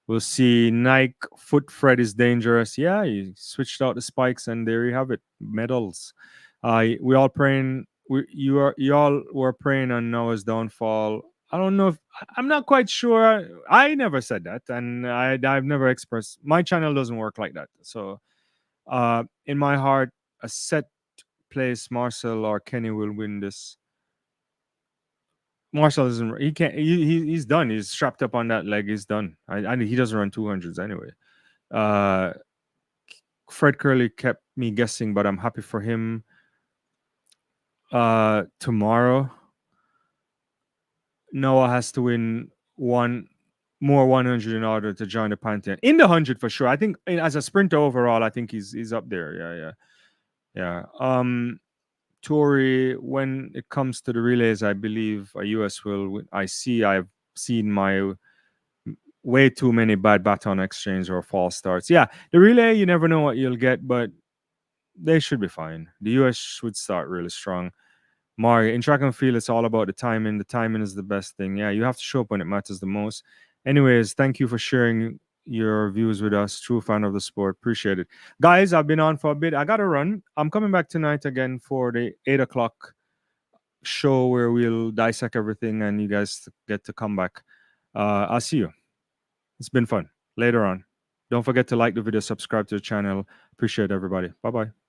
We'll see. Nike foot Fred is dangerous. Yeah, he switched out the spikes, and there you have it. Medals. We all praying. You all were praying on Noah's downfall. I don't know if I'm not quite sure. I never said that, and I've never expressed. My channel doesn't work like that. So, in my heart, a set place Marcel or Kenny will win this. Marcel isn't. He can't. He's done. He's strapped up on that leg. He's done. He doesn't run 200s anyway. Uh, Fred Curley kept me guessing, but I'm happy for him. Tomorrow, Noah has to win one more 100 in order to join the Pantheon. In the 100 for sure. I think as a sprinter overall, I think he's up there. Yeah. Tory, when it comes to the relays, I believe a US will win. I've seen my way too many bad baton exchange or false starts. Yeah, the relay, you never know what you'll get, but they should be fine. The US should start really strong. Mario, in track and field, it's all about the timing. The timing is the best thing. Yeah, you have to show up when it matters the most. Anyways, thank you for sharing your views with us. True fan of the sport. Appreciate it. Guys, I've been on for a bit. I got to run. I'm coming back tonight again for the 8 o'clock show where we'll dissect everything and you guys get to come back. I'll see you. It's been fun. Later on. Don't forget to like the video, subscribe to the channel. Appreciate everybody. Bye bye.